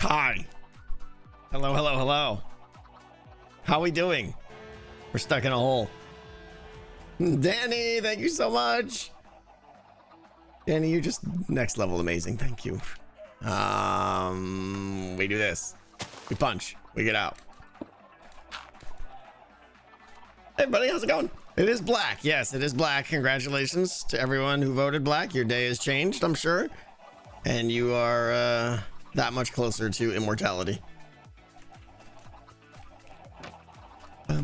Hi. Hello, hello, hello. How we doing? We're stuck in a hole. Danny, thank you so much. Danny, you're just next level amazing. Thank you. We do this. We punch. We get out. Hey, buddy, how's it going? It is black. Yes, it is black. Congratulations to everyone who voted black. Your day has changed, I'm sure. And you are that much closer to immortality. We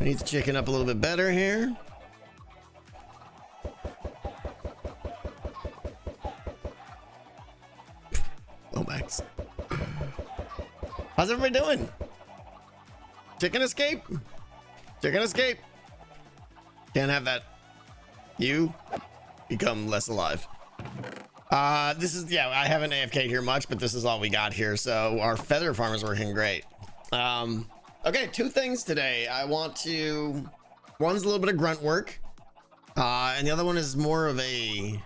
need to chicken up a little bit better here. Oh, Max. How's everybody doing? Chicken escape? Chicken escape? Can't have that. You become less alive. This is, yeah, I haven't AFK'd here much, but this is all we got here. So our feather farm is working great. Okay, two things today. One's a little bit of grunt work. And the other one is more of a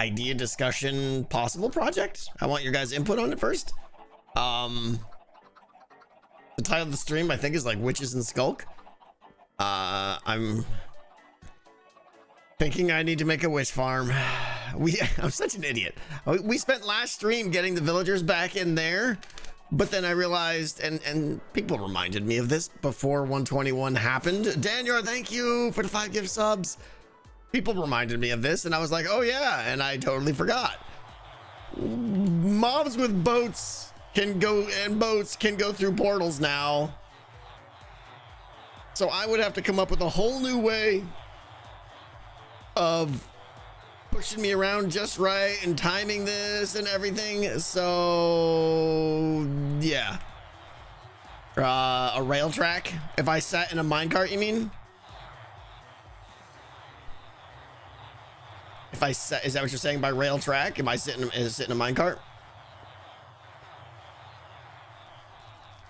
idea discussion possible project. I want your guys' input on it first. The title of the stream, I think, is like Witches and Sculk. I'm thinking I need to make a witch farm. I'm such an idiot. We spent last stream getting the villagers back in there, but then I realized, and people reminded me of this before 121 happened. Daniel, thank you for the 5 gift subs. People reminded me of this, and I was like, oh yeah, and I totally forgot. Mobs with boats can go, and boats can go through portals now. So I would have to come up with a whole new way of pushing me around just right and timing this and everything. So yeah, a rail track. If I sat in a minecart, you mean? If I sat, is that what you're saying by rail track? Am I sitting in a minecart?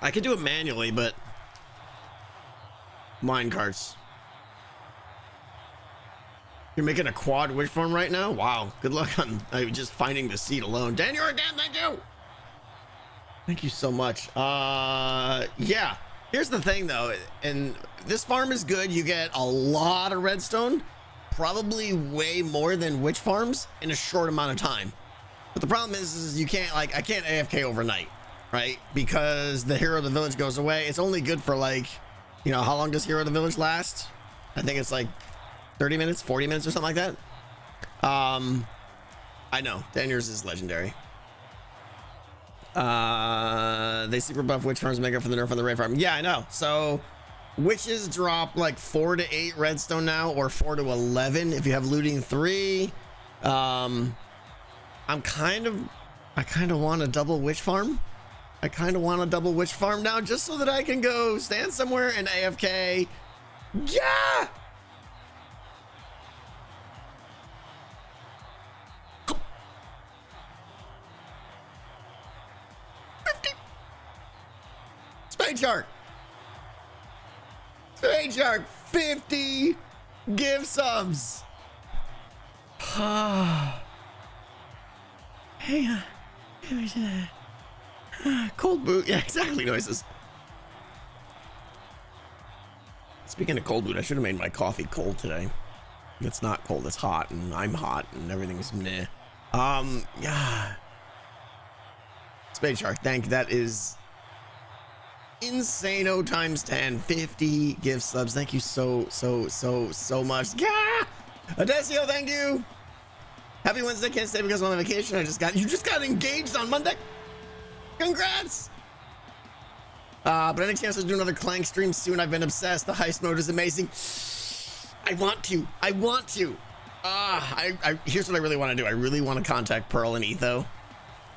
I could do it manually, but minecarts. You're making a quad witch farm right now? Wow, good luck on just finding the seed alone. Daniel, again, thank you. Thank you so much. Yeah, here's the thing though, and this farm is good. You get a lot of redstone, probably way more than witch farms in a short amount of time. But the problem is you can't, like, I can't AFK overnight, right? Because the hero of the village goes away. It's only good for, like, you know, how long does hero of the village last? I think it's like 30 minutes, 40 minutes or something like that. I know, Daniel's is legendary. They super buff witch farms make up for the nerf on the raid farm. Yeah, I know. So witches drop like 4 to 8 redstone now, or 4 to 11 if you have looting 3. I kind of want a double witch farm. I kind of want a double witch farm now, just so that I can go stand somewhere and AFK. Yeah. Spade shark. Spade shark, 50 gift subs. Hey, cold boot. Yeah, exactly. Noises. Speaking of cold boot, I should have made my coffee cold today. It's not cold, it's hot, and I'm hot, and everything's meh. Yeah. Spade shark, thank you. That is insano times 10. 50 gift subs. Thank you so much. Yeah. Adesio, thank you. Happy Wednesday. Can't stay because I'm on vacation. You just got engaged on Monday. Congrats. But any chance to do another Clank stream soon? I've been obsessed. The heist mode is amazing. I want to. Here's what I really want to do. I really want to contact Pearl and Etho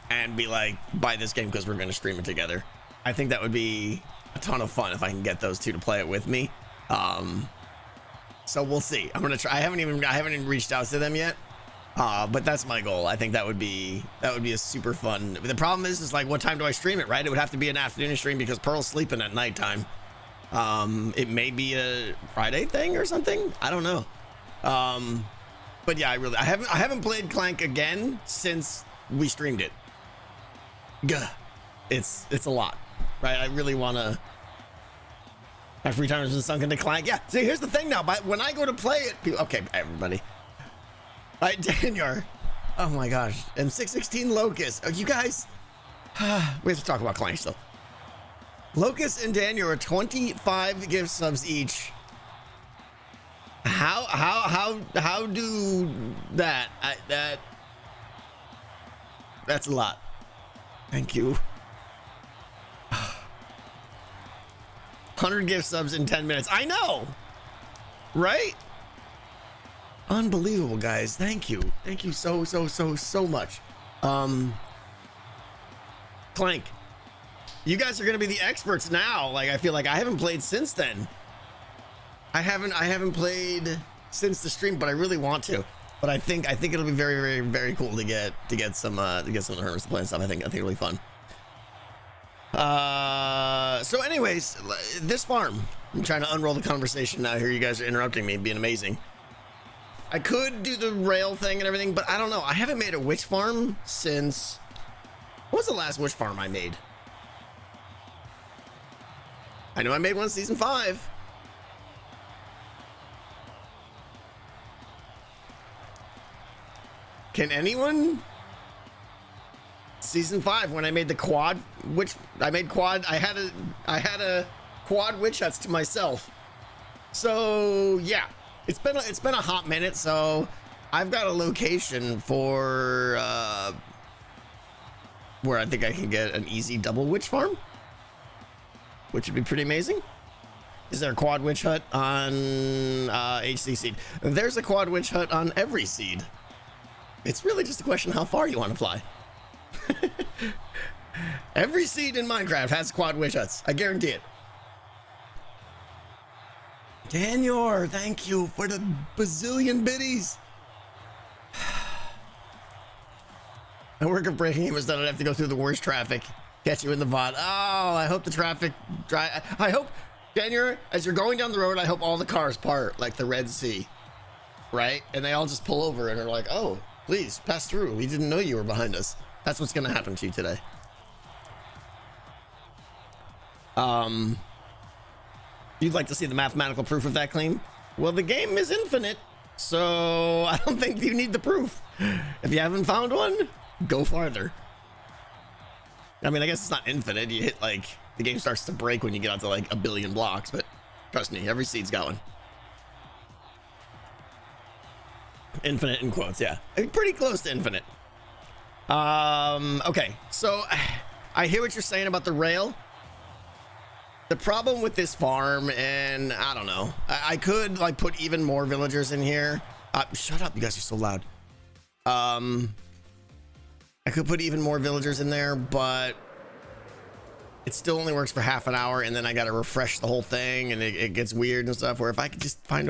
and be like, buy this game because we're going to stream it together. I think that would be a ton of fun if I can get those two to play it with me. So we'll see. I'm gonna try. I haven't even reached out to them yet. But that's my goal. I think that would be a super fun. The problem is like, what time do I stream it, right? It would have to be an afternoon stream because Pearl's sleeping at nighttime. It may be a Friday thing or something. I don't know. But yeah, I haven't played Clank again since we streamed it. Gah. It's a lot, right? I really want to. My free time has been sunk into Clank. Yeah. See, here's the thing now. When I go to play it, okay, everybody. All right, Daniel. Oh my gosh. And 616 Locust. Oh, you guys. We have to talk about Clank still. Locust and Daniel are 25 gift subs each. How do that? That's a lot. Thank you. 100 gift subs in 10 minutes. I know, right? Unbelievable, guys. Thank you. Thank you so much. Clank, you guys are gonna be the experts now. Like, I feel like I haven't played since then. I haven't played since the stream, but I really want to. But I think it'll be very cool to get some of the Hermits to play and stuff. I think it'll be fun. So anyways, this farm, I'm trying to unroll the conversation now here. You guys are interrupting me, being amazing. I could do the rail thing and everything, but I don't know. I haven't made a witch farm since, what was the last witch farm I made? I know I made one season 5. Can anyone? Season 5, when I made the quad, which I made quad, I had a quad witch huts to myself. So yeah, it's been a hot minute. So I've got a location for where I think I can get an easy double witch farm, which would be pretty amazing. Is there a quad witch hut on HC seed? There's a quad witch hut on every seed. It's really just a question how far you want to fly. Every seed in Minecraft has quad witch huts. I guarantee it. Daniel, thank you for the bazillion biddies. My work of breaking him is that I'd have to go through the worst traffic. Catch you in the VOD. Oh, I hope the traffic dry. I hope, Daniel, as you're going down the road, I hope all the cars part like the Red Sea, right? And they all just pull over and are like, oh, please pass through. We didn't know you were behind us. That's what's going to happen to you today. You'd like to see the mathematical proof of that claim? Well, the game is infinite, so I don't think you need the proof. If you haven't found one, go farther. I mean, I guess it's not infinite. You hit, like, the game starts to break when you get out to like 1 billion blocks, but trust me, every seed's got one. Infinite in quotes, yeah. Pretty close to infinite. Okay, so I hear what you're saying about the rail. The problem with this farm, and I don't know, I could like put even more villagers in here. Shut up, you guys are so loud. I could put even more villagers in there, but it still only works for half an hour, and then I gotta refresh the whole thing, and it gets weird and stuff. Where if I could just find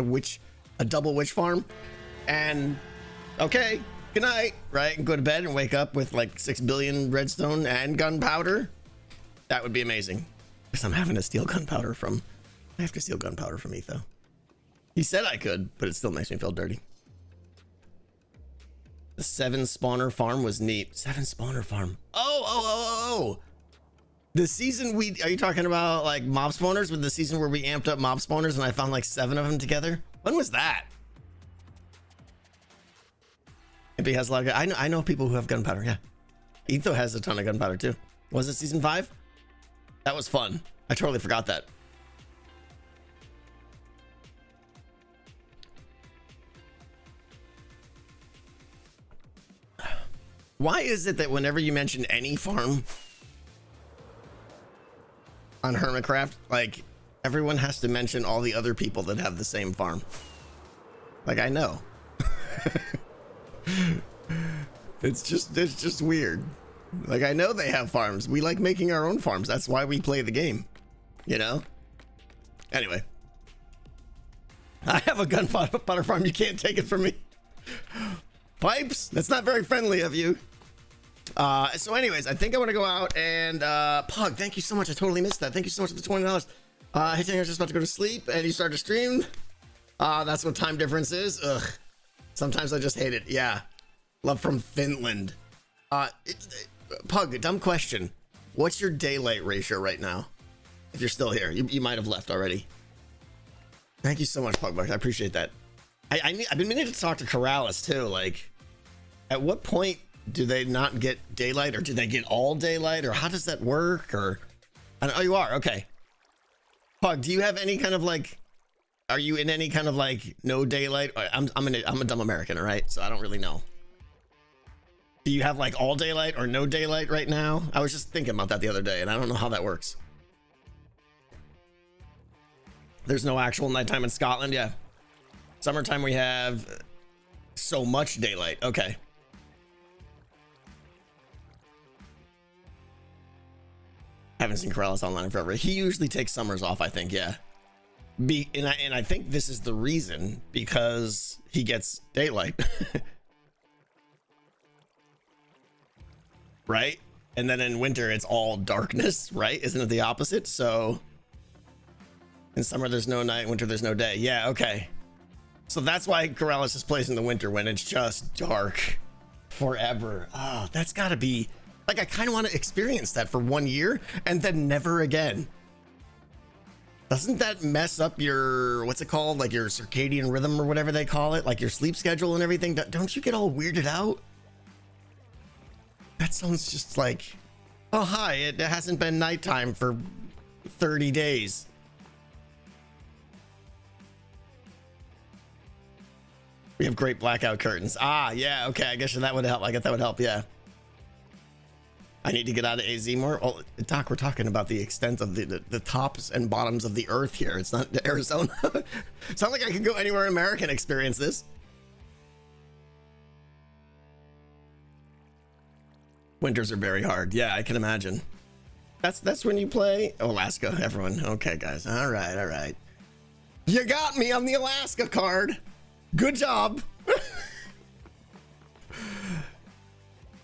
a double witch farm, and okay, good night, right, and go to bed and wake up with like 6 billion redstone and gunpowder, that would be amazing. Because I'm having to steal gunpowder from, I have to steal gunpowder from Etho. He said I could, but it still makes me feel dirty. The 7 spawner farm was neat. 7 spawner farm. Oh. The season are you talking about like mob spawners, with the season where we amped up mob spawners and I found like 7 of them together? When was that? Maybe he has a lot of, I know people who have gunpowder, yeah. Etho has a ton of gunpowder too. Was it season 5? That was fun. I totally forgot that. Why is it that whenever you mention any farm on Hermitcraft, like everyone has to mention all the other people that have the same farm? Like, I know. It's just weird. Like, I know they have farms. We like making our own farms. That's why we play the game, you know? Anyway. I have a gunpowder farm. You can't take it from me. Pipes? That's not very friendly of you. So anyways, I think I want to go out and, Pug, thank you so much. I totally missed that. Thank you so much for the $20. Hey, I was just about to go to sleep and you started to stream. That's what time difference is. Ugh. Sometimes I just hate it. Yeah. Love from Finland. Pug, dumb question. What's your daylight ratio right now? If you're still here, you might have left already. Thank you so much, Pugbuck. I appreciate that. I've been meaning to talk to Corrales too. Like, at what point do they not get daylight, or do they get all daylight, or how does that work? Or, oh, you are okay. Pug, do you have any kind of like? Are you in any kind of like no daylight? I'm a dumb American, all right? So I don't really know. Do you have like all daylight or no daylight right now? I was just thinking about that the other day, and I don't know how that works. There's no actual nighttime in Scotland. Yeah. Summertime we have so much daylight. Okay. Haven't seen Corrales online in forever. He usually takes summers off, I think. Yeah. And I think this is the reason, because he gets daylight. Right? And then in winter it's all darkness, right? Isn't it the opposite? So in summer there's no night, winter there's no day. Yeah, okay. So that's why Corrales is placed in the winter, when it's just dark forever. Oh, that's gotta be like, I kind of want to experience that for 1 year and then never again. Doesn't that mess up your, what's it called? Like your circadian rhythm or whatever they call it, like your sleep schedule and everything. Don't you get all weirded out? That sounds just like, oh, hi, it hasn't been nighttime for 30 days. We have great blackout curtains. Ah, yeah, okay, I guess that would help. I guess that would help, yeah. I need to get out of AZ more. Oh, Doc, we're talking about the extent of the tops and bottoms of the earth here. It's not Arizona. It's not like I could go anywhere in America and experience this. Winters are very hard. Yeah, I can imagine. That's when you play Alaska, everyone. Okay, guys. All right. You got me on the Alaska card. Good job.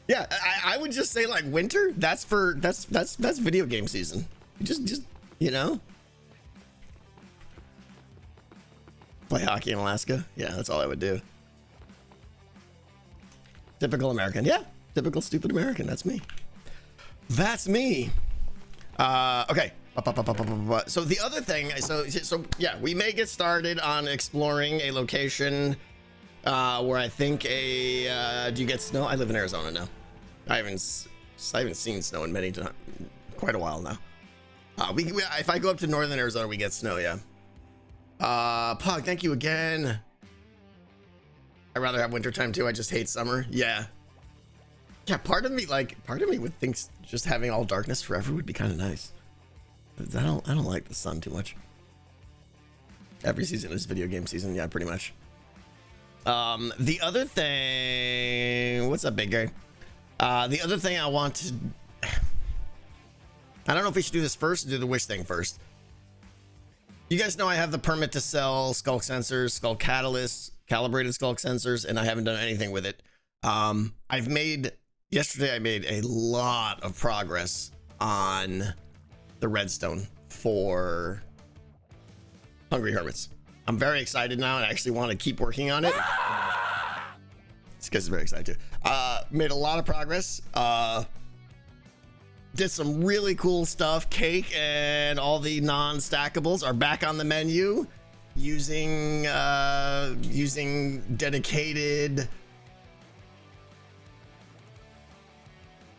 Yeah, I would just say like winter. That's video game season. Just you know, play hockey in Alaska. Yeah, that's all I would do. Typical American. Yeah, typical stupid American. That's me. That's me. Okay. So the other thing. So yeah, we may get started on exploring a location. Where I think do you get snow? I live in Arizona now. I haven't seen snow in quite a while now. If I go up to northern Arizona, we get snow. Yeah. Pug, thank you again. I'd rather have wintertime too. I just hate summer. Yeah. Yeah. Part of me would think just having all darkness forever would be kind of nice. I don't like the sun too much. Every season is video game season. Yeah, pretty much. The other thing, what's up, big guy? The other thing I want to, I don't know if we should do this first or do the wish thing first. You guys know I have the permit to sell Sculk sensors, Sculk catalysts, calibrated Sculk sensors, and I haven't done anything with it. Yesterday I made a lot of progress on the Redstone for Hungry Hermits. I'm very excited now, and I actually want to keep working on it. This guy's very excited too. Made a lot of progress. Did some really cool stuff. Cake and all the non-stackables are back on the menu using dedicated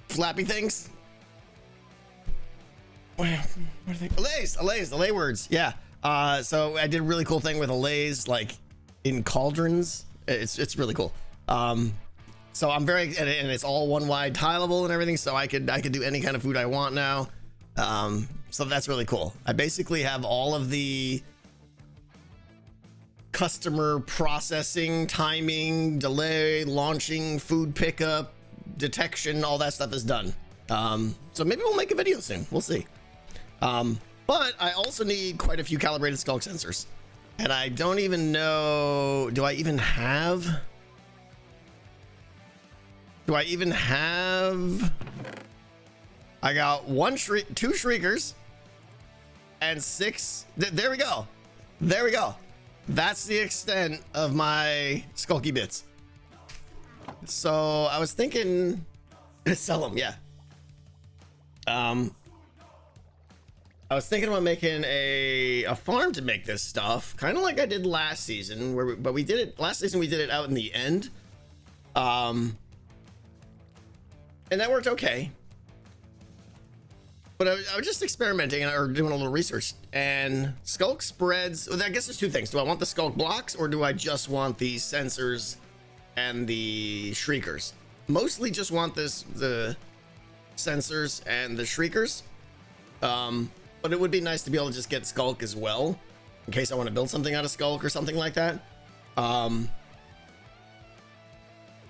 flappy things. Where are they? Allays, Allay words. Yeah. So I did a really cool thing with Allays, like in cauldrons. It's really cool. So I'm very, and it's all one wide tileable and everything. So I could do any kind of food I want now. So that's really cool. I basically have all of the customer processing, timing, delay, launching, food pickup, detection, all that stuff is done. So maybe we'll make a video soon. We'll see. But I also need quite a few calibrated Sculk sensors. And I don't even know, do I even have? I got two shriekers and 6. There we go. That's the extent of my Sculky bits. So I was thinking, sell them, yeah. I was thinking about making a farm to make this stuff, kind of like I did last season, but we did it last season. We did it out in the end, and that worked okay. But I was just experimenting or doing a little research, and Sculk spreads. Well, I guess there's two things. Do I want the Sculk blocks, or do I just want the sensors and the shriekers? Mostly just want the sensors and the shriekers. But it would be nice to be able to just get Sculk as well, in case I want to build something out of Sculk or something like that.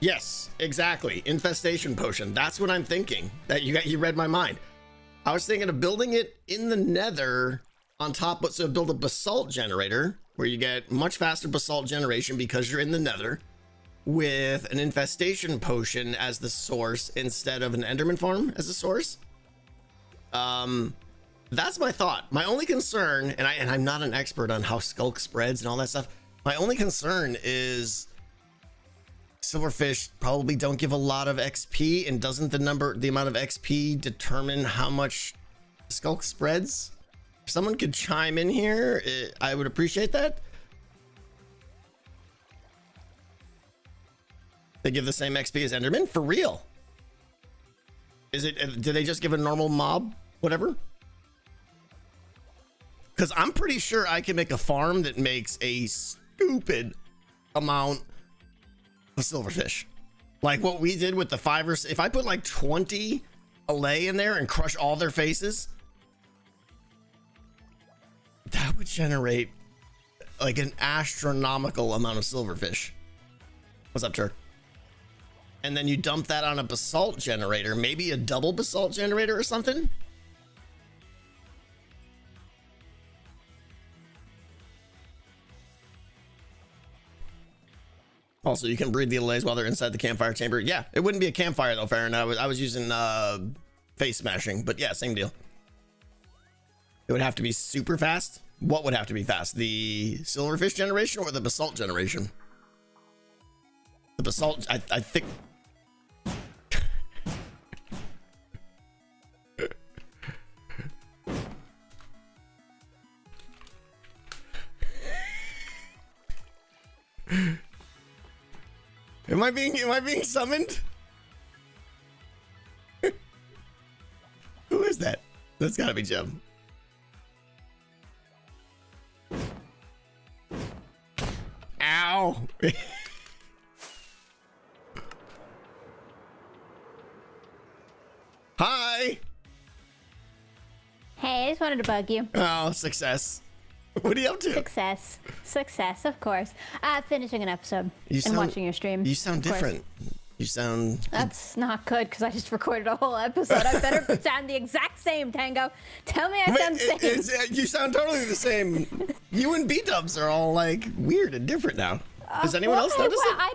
Yes, exactly. Infestation potion. That's what I'm thinking. That you read my mind. I was thinking of building it in the nether on top, but so build a basalt generator where you get much faster basalt generation because you're in the nether, with an infestation potion as the source instead of an enderman farm as a source. That's my thought. My only concern, and I'm not an expert on how Sculk spreads and all that stuff. My only concern is Silverfish probably don't give a lot of XP, and doesn't the amount of XP determine how much Sculk spreads? If someone could chime in here, I would appreciate that. They give the same XP as Enderman? For real? Do they just give a normal mob? Whatever? Because I'm pretty sure I can make a farm that makes a stupid amount of silverfish. Like what we did with the 5 or if I put like 20 Allay in there and crush all their faces, that would generate like an astronomical amount of silverfish. What's up, Turk? And then you dump that on a basalt generator, maybe a double basalt generator or something. Also, you can breed the Allays while they're inside the campfire chamber. Yeah, it wouldn't be a campfire though, Farron. I was using face smashing, but yeah, same deal. It would have to be super fast. What would have to be fast? The silverfish generation or the basalt generation? The basalt, I think. Am I being summoned? Who is that? That's gotta be Jim. Ow. Hi. Hey, I just wanted to bug you. Oh, success. What are you up to? Success, of course. Finishing an episode and watching your stream. You sound different. You sound... That's not good, because I just recorded a whole episode. I better sound the exact same, Tango. Tell me I sound the same. You sound totally the same. You and B-dubs are all like weird and different now. Does anyone else notice it? I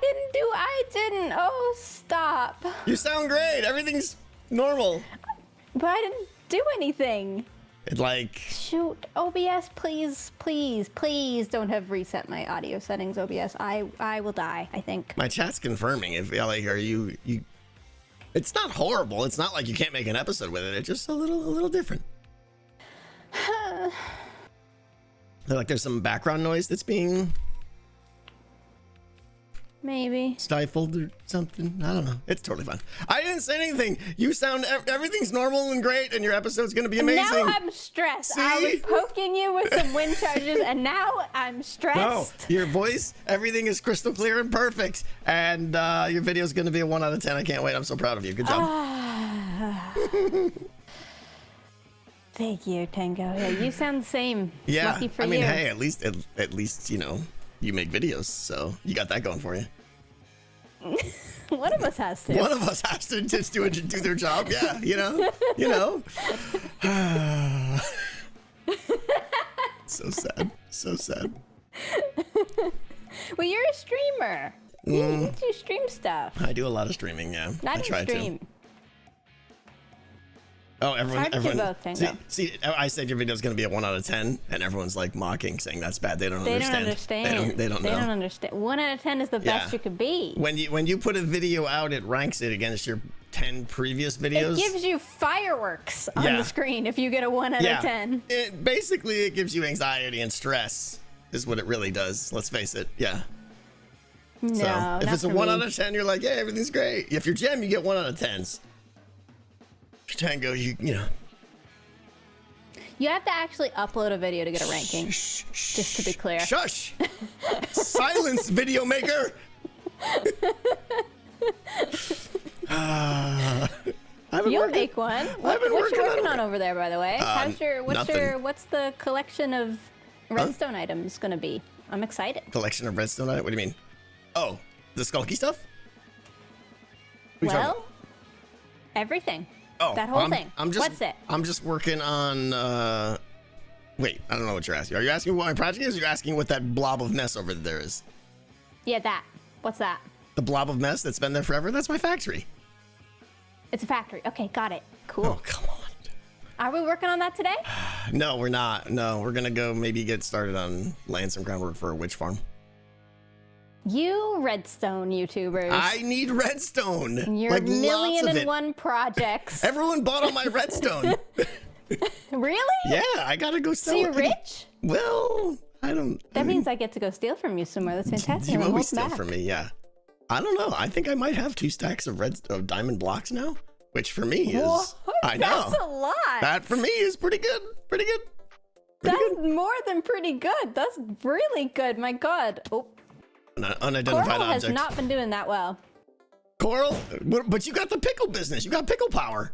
didn't. Oh, stop. You sound great. Everything's normal. But I didn't do anything. It like... Shoot, OBS, please don't have reset my audio settings, OBS. I will die, I think. My chat's confirming. If like, are you... It's not horrible. It's not like you can't make an episode with it. It's just a little different. Like there's some background noise that's being... Maybe stifled or something. I don't know. It's totally fine. I didn't say anything. You sound... Everything's normal and great, and your episode's going to be amazing. Now I'm stressed. See? I was poking you with some wind charges, and now I'm stressed. No, your voice, everything is crystal clear and perfect. And your video's going to be a 1 out of 10. I can't wait. I'm so proud of you. Good job. Thank you, Tango. Yeah, you sound the same. Yeah, Lucky for I mean, you. hey, at least you know, you make videos, so you got that going for you. One of us has to. One of us has to just do their job. Yeah, you know. So sad. Well, you're a streamer. You do stream stuff. I do a lot of streaming. Yeah, I try stream. Oh, everyone. Hard to do everyone. both, Tango. See, I said your video's gonna be a 1 out of 10, and everyone's like mocking, saying that's bad. They don't understand. They don't know. They don't understand. 1 out of 10 is the best Yeah. you could be. When you put a video out, it ranks it against your 10 previous videos. It gives you fireworks on Yeah. the screen if you get a 1 out of 10. Basically, it gives you anxiety and stress, is what it really does. Let's face it. Yeah. No, So if not it's a for 1 me. out of 10, you're like, yeah, everything's great. If you're Gem, you get 1 out of 10s. If you're Tango, you know. You have to actually upload a video to get a ranking. Just to be clear. Shush! Silence, video maker! You'll make one. What you working on over there, by the way? Nothing. What's the collection of redstone items gonna be? I'm excited. Collection of redstone. What do you mean? Oh, the Sculky stuff? What are you talking about? Well, everything. Oh, That whole thing. I'm just, What's it? I'm just working on. Wait, I don't know what you're asking. Are you asking what my project is? Or are you asking what that blob of mess over there is? Yeah, that. What's that? The blob of mess that's been there forever? That's my factory. It's a factory. Okay, got it. Cool. Oh, come on. Are we working on that today? No, we're not. No, we're gonna go maybe get started on laying some groundwork for a witch farm. You redstone YouTubers. I need redstone. Your like million lots of and it. one projects. Everyone bought all my redstone. Really? Yeah, I gotta go sell So you're it. rich? Well, I don't. That means I get to go steal from you somewhere. That's fantastic. You I'm always holding steal back. from me, yeah. I don't know. I think I might have 2 stacks of diamond blocks now, which for me is. Whoa, I know. That's a lot. That for me is pretty good. Pretty good. That's more than pretty good. That's really good. My God. Oh, An unidentified Coral object. has not been doing that well. Coral, but you got the pickle business. You got pickle power.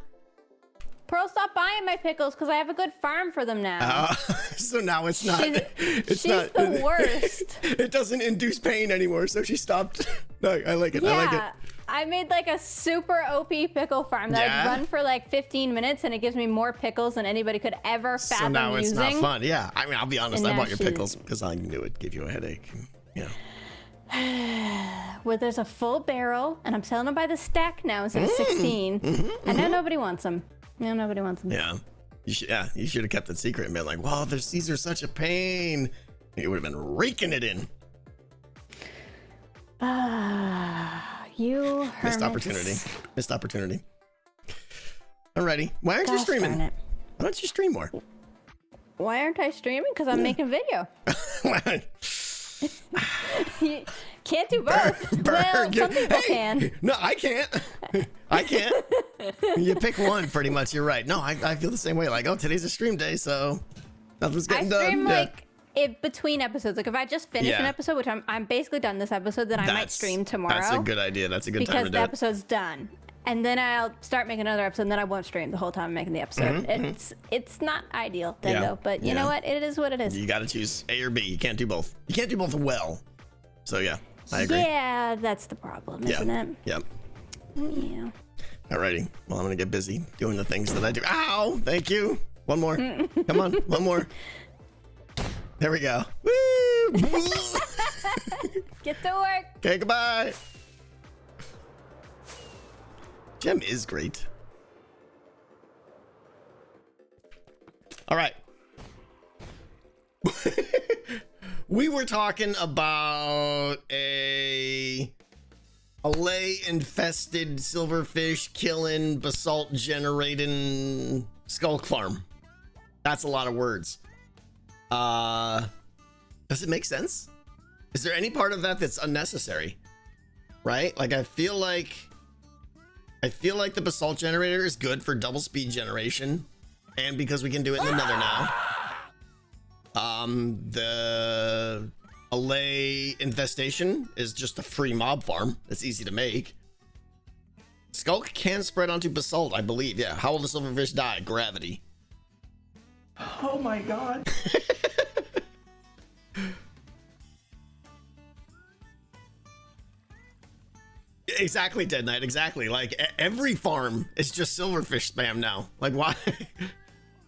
Pearl, stop buying my pickles because I have a good farm for them now. So now it's not. She's the worst. It doesn't induce pain anymore, so she stopped. No, I like it. I like it. Yeah, I made like a super OP pickle farm that Yeah? I'd run for like 15 minutes, and it gives me more pickles than anybody could ever So fathom now it's using. not fun. Yeah, I mean, I'll be honest. And I now bought your she's- pickles because I knew it'd give you a headache. You know. Where there's a full barrel, and I'm selling them by the stack now instead of 16. And now nobody wants them. Now nobody wants them. Yeah. You should have kept it secret and been like, wow, these are such a pain. You would have been raking it in. You Missed hermits. opportunity. Missed opportunity. Alrighty. Why aren't you Gosh streaming? darn it. Why don't you stream more? Why aren't I streaming? Because I'm making a video. You can't do both. Well, some people can. No, I can't. I can't. You pick one, pretty much. You're right. No, I feel the same way. Like, oh, today's a stream day, so nothing's I getting done. stream Yeah. like it between episodes. Like if I just finish an Yeah. episode, which I'm basically done this episode, then I might stream tomorrow. That's a good idea. That's a good time because to the do it. episode's done. And then I'll start making another episode, and then I won't stream the whole time I'm making the episode. It's not ideal, Dingo, Yeah, but you know what? It is what it is. You got to choose A or B. You can't do both. You can't do both well. So yeah, I agree. Yeah, that's the problem, isn't it? Yep. Yeah. Alrighty. Well, I'm gonna get busy doing the things that I do. Ow! Thank you. One more. Come on. One more. There we go. Woo! Get to work. Okay, goodbye. Gem is great. All right. We were talking about a Allay infested silverfish killing basalt generating Sculk farm. That's a lot of words. Does it make sense? Is there any part of that that's unnecessary? Right? Like I feel like the basalt generator is good for double speed generation, and because we can do it in the nether now. The Allay infestation is just a free mob farm. It's easy to make. Sculk can spread onto basalt, I believe. Yeah. How will the silverfish die? Gravity. Oh my god. Exactly, Dead Knight. Exactly. Like every farm is just silverfish spam now. Like why?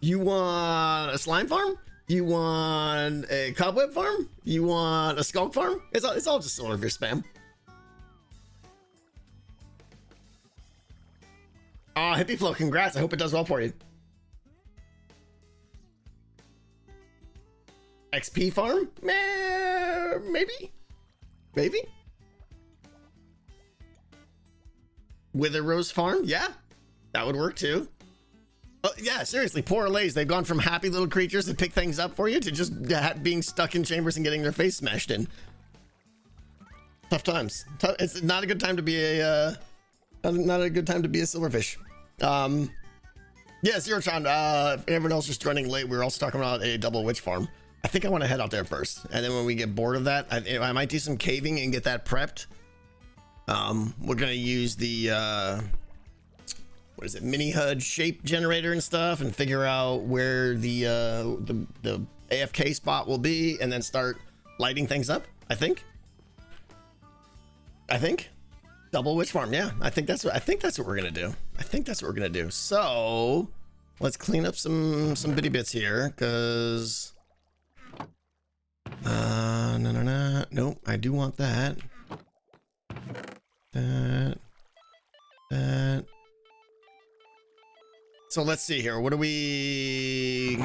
You want a slime farm? You want a cobweb farm? You want a Sculk farm? It's all just silverfish spam. Hippie Flow, congrats. I hope it does well for you. XP farm? Maybe. Maybe. Wither Rose farm? Yeah, that would work too. Oh, yeah, seriously, poor Allays. They've gone from happy little creatures that pick things up for you to just being stuck in chambers and getting their face smashed in. Tough times. It's not a good time to be a not a good time to be a silverfish. Yeah, Zerotron, if everyone else just running late, we were also talking about a double witch farm. I think I want to head out there first, and then when we get bored of that, I might do some caving and get that prepped. We're gonna use the what is it, mini HUD shape generator and stuff, and figure out where the AFK spot will be, and then start lighting things up. I think double witch farm. Yeah, I think that's what we're gonna do. I think that's what we're gonna do. So let's clean up some bitty bits here, because no, nope, I do want that. That. So let's see here. What do we?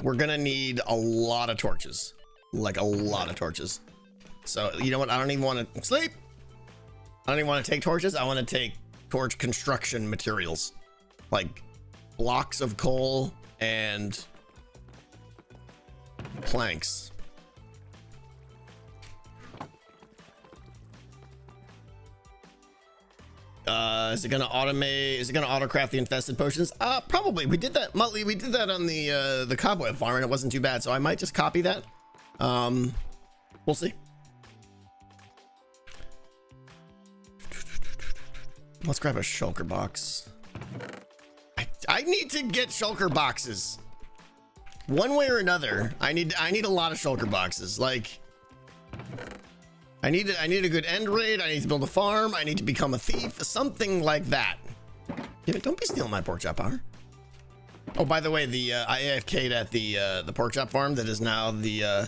We're gonna need a lot of torches, like a lot of torches. So you know what? I don't even want to sleep. I don't even want to take torches. I want to take torch construction materials, like blocks of coal and planks. Is it gonna automate? Is it gonna autocraft the infested potions? Probably. We did that, Muttley. We did that on the cobweb farm, and it wasn't too bad. So I might just copy that. We'll see. Let's grab a shulker box. I need to get shulker boxes. One way or another, I need a lot of shulker boxes. Like, I need a good end raid. I need to build a farm. I need to become a thief. Something like that. Yeah, don't be stealing my pork chop power. Oh, by the way, I AFK'd at the pork chop farm that is now the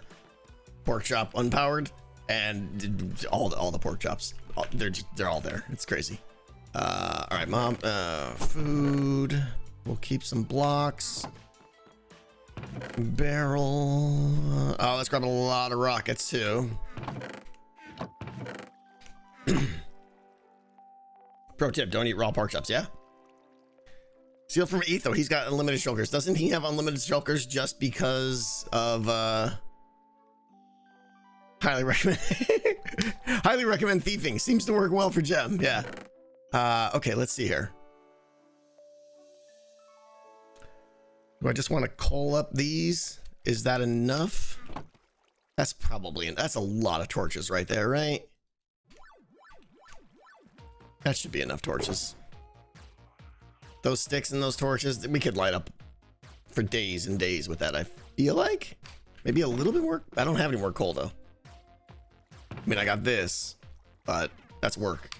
pork chop unpowered, and all the pork chops, they're all there. It's crazy. All right, mom. Food. We'll keep some blocks. Barrel. Oh, let's grab a lot of rockets too. Pro tip: don't eat raw pork chops. Yeah. Steal from Etho. He's got unlimited shulkers. Doesn't he have unlimited shulkers just because of highly recommend highly recommend thieving. Seems to work well for Gem. Yeah. Okay, let's see here. Do I just want to coal up these? Is that enough? That's a lot of torches right there, right? That should be enough torches. Those sticks and those torches, we could light up for days and days with that, I feel like. Maybe a little bit more. I don't have any more coal though. I mean, I got this, but that's work.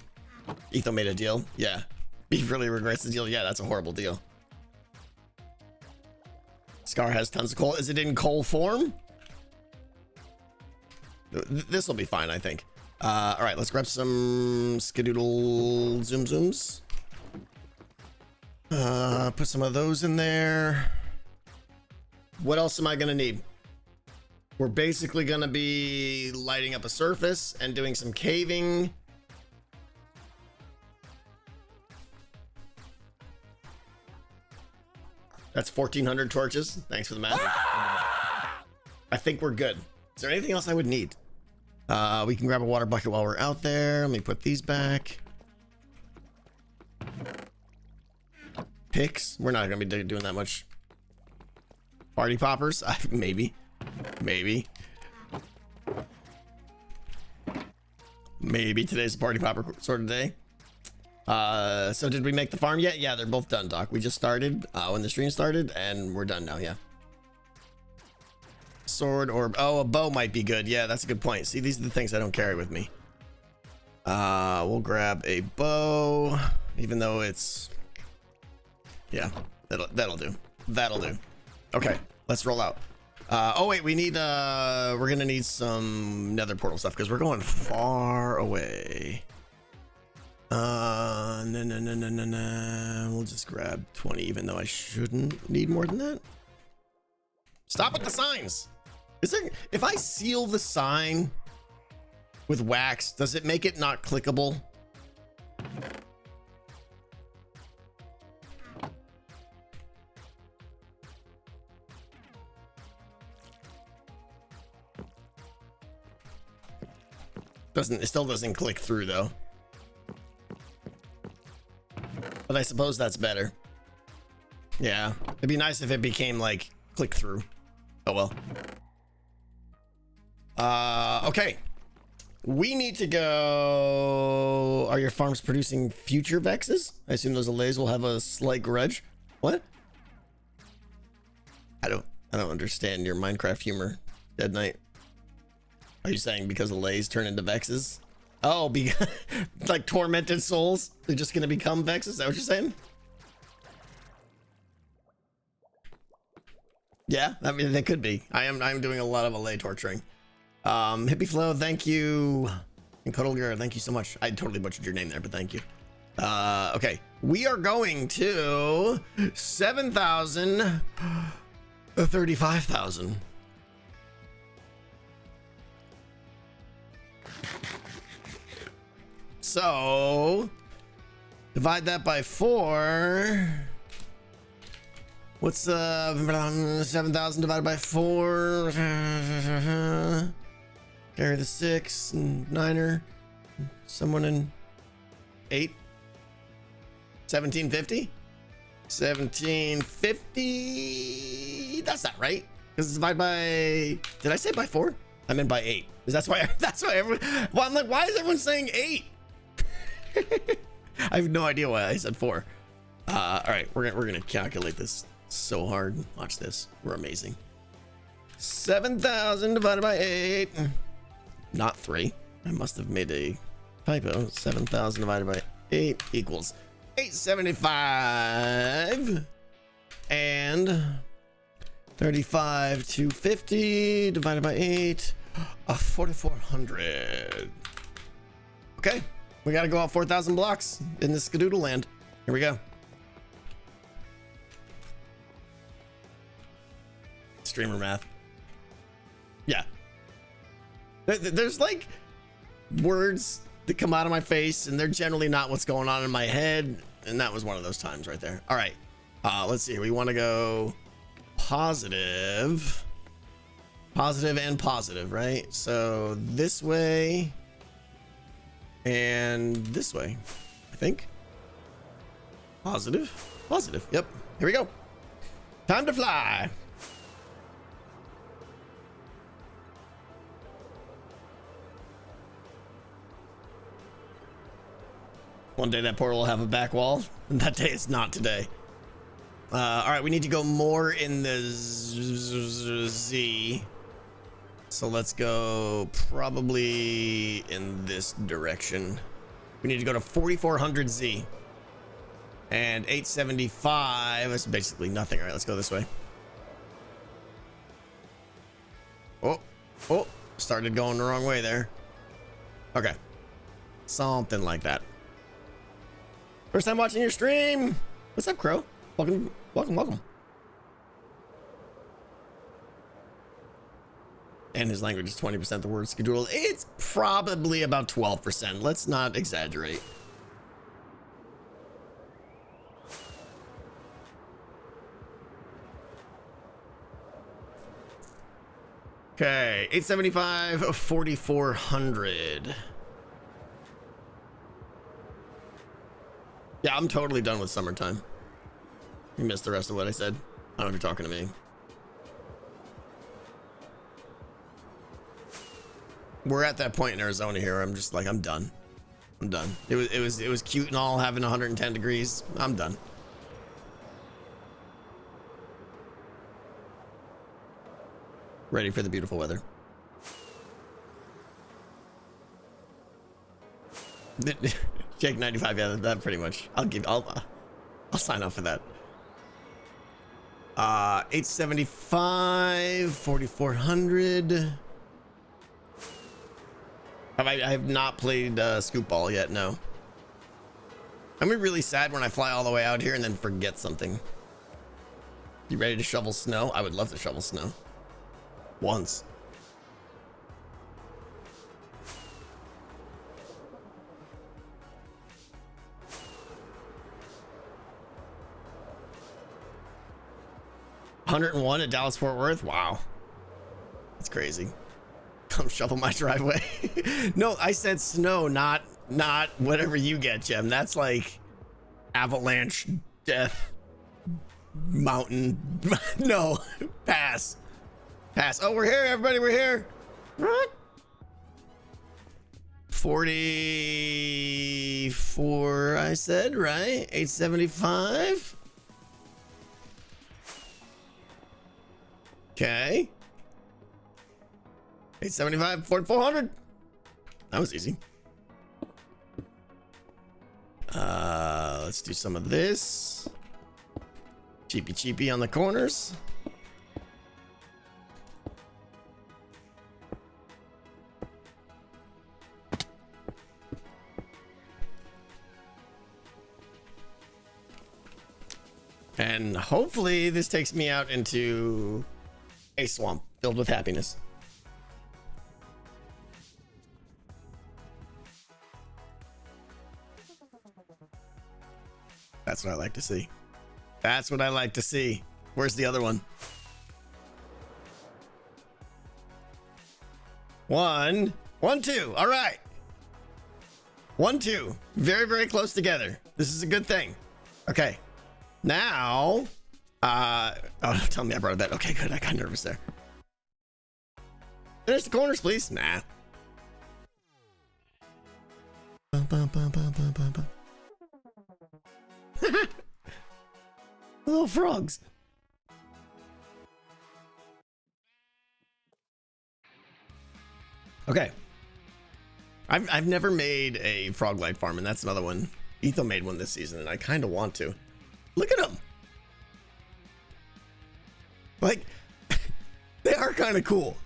Etho made a deal. Yeah. Beef really regrets the deal. Yeah, that's a horrible deal. Scar has tons of coal. Is it in coal form? This will be fine, I think. All right, let's grab some skidoodle zoom zooms. Put some of those in there. What else am I gonna need? We're basically gonna be lighting up a surface and doing some caving. That's 1,400 torches. Thanks for the math. I think we're good. Is there anything else I would need? We can grab a water bucket while we're out there. Let me put these back. Picks. We're not going to be doing that much. Party poppers. Maybe. Maybe today's a party popper sort of day. So did we make the farm yet? Yeah, they're both done, Doc. We just started when the stream started, and we're done now. Yeah. Sword or a bow might be good. Yeah, that's a good point. See, these are the things I don't carry with me. We'll grab a bow, even though it's that'll do. Okay, let's roll out. Oh wait, we need we're gonna need some nether portal stuff because we're going far away. No. We'll just grab 20, even though I shouldn't need more than that. Stop with the signs. Is there, if I seal the sign with wax, does it make it not clickable? It still doesn't click through though. But I suppose that's better. Yeah, it'd be nice if it became like click through. Oh well. Okay. We need to go. Are your farms producing future Vexes? I assume those Allays will have a slight grudge. What? I don't understand your Minecraft humor, Dead Knight. Are you saying because Allays turn into Vexes? Oh, because like tormented souls, they're just gonna become Vexes? Is that what you're saying? Yeah, I mean they could be. I'm doing a lot of Allay torturing. Hippie Flow, thank you. And Cuddle Girl, thank you so much. I totally butchered your name there, but thank you. Okay, we are going to 7,000, 35,000. So divide that by 4. What's 7,000 divided by 4? Carry the 6 and 9er. Someone in 8. 1750. 1750. That's not right. Because it's divided by. Did I say by 4? I meant by 8. That's why. That's why everyone. Well, I'm like, why is everyone saying 8? I have no idea why I said 4. All right, we're gonna calculate this so hard. Watch this. We're amazing. 7,000 divided by 8. Not 3. I must have made a typo. 7,000 divided by 8 equals 875. And 35,250 divided by 8. 4,400. Okay. We gotta go out 4,000 blocks in this Skadoodle land. Here we go. Streamer math. Yeah. There's like words that come out of my face and they're generally not what's going on in my head. And that was one of those times right there. All right. Let's see. We want to go positive. Positive and positive, right? So this way. And this way, I think. Positive. Positive. Yep. Here we go. Time to fly. One day that portal will have a back wall, and that day is not today. All right, we need to go more in the Z. So let's go probably in this direction. We need to go to 4,400 Z. And 875 is basically nothing. All right, let's go this way. Oh, started going the wrong way there. Okay. Something like that. First time watching your stream. What's up, Crow? Welcome. And his language is 20% the word Skadoodle. It's probably about 12%. Let's not exaggerate. Okay, 875, 4,400. Yeah, I'm totally done with summertime. You missed the rest of what I said. I don't know if you're talking to me. We're at that point in Arizona here. I'm just like, I'm done. I'm done. It was cute and all having 110 degrees. I'm done. Ready for the beautiful weather. Jake 95, yeah, that pretty much. I'll sign up for that. 875, 4,400. I have not played scoop ball yet. No. I'm really sad when I fly all the way out here and then forget something. You ready to shovel snow? I would love to shovel snow. Once. 101 at Dallas Fort Worth. Wow, that's crazy. Come shovel my driveway. No, I said snow, not whatever you get, Gem. That's like avalanche, death, mountain. No, pass. Oh, we're here, everybody. We're here. 44, I said, right? 875. Okay. 875, 4400. That was easy. Let's do some of this. Cheapy on the corners. And hopefully this takes me out into a swamp filled with happiness. That's what I like to see. That's what I like to see. Where's the other one? 1, 1, 2. All right. 1, 2. Very, very close together. This is a good thing. Okay. Now, oh, tell me I brought a bed. Okay, good. I got nervous there. Finish the corners, please. Nah. Little frogs. Okay. I've never made a frog light farm, and that's another one. Etho made one this season, and I kind of want to. Look at them. Like, they are kind of cool,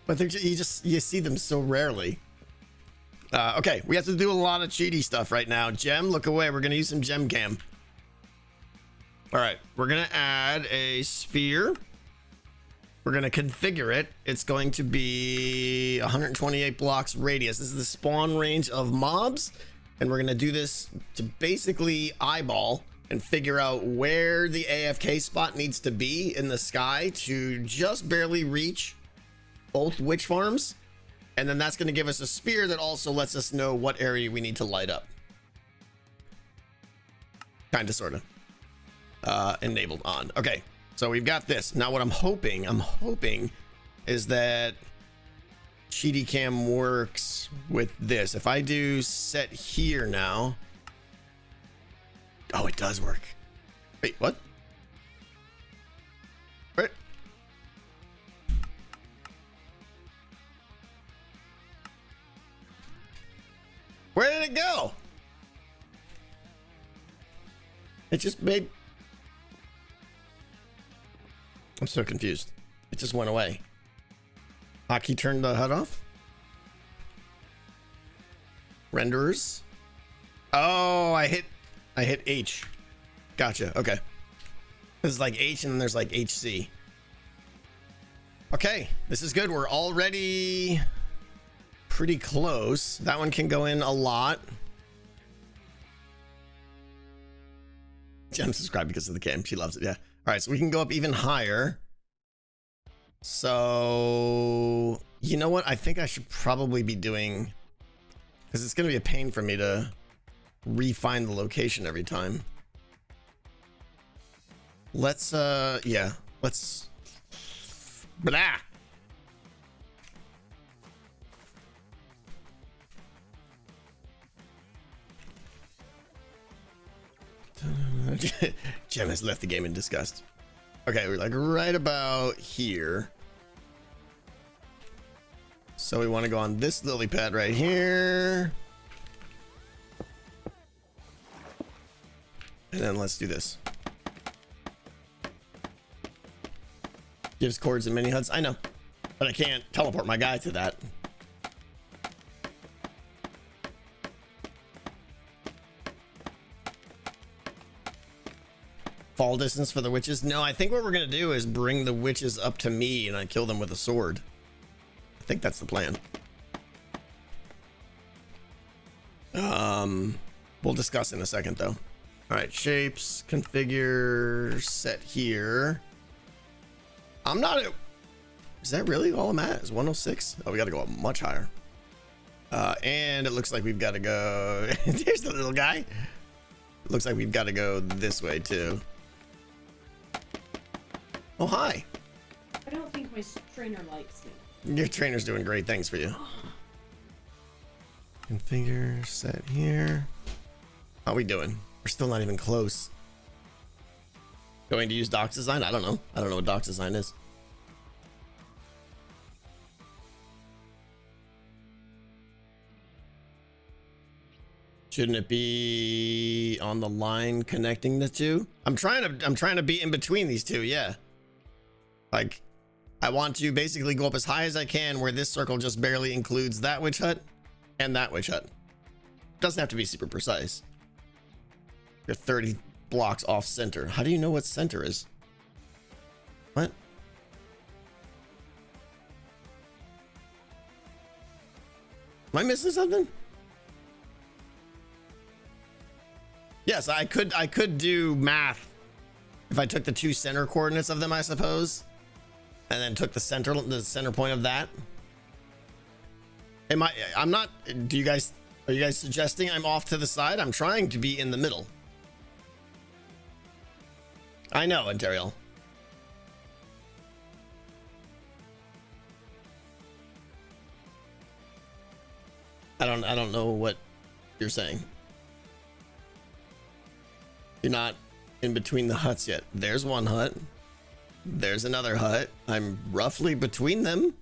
but they're just, you see them so rarely. Okay, we have to do a lot of cheaty stuff right now. Gem, look away. We're gonna use some gem cam. All right, we're gonna add a sphere. We're gonna configure it. It's going to be 128 blocks radius. This is the spawn range of mobs, and we're gonna do this to basically eyeball and figure out where the AFK spot needs to be in the sky to just barely reach both witch farms. And then that's going to give us a spear that also lets us know what area we need to light up. Kind of, sort of. Enabled on. Okay, so we've got this. Now what I'm hoping is that cheaty cam works with this. If I do set here now. Oh, it does work. Wait, what? Wait. Where did it go? It just made... I'm so confused. It just went away. Hotkey turned the HUD off? Renderers? Oh, I hit H. Gotcha. Okay. This is like H and then there's like HC. Okay, this is good. We're already pretty close. That one can go in a lot. Gem subscribed because of the cam. She loves it. Yeah. All right, so we can go up even higher. So, you know what? I think I should probably be doing, because it's going to be a pain for me to refine the location every time. Let's, yeah, let's, blah. Gem has left the game in disgust. Okay, we're like right about here. So we want to go on this lily pad right here. And then let's do this. Gives cords and mini huts. I know, but I can't teleport my guy to that. Fall distance for the witches? No, I think what we're gonna do is bring the witches up to me and I kill them with a sword. I think that's the plan. We'll discuss in a second though. All right, shapes, configure, set here. I'm not. Is that really all I'm at? Is 106? Oh, we got to go up much higher. And it looks like we've got to go. There's the little guy. Looks like we've got to go this way too. Oh, hi. I don't think my trainer likes me. Your trainer's doing great things for you. Configure, set here. How we doing? We're still not even close. Going to use docs design? I don't know. I don't know what docs design is. Shouldn't it be on the line connecting the two? I'm trying to be in between these two, yeah. Like, I want to basically go up as high as I can where this circle just barely includes that witch hut and that witch hut. Doesn't have to be super precise. You're 30 blocks off center. How do you know what center is? What? Am I missing something? Yes, I could do math if I took the two center coordinates of them, I suppose, and then took the center point of that. I'm not. Are you guys suggesting I'm off to the side? I'm trying to be in the middle. I know, Ontario. I don't know what you're saying. You're not in between the huts yet. There's one hut. There's another hut. I'm roughly between them.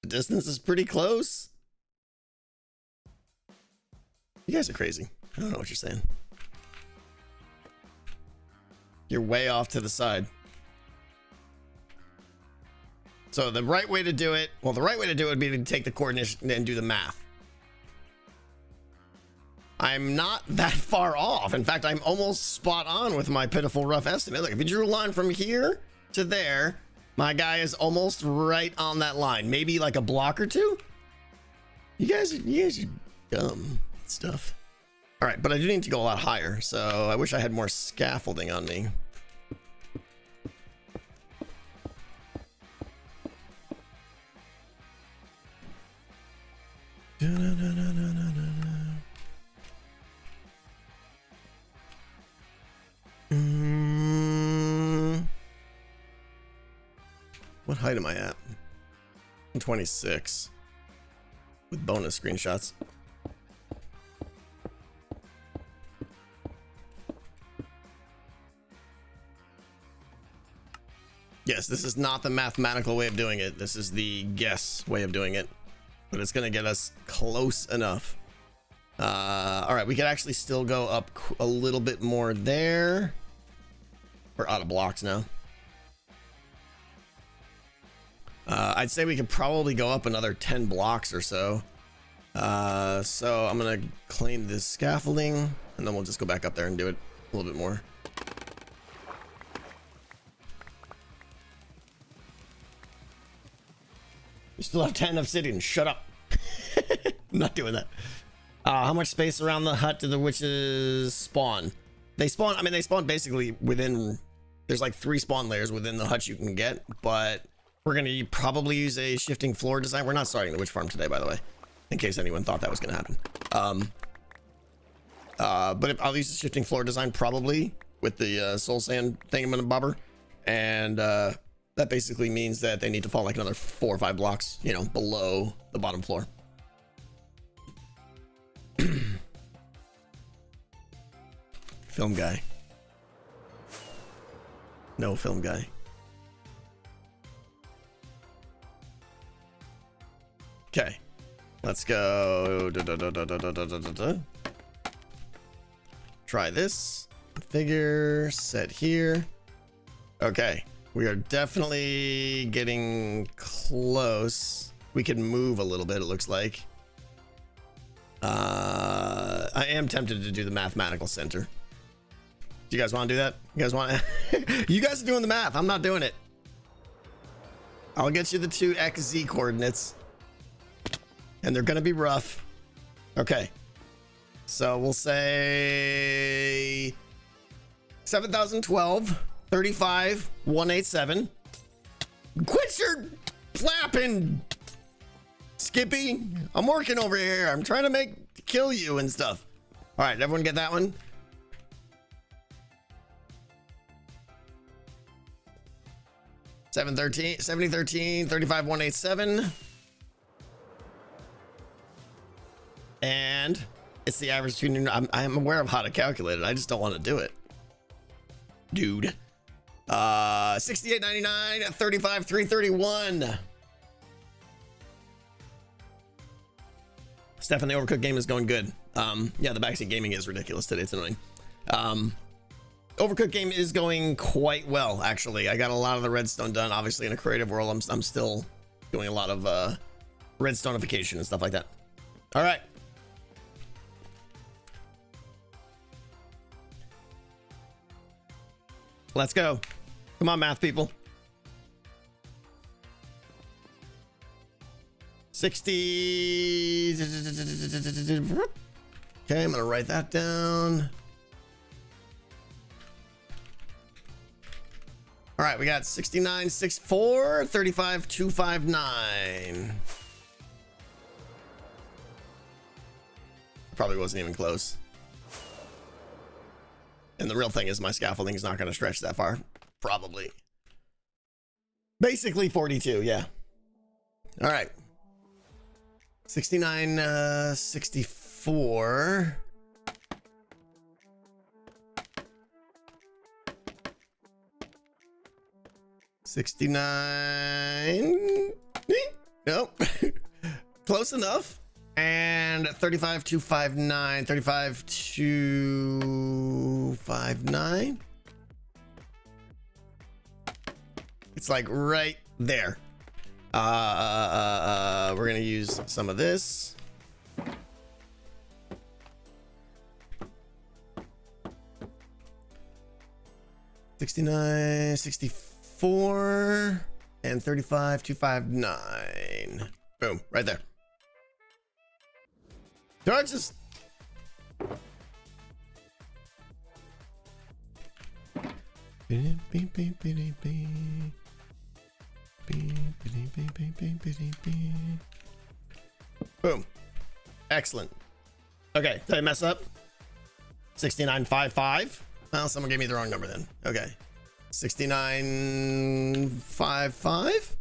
The distance is pretty close. You guys are crazy. I don't know what you're saying. You're way off to the side. So the right way to do it, well, the right way to do it would be to take the coordinates and do the math. I'm not that far off. In fact, I'm almost spot on with my pitiful rough estimate. Look, if you drew a line from here to there, my guy is almost right on that line. Maybe like a block or two. You guys are dumb stuff. All right, but I do need to go a lot higher, so I wish I had more scaffolding on me. What height am I at? 26 with bonus screenshots. Yes, this is not the mathematical way of doing it. This is the guess way of doing it, but it's gonna get us close enough. All right, we could actually still go up a little bit more there. We're out of blocks now. I'd say we could probably go up another 10 blocks or so. So I'm gonna claim this scaffolding and then we'll just go back up there and do it a little bit more. You still have 10 obsidian. Shut up. I'm not doing that. How much space around the hut do the witches spawn? They spawn, I mean, they spawn basically within, there's like 3 spawn layers within the hut you can get, but we're going to probably use a shifting floor design. We're not starting the witch farm today, by the way, in case anyone thought that was going to happen. But I'll use the shifting floor design probably with the soul sand thingamabobber, and that basically means that they need to fall like another 4 or 5 blocks, you know, below the bottom floor. Film guy. No film guy. Okay, let's go. Try this. Configure, set here. Okay, we are definitely getting close. We can move a little bit, it looks like. I am tempted to do the mathematical center. Do you guys want to do that? You guys want you guys are doing the math. I'm not doing it. I'll get you the 2 XZ coordinates. And they're going to be rough. Okay. So we'll say 7,012, 35, 187. Quit your flapping, Skippy. I'm working over here. I'm trying to kill you and stuff. All right, everyone get that one? $713, 7013, 35187. And it's the average between. I'm aware of how to calculate it. I just don't want to do it, dude. 68.99, 35,331. Stefan, the Overcooked game is going good. Yeah, the backseat gaming is ridiculous today. It's annoying. Overcooked game is going quite well, actually. I got a lot of the redstone done. Obviously, in a creative world, I'm still doing a lot of redstonification and stuff like that. All right. Let's go. Come on, math people. 60. Okay, I'm gonna write that down. All right, we got 69.64, 35,259. Probably wasn't even close. And the real thing is my scaffolding is not going to stretch that far. Probably. Basically 42, yeah. All right. 69.64. $69. Nope. Close enough. And 35,259. 35,259. It's like right there. We're gonna use some of this. $69.64 and 35,259. Boom, right there. Charges. Boom. Excellent. Okay, did I mess up? 69.55. Well, someone gave me the wrong number then. Okay. 69.55.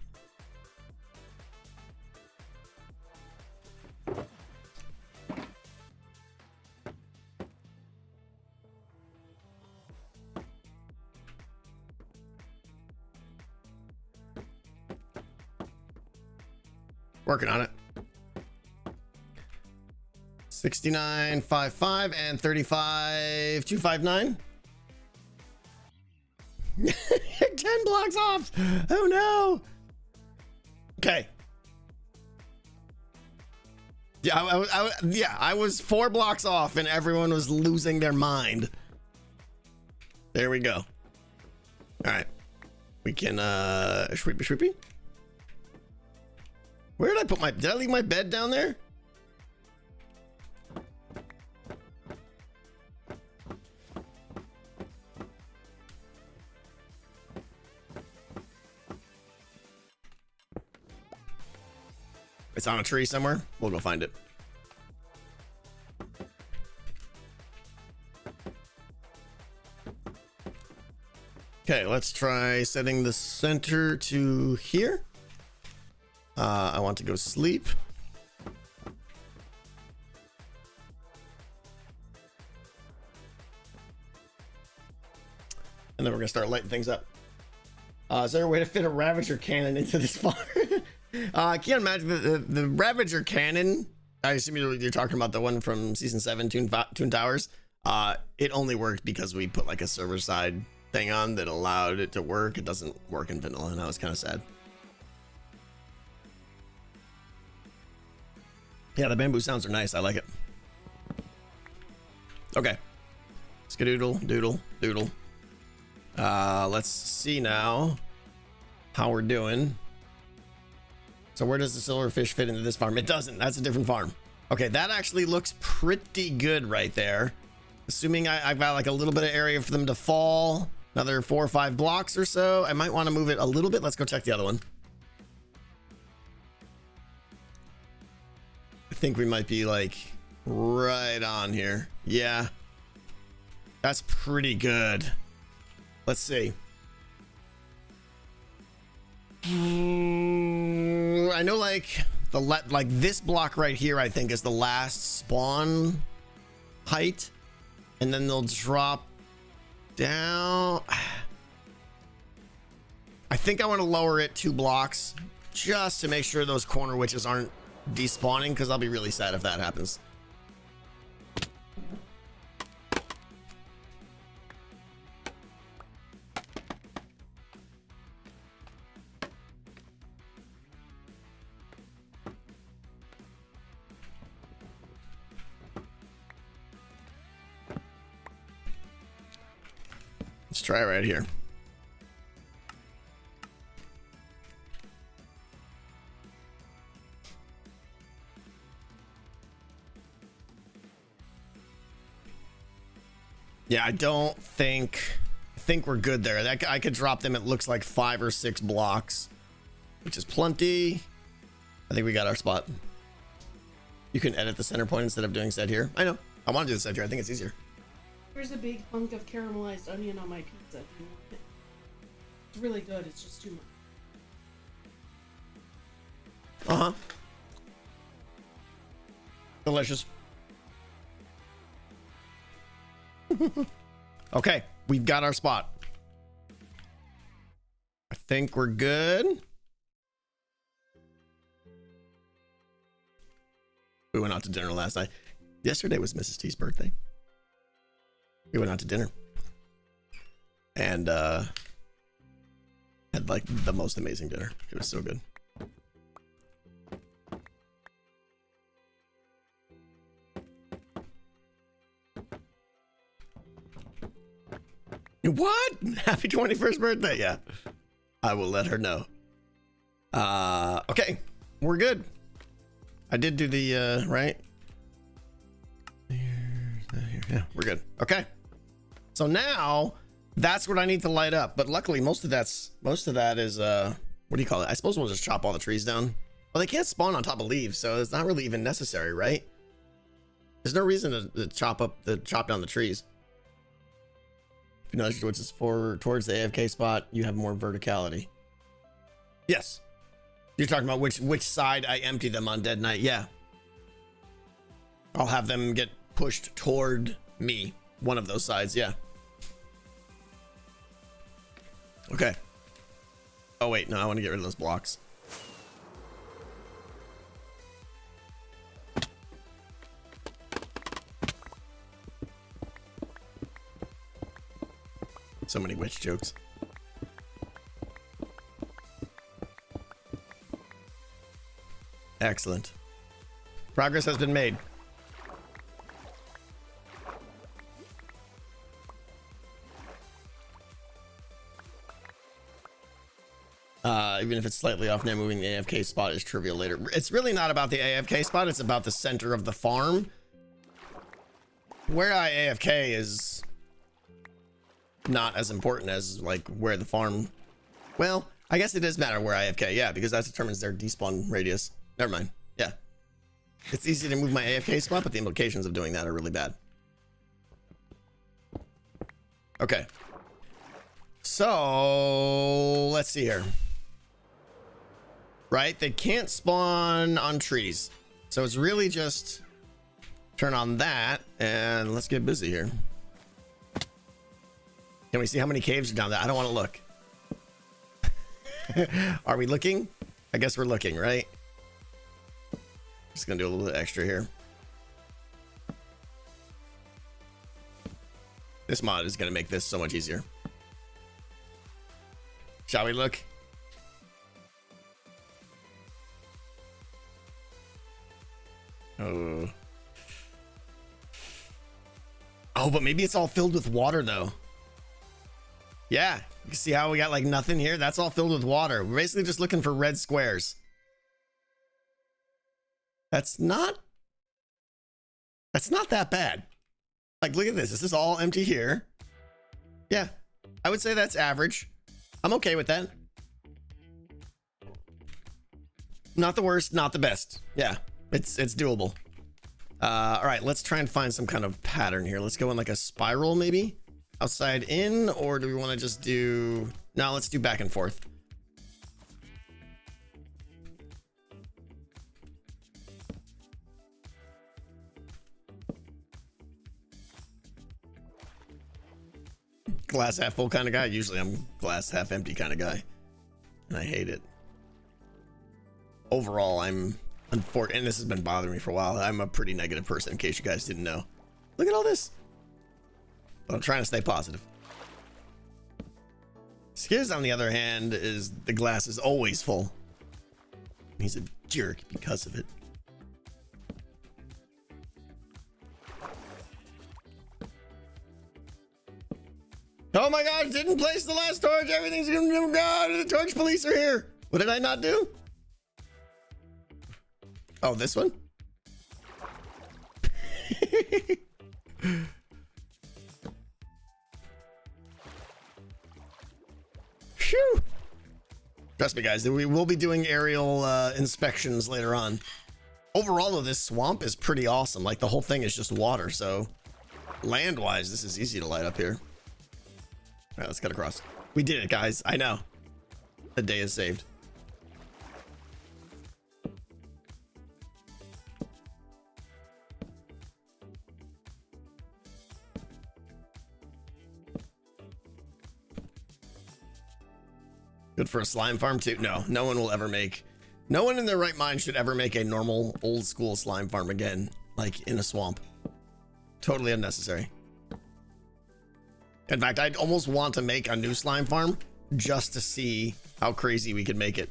Working on it. 69.55 and 35,259. 10 blocks off. Oh no. Okay. Yeah, I was 4 blocks off and everyone was losing their mind. There we go. All right. We can shweepy. Where did I put did I leave my bed down there? It's on a tree somewhere. We'll go find it. Okay, let's try setting the center to here. I want to go sleep. And then we're gonna start lighting things up. Is there a way to fit a Ravager cannon into this farm? I can't imagine the Ravager cannon. I assume you're talking about the one from season 7, Toon Towers. It only worked because we put like a server side thing on that allowed it to work. It doesn't work in vanilla, and I was kind of sad. Yeah, the bamboo sounds are nice. I like it. Okay. Skadoodle, doodle, doodle. Let's see now how we're doing. So where does the silverfish fit into this farm? It doesn't. That's a different farm. Okay, that actually looks pretty good right there. Assuming I've got like a little bit of area for them to fall. Another 4 or 5 blocks or so. I might want to move it a little bit. Let's go check the other one. think we might be like right on here. Yeah. That's pretty good. Let's see. I know like like this block right here, I think is the last spawn height. And then they'll drop down. I think I want to lower it 2 blocks just to make sure those corner witches aren't despawning, because I'll be really sad if that happens. Let's try it right here. Yeah, I think we're good there. I could drop them, it looks like 5 or 6 blocks, which is plenty. I think we got our spot. You can edit the center point instead of doing set here. I know. I want to do the set here. I think it's easier. There's a big hunk of caramelized onion on my pizza. Do you want it? It's really good. It's just too much. Uh-huh. Delicious. Okay, we've got our spot. I think we're good. We went out to dinner last night. Yesterday was Mrs. T's birthday. We went out to dinner and had like the most amazing dinner. It was so good. What? Happy 21st birthday. Yeah, I will let her know. Okay, we're good. I did do the right here. Yeah, we're good. Okay, so now that's what I need to light up, but luckily most of that is what do you call it? I suppose we'll just chop all the trees down. Well, they can't spawn on top of leaves, so it's not really even necessary, right? There's no reason to chop down the trees. If you notice which is towards the AFK spot, you have more verticality. Yes. You're talking about which side I empty them on Dead Night. Yeah. I'll have them get pushed toward me. One of those sides, yeah. Okay. Oh wait, no, I want to get rid of those blocks. So many witch jokes. Excellent. Progress has been made. Even if it's slightly off now, moving the AFK spot is trivial later. It's really not about the AFK spot, it's about the center of the farm. Where I AFK is not as important as like where the farm, well, I guess it does matter where I AFK, yeah, because that determines their despawn radius. Never mind. Yeah, it's easy to move my AFK spot, but the implications of doing that are really bad. Okay, so let's see here. Right, they can't spawn on trees, so it's really just turn on that and let's get busy here. Can we see how many caves are down there? I don't want to look. Are we looking? I guess we're looking, right? Just gonna do a little bit extra here. This mod is gonna make this so much easier. Shall we look? Oh. Oh, but maybe it's all filled with water though. Yeah, you can see how we got like nothing here. That's all filled with water. We're basically just looking for red squares. That's not that bad. Like, look at this. This is all empty here. Yeah, I would say that's average. I'm okay with that. Not the worst, not the best. Yeah, It's doable. All right, let's try and find some kind of pattern here. Let's go in like a spiral, maybe outside in, or do we want to just do? No, let's do back and forth. Glass half full kind of guy. Usually I'm glass half empty kind of guy, and I hate it. Overall, I'm unfortunate, and this has been bothering me for a while. I'm a pretty negative person, in case you guys didn't know. Look at all this. But I'm trying to stay positive. Skiz, on the other hand, is the glass is always full. He's a jerk because of it. Oh my gosh, didn't place the last torch. Everything's gonna go. God, the torch police are here. What did I not do? Oh, this one? Phew. Trust me, guys, we will be doing aerial inspections later on. Overall, though, this swamp is pretty awesome. Like, the whole thing is just water, so land-wise, this is easy to light up here. All right, let's cut across. We did it, guys. I know. The day is saved. Good for a slime farm too. No, no one will ever make. No one in their right mind should ever make a normal old school slime farm again, like in a swamp. Totally unnecessary. In fact, I'd almost want to make a new slime farm just to see how crazy we could make it.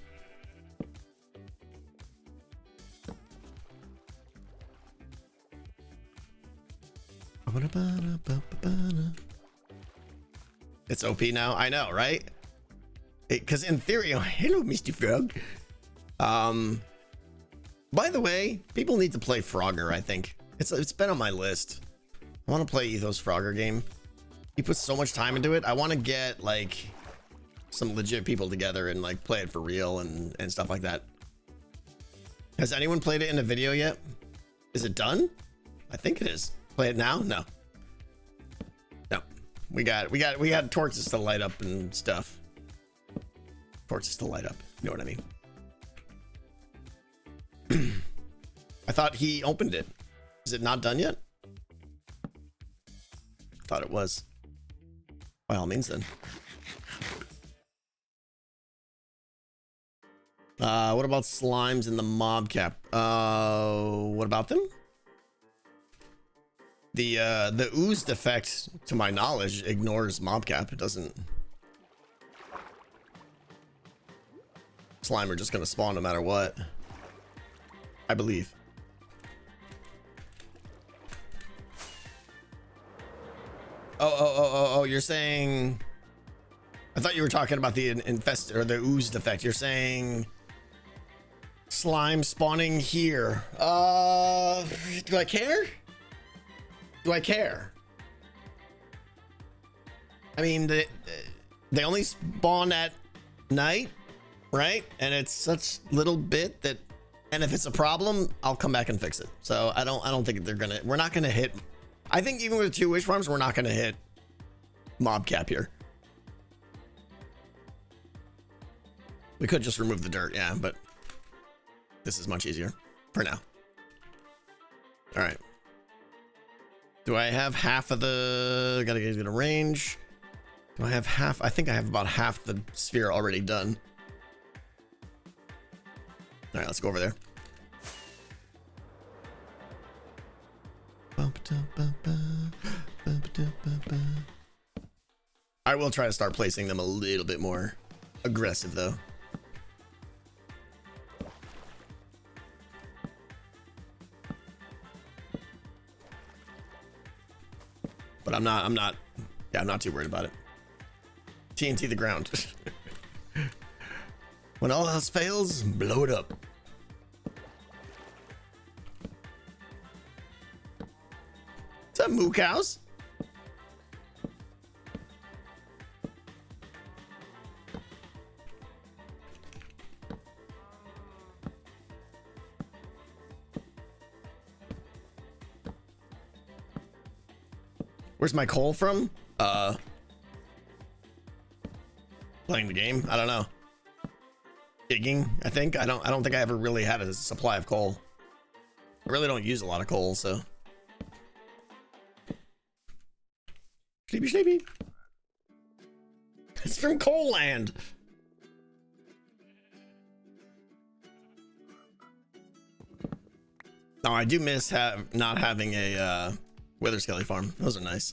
It's OP now. I know, right? Because in theory, oh, hello, Misty Frog. By the way, people need to play Frogger. I think it's been on my list. I want to play Ethos Frogger game. He puts so much time into it. I want to get like some legit people together and like play it for real and stuff like that. Has anyone played it in a video yet? Is it done? I think it is. Play it now? No. No. We got torches to light up and stuff. Torches to light up. You know what I mean? I thought he opened it. Is it not done yet? I thought it was. By all means, then. What about slimes in the mob cap? What about them? The oozed effect, to my knowledge, ignores mob cap. It doesn't. Slime are just gonna spawn no matter what. I believe. Oh, you're saying... I thought you were talking about the infest or the oozed effect. You're saying slime spawning here. Do I care? Do I care? I mean, they only spawn at night, right? And it's such little bit that, and if it's a problem, I'll come back and fix it. So I don't think we're not gonna hit. I think even with 2 wish farms, we're not gonna hit mob cap here. We could just remove the dirt, yeah, but this is much easier for now. All right. Do I have half of the? Gotta get a range. Do I have half? I think I have about half the sphere already done. All right, let's go over there. I will try to start placing them a little bit more aggressive though. But I'm not too worried about it. TNT the ground. When all else fails, blow it up. What's up, moo cows? Where's my coal from? Playing the game. I don't know. Digging, I think. I don't think I ever really had a supply of coal. I really don't use a lot of coal, so. Sleepy, sleepy. It's from Coal Land. Oh, I do miss not having a Wither Skelly farm. Those are nice.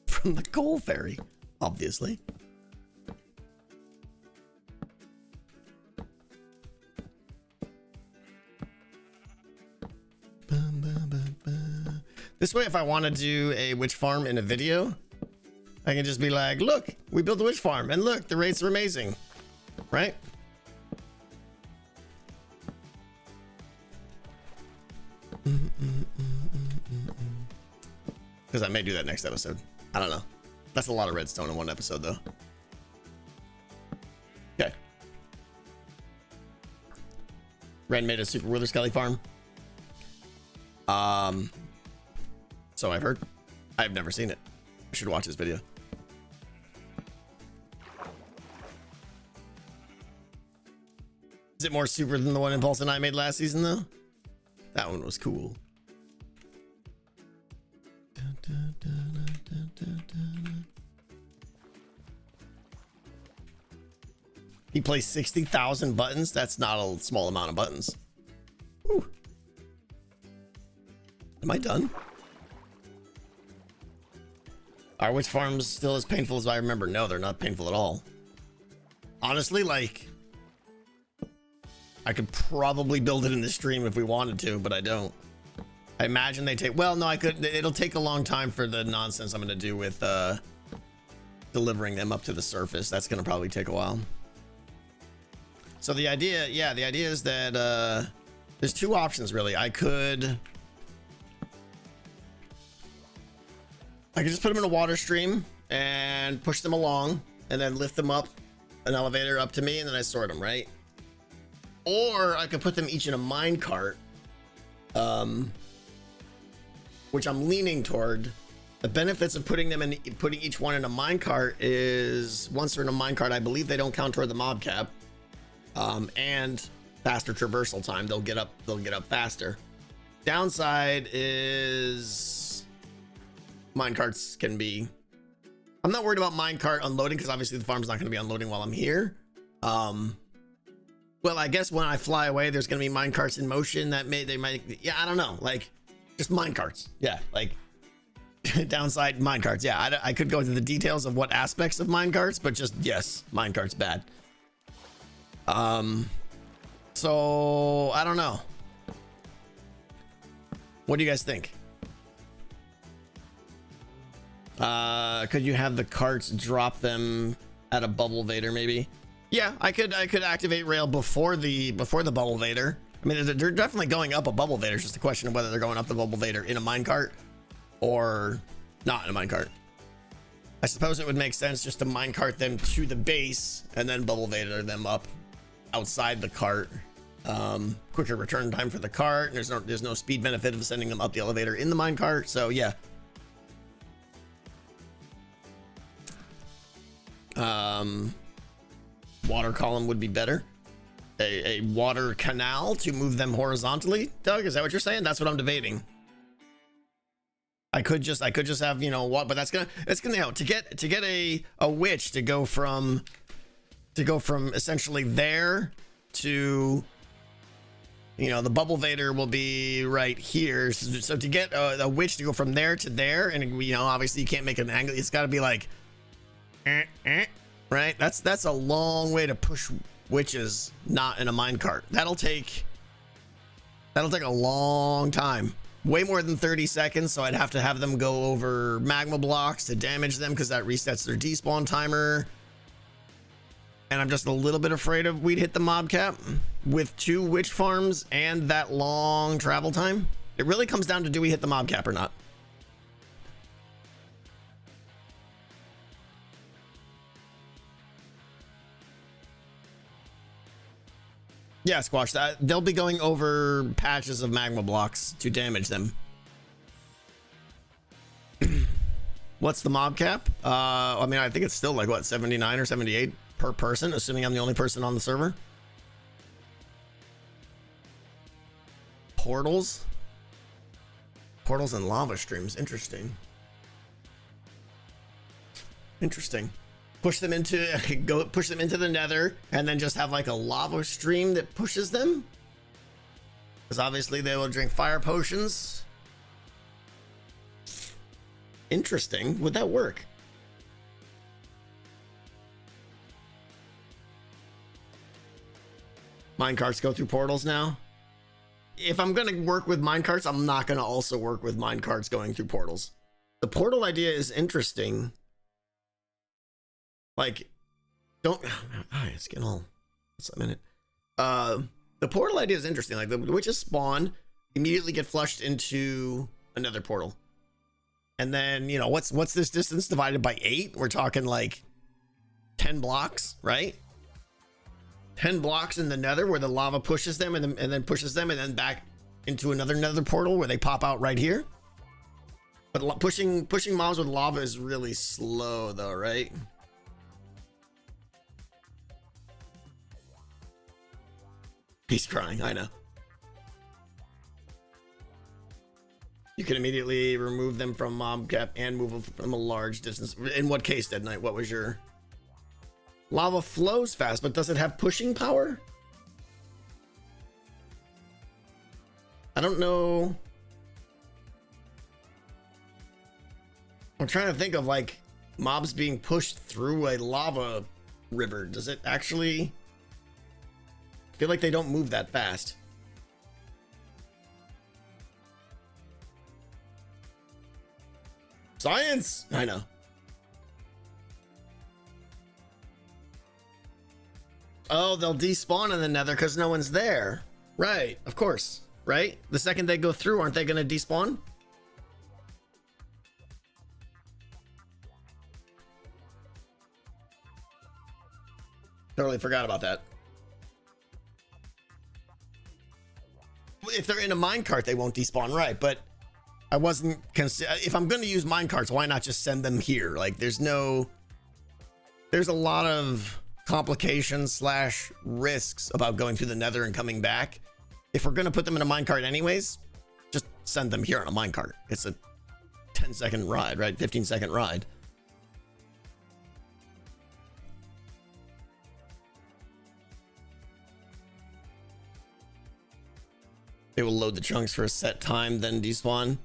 From the coal ferry, obviously. This way, if I want to do a witch farm in a video, I can just be like, look, we built a witch farm, and look, the rates are amazing, right? Because I may do that next episode. I don't know. That's a lot of redstone in one episode, though. Okay. Ren made a super Wither Skelly farm. So I've heard. I've never seen it. I should watch this video. Is it more super than the one Impulse and I made last season, though? That one was cool. He plays 60,000 buttons. That's not a small amount of buttons. Whew. Am I done? Are witch farms still as painful as I remember? No, they're not painful at all. Honestly, like, I could probably build it in the stream if we wanted to, but I don't. I imagine they take, well, no, I could, it'll take a long time for the nonsense I'm going to do with delivering them up to the surface. That's going to probably take a while. So the idea, yeah, the idea is that there's two options really. I could just put them in a water stream and push them along and then lift them up an elevator up to me and then I sort them, right? Or I could put them each in a mine cart, which I'm leaning toward. The benefits of putting each one in a mine cart is once they're in a mine cart, I believe they don't count toward the mob cap, and faster traversal time. They'll get up faster. Downside is mine carts can be. I'm not worried about mine cart unloading because obviously the farm's not going to be unloading while I'm here. Well, I guess when I fly away, there's going to be mine carts in motion that they might, yeah, I don't know, like just mine carts. Yeah, like downside mine carts. Yeah, I could go into the details of what aspects of mine carts, but just yes, mine carts bad. So I don't know. What do you guys think? Could you have the carts drop them at a bubble vader maybe? Yeah, I could activate rail before the bubble vader. I mean, they're definitely going up a bubble vader. It's just a question of whether they're going up the bubble vader in a minecart or not in a minecart. I suppose it would make sense just to minecart them to the base and then bubble vader them up outside the cart. Quicker return time for the cart. And there's no speed benefit of sending them up the elevator in the minecart. So yeah. Water column would be better. A water canal to move them horizontally. Doug, is that what you're saying? That's what I'm debating. I could just have, you know what, but it's gonna help to get a witch to go from essentially there to, you know, the bubble vader will be right here. So to get a witch to go from there to there, and you know, obviously you can't make an angle. It's got to be like, right? That's a long way to push witches not in a minecart. That'll take a long time. Way more than 30 seconds, so I'd have to have them go over magma blocks to damage them because that resets their despawn timer. And I'm just a little bit afraid of we'd hit the mob cap with 2 witch farms and that long travel time. It really comes down to do we hit the mob cap or not. Yeah, Squash, that they'll be going over patches of magma blocks to damage them. What's the mob cap? I mean, I think it's still like what, 79 or 78 per person, assuming I'm the only person on the server. Portals and lava streams. Interesting. Push them into the nether and then just have like a lava stream that pushes them, because obviously they will drink fire potions. Interesting. Would that work? Minecarts go through portals now. If I'm gonna work with minecarts, I'm not gonna also work with minecarts going through portals. The portal idea is interesting. Like, don't, it's getting all, what's a minute. The portal idea is interesting. Like, the witches spawn, immediately get flushed into another portal. And then, you know, what's this distance divided by 8? We're talking like 10 blocks, right? 10 blocks in the nether where the lava pushes them and then pushes them and then back into another nether portal where they pop out right here. But pushing mobs with lava is really slow though, right? He's crying, I know. You can immediately remove them from mob cap and move them from a large distance. In what case, Dead Knight? What was your... Lava flows fast, but does it have pushing power? I don't know. I'm trying to think of like mobs being pushed through a lava river. Does it actually... I feel like they don't move that fast. Science! I know. Oh, they'll despawn in the nether because no one's there. Right, of course. Right? The second they go through, aren't they going to despawn? Totally forgot about that. If they're in a minecart, they won't despawn, right? But I wasn't if I'm going to use minecarts, why not just send them here? Like, there's a lot of complications / risks about going through the nether and coming back. If we're going to put them in a minecart anyways, just send them here on a minecart. It's a 10-second ride, right? 15-second ride. They will load the chunks for a set time, then despawn.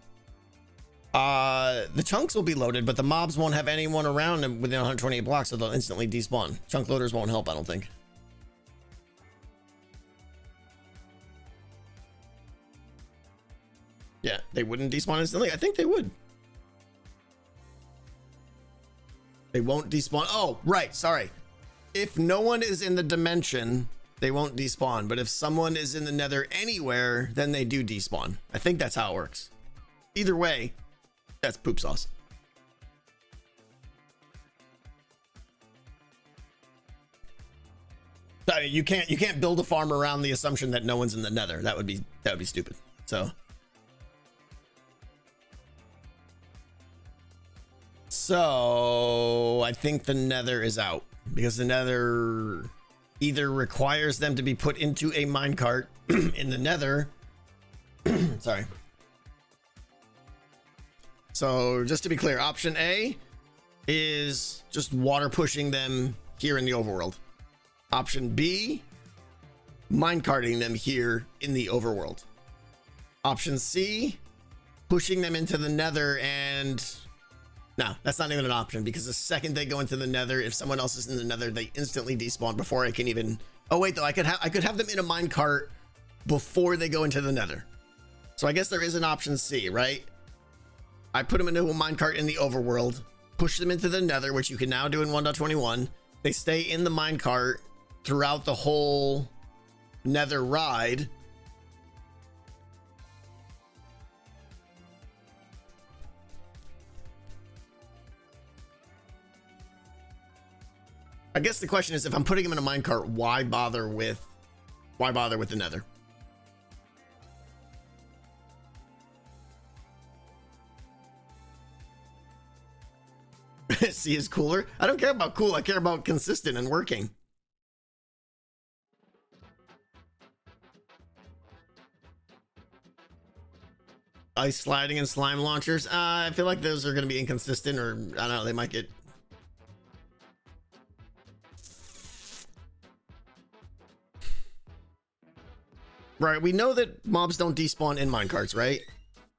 The chunks will be loaded, but the mobs won't have anyone around them within 128 blocks, so they'll instantly despawn. Chunk loaders won't help, I don't think. Yeah, they wouldn't despawn instantly. I think they would. They won't despawn. Oh, right. Sorry. If no one is in the dimension, they won't despawn. But if someone is in the nether anywhere, then they do despawn. I think that's how it works. Either way, that's poop sauce. I mean, you can't build a farm around the assumption that no one's in the nether. That would be stupid. So I think the nether is out because the nether either requires them to be put into a minecart in the nether. Sorry. So just to be clear, option A is just water pushing them here in the overworld. Option B, minecarting them here in the overworld. Option C, pushing them into the nether and... No, that's not even an option because the second they go into the nether, if someone else is in the nether, they instantly despawn before I can even... Oh wait, though, I could have them in a minecart before they go into the nether. So I guess there is an option C, right? I put them into a minecart in the overworld, push them into the nether, which you can now do in 1.21. They stay in the minecart throughout the whole nether ride. I guess the question is, if I'm putting them in a minecart, why bother Why bother with the nether? C is cooler. I don't care about cool. I care about consistent and working. Ice sliding and slime launchers. I feel like those are going to be inconsistent, or I don't know. They might get. Right. We know that mobs don't despawn in minecarts, right?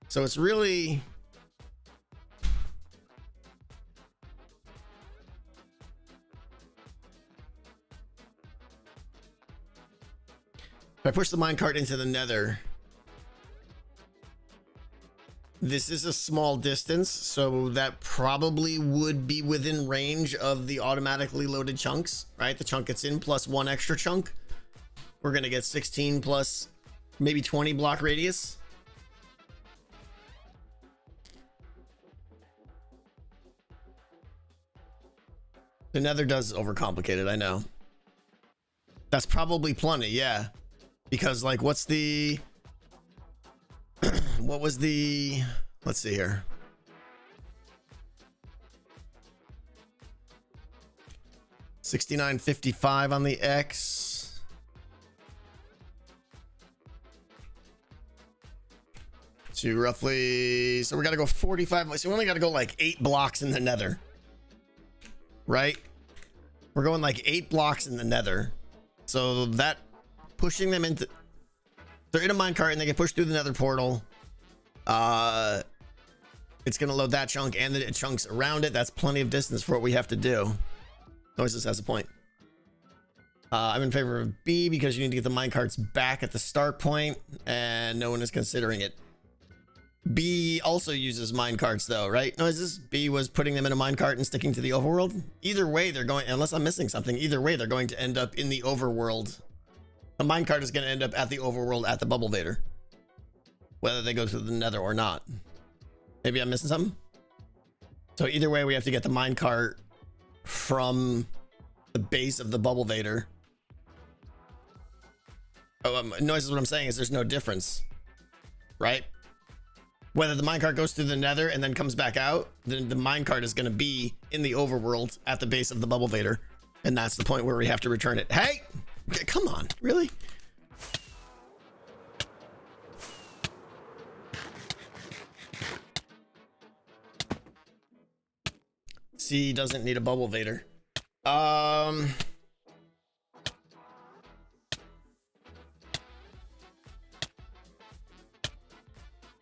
So it's really. If I push the minecart into the nether, this is a small distance, so that probably would be within range of the automatically loaded chunks, right? The chunk it's in plus one extra chunk. We're gonna get 16 plus maybe 20 block radius. The nether does overcomplicate it, I know. That's probably plenty, yeah. Because like, what's the, what was the, let's see here. $69.55 on the X. To roughly, so we got to go 45. So we only got to go like 8 blocks in the nether, right? We're going like 8 blocks in the nether. So that pushing them into, they're in a minecart and they get pushed through the nether portal. It's gonna load that chunk and the chunks around it. That's plenty of distance for what we have to do. Noises has a point. I'm in favor of B because you need to get the minecarts back at the start point, and no one is considering it. B also uses minecarts though, right? Noises. B was putting them in a minecart and sticking to the overworld. Either way, they're going, unless I'm missing something, either way, they're going to end up in the overworld. A minecart is going to end up at the overworld at the bubble vader, whether they go to the nether or not. Maybe I'm missing something. So either way, we have to get the minecart from the base of the bubble vader. Oh, Noises. What I'm saying is there's no difference, right? Whether the minecart goes through the nether and then comes back out, then the minecart is going to be in the overworld at the base of the bubble vader, and that's the point where we have to return it. Hey, come on, really? C doesn't need a bubble vader.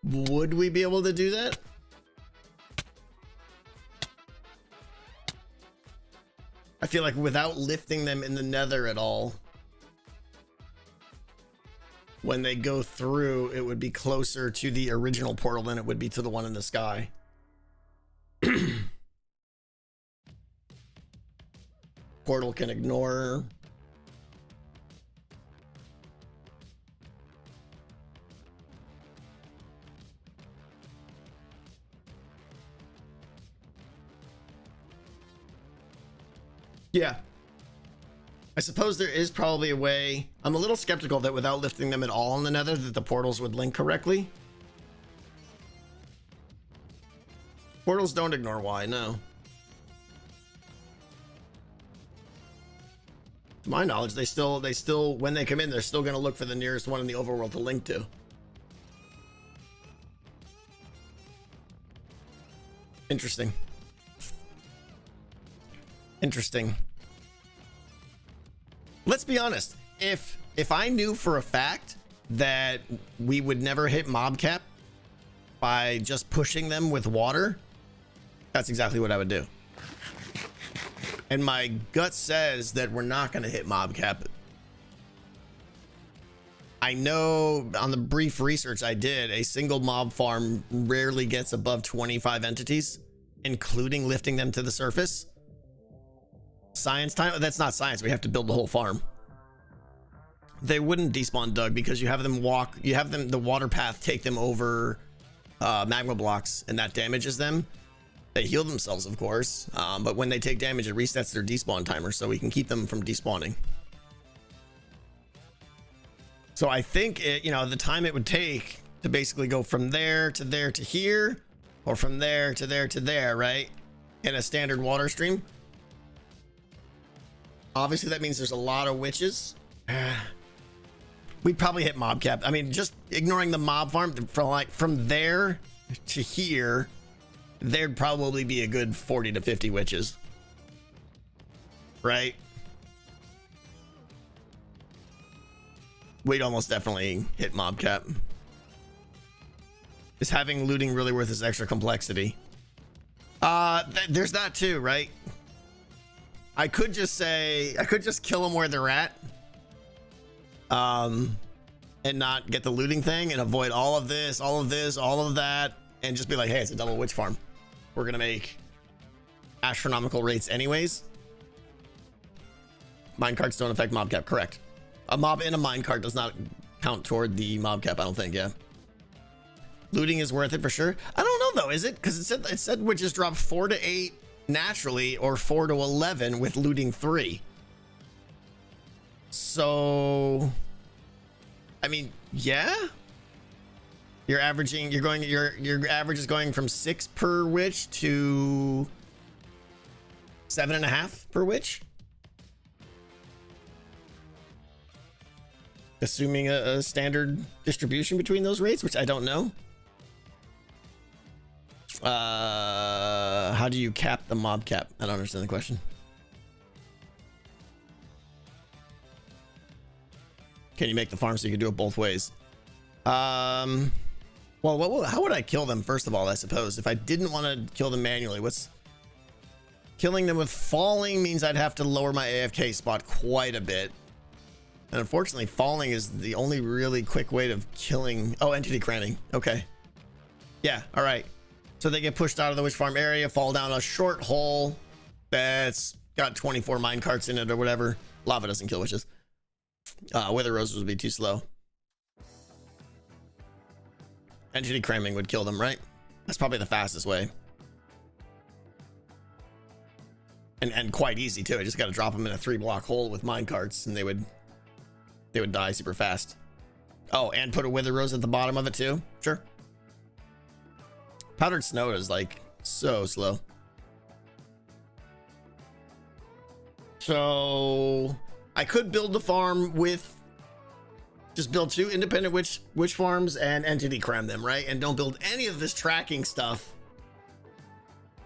Would we be able to do that? I feel like without lifting them in the nether at all, when they go through, it would be closer to the original portal than it would be to the one in the sky. Portal can ignore. Yeah. I suppose there is probably a way. I'm a little skeptical that without lifting them at all in the nether that the portals would link correctly. Portals don't ignore Y, no. To my knowledge, they still, when they come in, they're still going to look for the nearest one in the overworld to link to. Interesting. Interesting. Let's be honest. If I knew for a fact that we would never hit mob cap by just pushing them with water, that's exactly what I would do. And my gut says that we're not going to hit mob cap. I know on the brief research I did, a single mob farm rarely gets above 25 entities, including lifting them to the surface. Science time? That's not science. We have to build the whole farm. They wouldn't despawn, Doug, because you have them walk, you have them, the water path take them over magma blocks, and that damages them. They heal themselves, of course, but when they take damage, it resets their despawn timer, so we can keep them from despawning. So I think it, the time it would take to basically go from there to there to here, or from there to there to there, right? In a standard water stream. Obviously that means there's a lot of witches. We'd probably hit mob cap. I mean, just ignoring the mob farm, from there to here, there'd probably be a good 40 to 50 witches. Right? We'd almost definitely hit mob cap. Is having looting really worth its extra complexity? There's that too, right? I could just kill them where they're at. And not get the looting thing and avoid all of this, all of that, and just be like, hey, it's a double witch farm. We're gonna make astronomical rates anyways. Minecarts don't affect mob cap, correct. A mob in a minecart does not count toward the mob cap, I don't think, yeah. Looting is worth it for sure. I don't know though, is it? Because it said witches drop 4 to 8 naturally, or 4 to 11 with looting 3. So, I mean, yeah. Your average is going from 6 per witch to 7.5 per witch. Assuming a standard distribution between those rates, which I don't know. How do you cap the mob cap? I don't understand the question. Can you make the farm so you can do it both ways? Well, how would I kill them first of all, I suppose? If I didn't want to kill them manually, killing them with falling means I'd have to lower my AFK spot quite a bit. And unfortunately, falling is the only really quick way of killing. Oh, entity cramming. Okay. Yeah, all right. So they get pushed out of the witch farm area, fall down a short hole that's got 24 mine carts in it or whatever. Lava doesn't kill witches. Wither roses would be too slow. Entity cramming would kill them, right? That's probably the fastest way. And quite easy too. I just got to drop them in a 3-block hole with mine carts and they would die super fast. Oh, and put a wither rose at the bottom of it too. Sure. Powdered snow is like so slow. So I could build the farm with just build 2 independent witch farms and entity cram them, right? And don't build any of this tracking stuff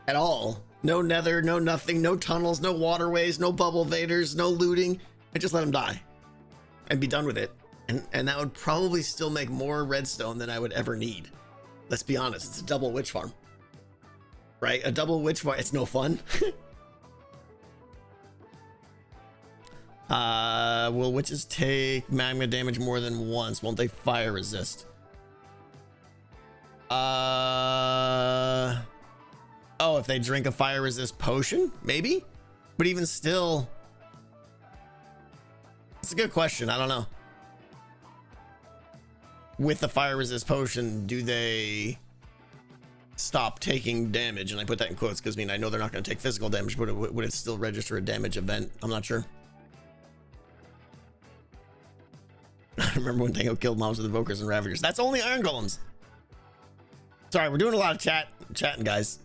at all. No nether, no nothing, no tunnels, no waterways, no bubble vaders, no looting, and just let them die and be done with it. And that would probably still make more redstone than I would ever need. Let's be honest, it's a double witch farm, right? A double witch farm, it's no fun. Will witches take magma damage more than once? Won't they fire resist? Oh, if they drink a fire resist potion, maybe? But even still, it's a good question. I don't know. With the fire resist potion, do they stop taking damage? And I put that in quotes because I know they're not going to take physical damage, but would it still register a damage event? I'm not sure. I remember when Tango killed mobs with evokers and ravagers. That's only iron golems. Sorry, we're doing a lot of chatting, guys.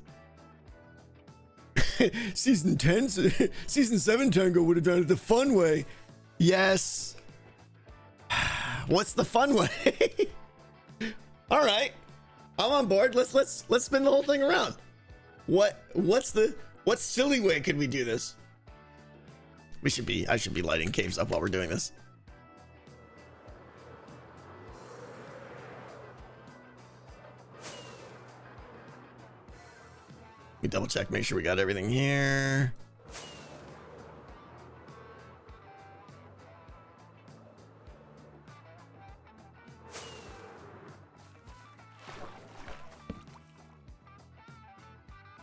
Season 10, season 7 Tango would have done it the fun way. Yes. What's the fun way? All right, I'm on board. Let's spin the whole thing around. What silly way could we do this? I should be lighting caves up while we're doing this. Let me double check, make sure we got everything here.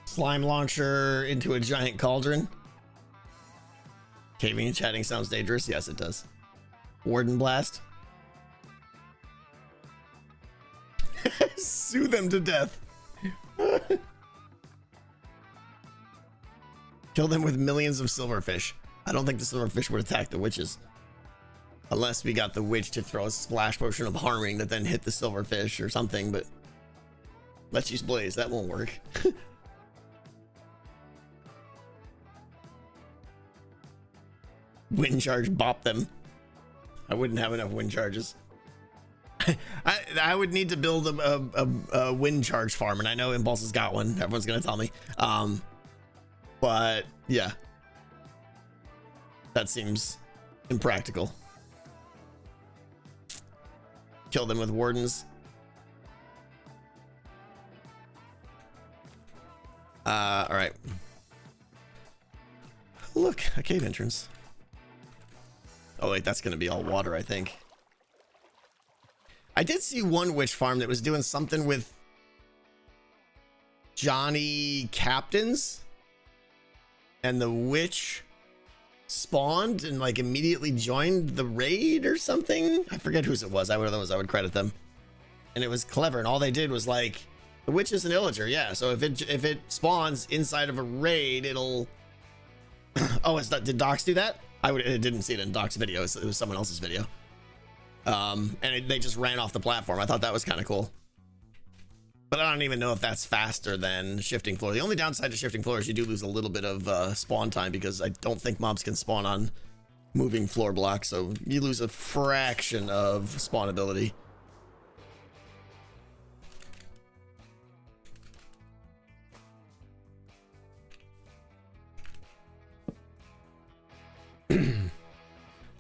Slime launcher into a giant cauldron. Caving and chatting sounds dangerous. Yes, it does. Warden blast. Sue them to death. Kill them with millions of silverfish. I don't think the silverfish would attack the witches. Unless we got the witch to throw a splash potion of harming that then hit the silverfish or something, but let's use blaze. That won't work. Wind charge, bop them. I wouldn't have enough wind charges. I would need to build a wind charge farm, and I know Impulse has got one. Everyone's gonna tell me. But yeah, that seems impractical. Kill them with wardens. All right. Look, a cave entrance. Oh wait, that's gonna be all water, I think. I did see one witch farm that was doing something with Johnny captains, and the witch spawned and like immediately joined the raid or something. I forget whose it was. I would credit them, and it was clever. And all they did was like, the witch is an illager, yeah. So if it spawns inside of a raid, it'll. Oh, it's not. Did Docs do that? I didn't see it in Doc's video. It was someone else's video. They just ran off the platform. I thought that was kind of cool. But I don't even know if that's faster than shifting floor. The only downside to shifting floor is you do lose a little bit of spawn time, because I don't think mobs can spawn on moving floor blocks. So you lose a fraction of spawnability.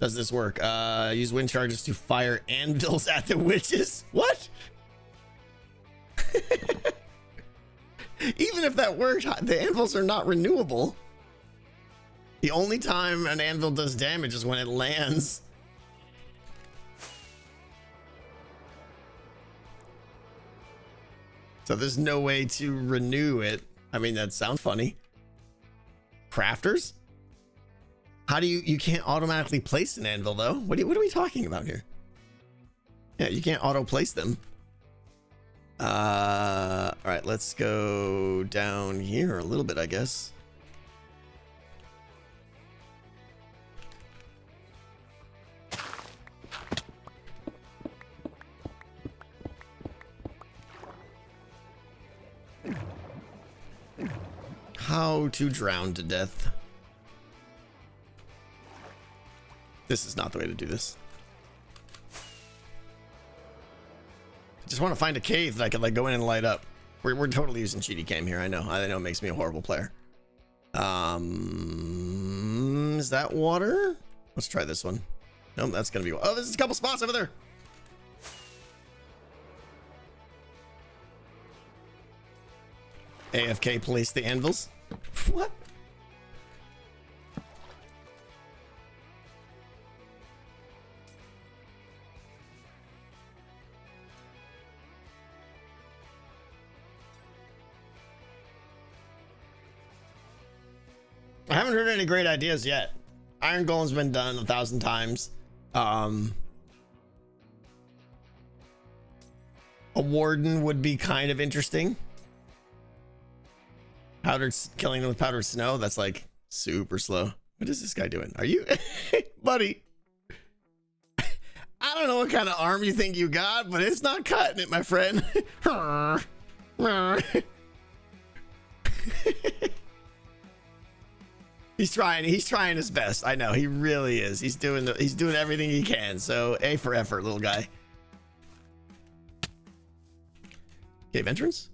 Does this work? Use wind charges to fire anvils at the witches. What? Even if that worked, the anvils are not renewable. The only time an anvil does damage is when it lands. So there's no way to renew it. I mean, that sounds funny. Crafters? How do you can't automatically place an anvil though? What are we talking about here? Yeah, you can't auto place them. All right, let's go down here a little bit, I guess. How to drown to death. This is not the way to do this. I just want to find a cave that I could like go in and light up. We're totally using cheaty cam here. I know it makes me a horrible player. Is that water? Let's try this one. Nope, that's gonna be. Oh, there's a couple spots over there. AFK place the anvils. What? I haven't heard any great ideas yet. Iron Golem's been done 1,000 times. A warden would be kind of interesting. Killing them with powdered snow, that's like super slow. What is this guy doing? Are you buddy? I don't know what kind of arm you think you got, but it's not cutting it, my friend. He's trying his best. I know, he really is. He's doing everything he can. So A for effort, little guy. Cave entrance?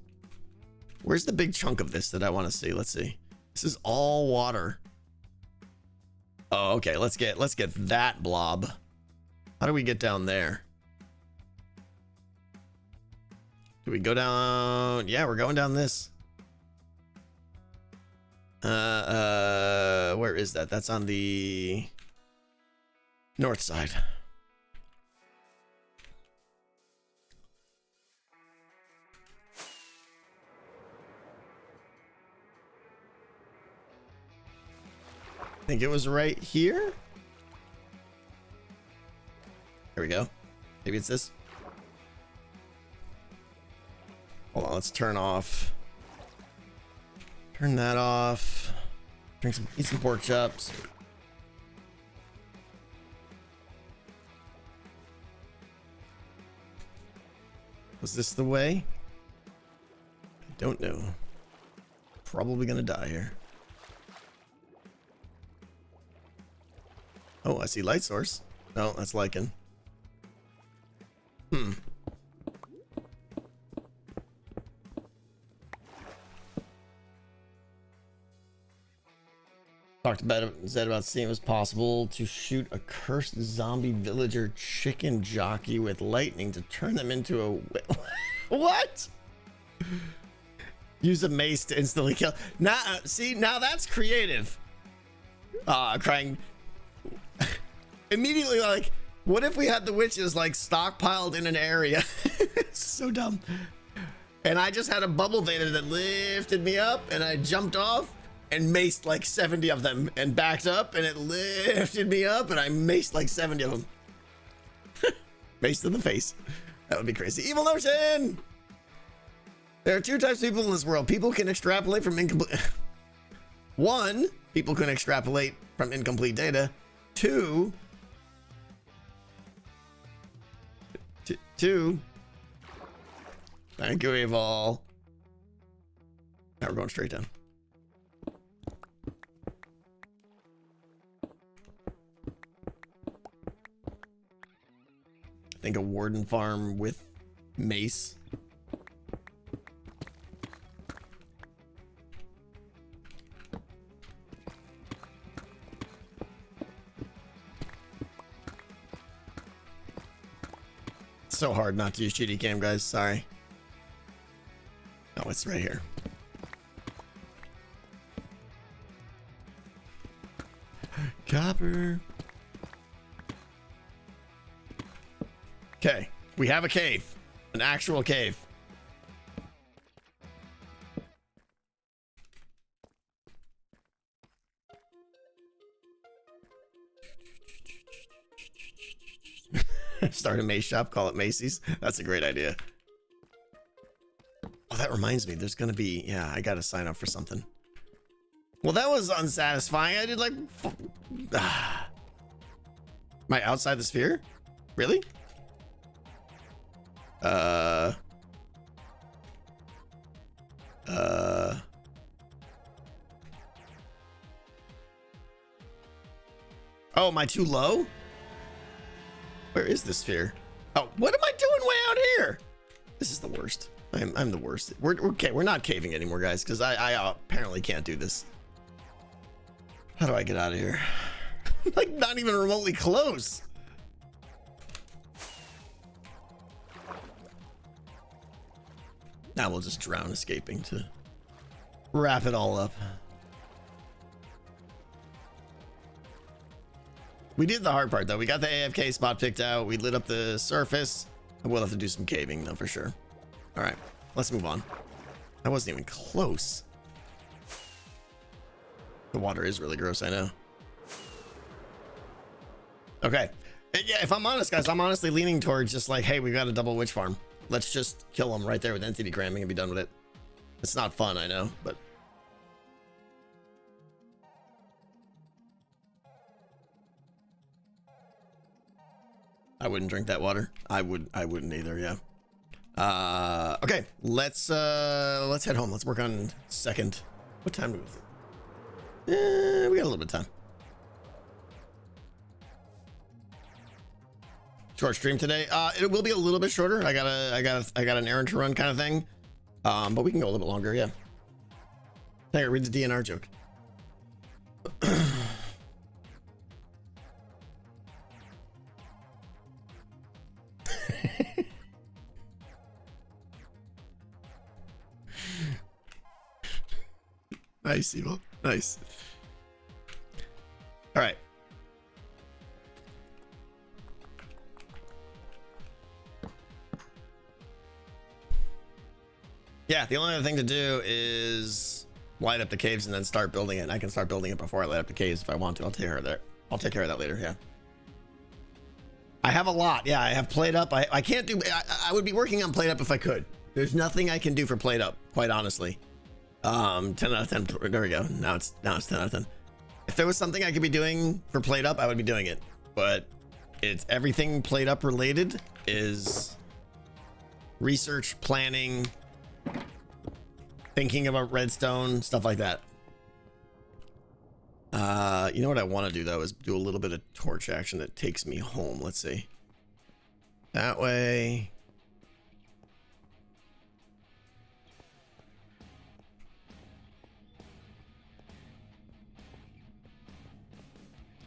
Where's the big chunk of this that I want to see? Let's see. This is all water. Oh, okay. Let's get that blob. How do we get down there? Do we go down? Yeah, we're going down this. Where is that? That's on the north side. I think it was right here. Here we go. Maybe it's this. Hold on, let's turn that off. Eat some pork chops. Was this the way? I don't know. Probably gonna die here. Oh, I see light source. No, that's lichen. Talked about Zed about seeing it was possible to shoot a cursed zombie villager chicken jockey with lightning to turn them into a what? Use a mace to instantly kill. Now, see, now that's creative. Crying. Immediately, like, what if we had the witches like stockpiled in an area? It's so dumb. And I just had a bubble vader that lifted me up, and I jumped off and maced like 70 of them, and backed up, and it lifted me up, and I maced like 70 of them. Maced to the face. That would be crazy. Evil Notion! There are two types of people in this world. People can extrapolate from incomplete. One, people can extrapolate from incomplete data. Two, thank you, Evil. Now we're going straight down. I think a warden farm with mace. It's so hard not to use GD cam, guys. Sorry. Oh, it's right here. Copper. Okay, we have a cave, an actual cave. Start a mace shop, call it Macy's. That's a great idea. Oh, that reminds me, there's gonna be, yeah, I gotta sign up for something. Well, that was unsatisfying. I did like, my outside the sphere? Really? Oh, am I too low? Where is this sphere? Oh, what am I doing way out here? This is the worst. I'm the worst. We're okay. We're not caving anymore, guys, because I apparently can't do this. How do I get out of here? Like, not even remotely close. Now we'll just drown escaping to wrap it all up. We did the hard part, though. We got the AFK spot picked out. We lit up the surface. We'll have to do some caving, though, for sure. All right, let's move on. That wasn't even close. The water is really gross, I know. Okay. Yeah, if I'm honest, guys, I'm honestly leaning towards just like, hey, we got a double witch farm. Let's just kill them right there with entity cramming and be done with it. It's not fun, I know, but... I wouldn't drink that water. I wouldn't either, yeah. Okay, let's head home. Let's work on second. What time do we have? We got a little bit of time. Short stream today. It will be a little bit shorter. I got an errand to run kind of thing. But we can go a little bit longer, yeah. Hey, read the DNR joke. Nice, Evil. Nice. All right. Yeah, the only other thing to do is light up the caves and then start building it. I can start building it before I light up the caves if I want to. I'll take care of that. I'll take care of that later, yeah. I have a lot. Yeah, I have Plate Up. I can't do... I would be working on Plate Up if I could. There's nothing I can do for Plate Up, quite honestly. 10 out of 10. There we go. Now it's 10 out of 10. If there was something I could be doing for Plate Up, I would be doing it. But it's everything Plate Up related is research, planning, thinking about redstone, stuff like that. You know what I want to do though is do a little bit of torch action that takes me home. Let's see. That way.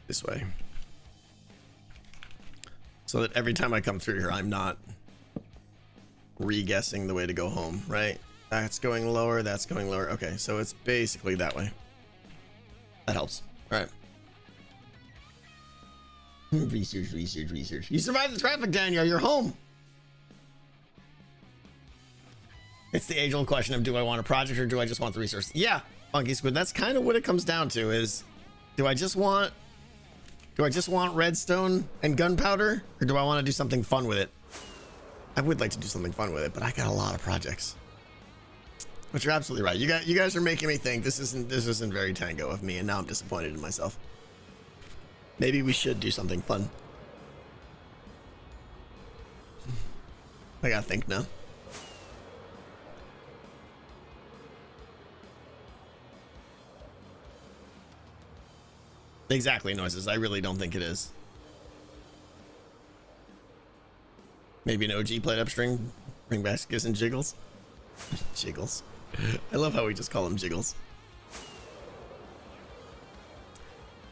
This way. So that every time I come through here, I'm not re-guessing the way to go home, right? That's going lower, that's going lower. Okay, so it's basically that way. That helps. All right. Research, research, research. You survived the traffic, Daniel. You're home. It's the age-old question of, do I want a project or do I just want the resource? Yeah, Funky Squid. That's kind of what it comes down to is, do I just want redstone and gunpowder, or do I want to do something fun with it? I would like to do something fun with it, but I got a lot of projects. But you're absolutely right. You guys are making me think this isn't very tango of me, and now I'm disappointed in myself. Maybe we should do something fun. I gotta think now. Exactly, Noises. I really don't think it is. Maybe an OG played upstream. Bring baskets and jiggles. Jiggles. I love how we just call them jiggles.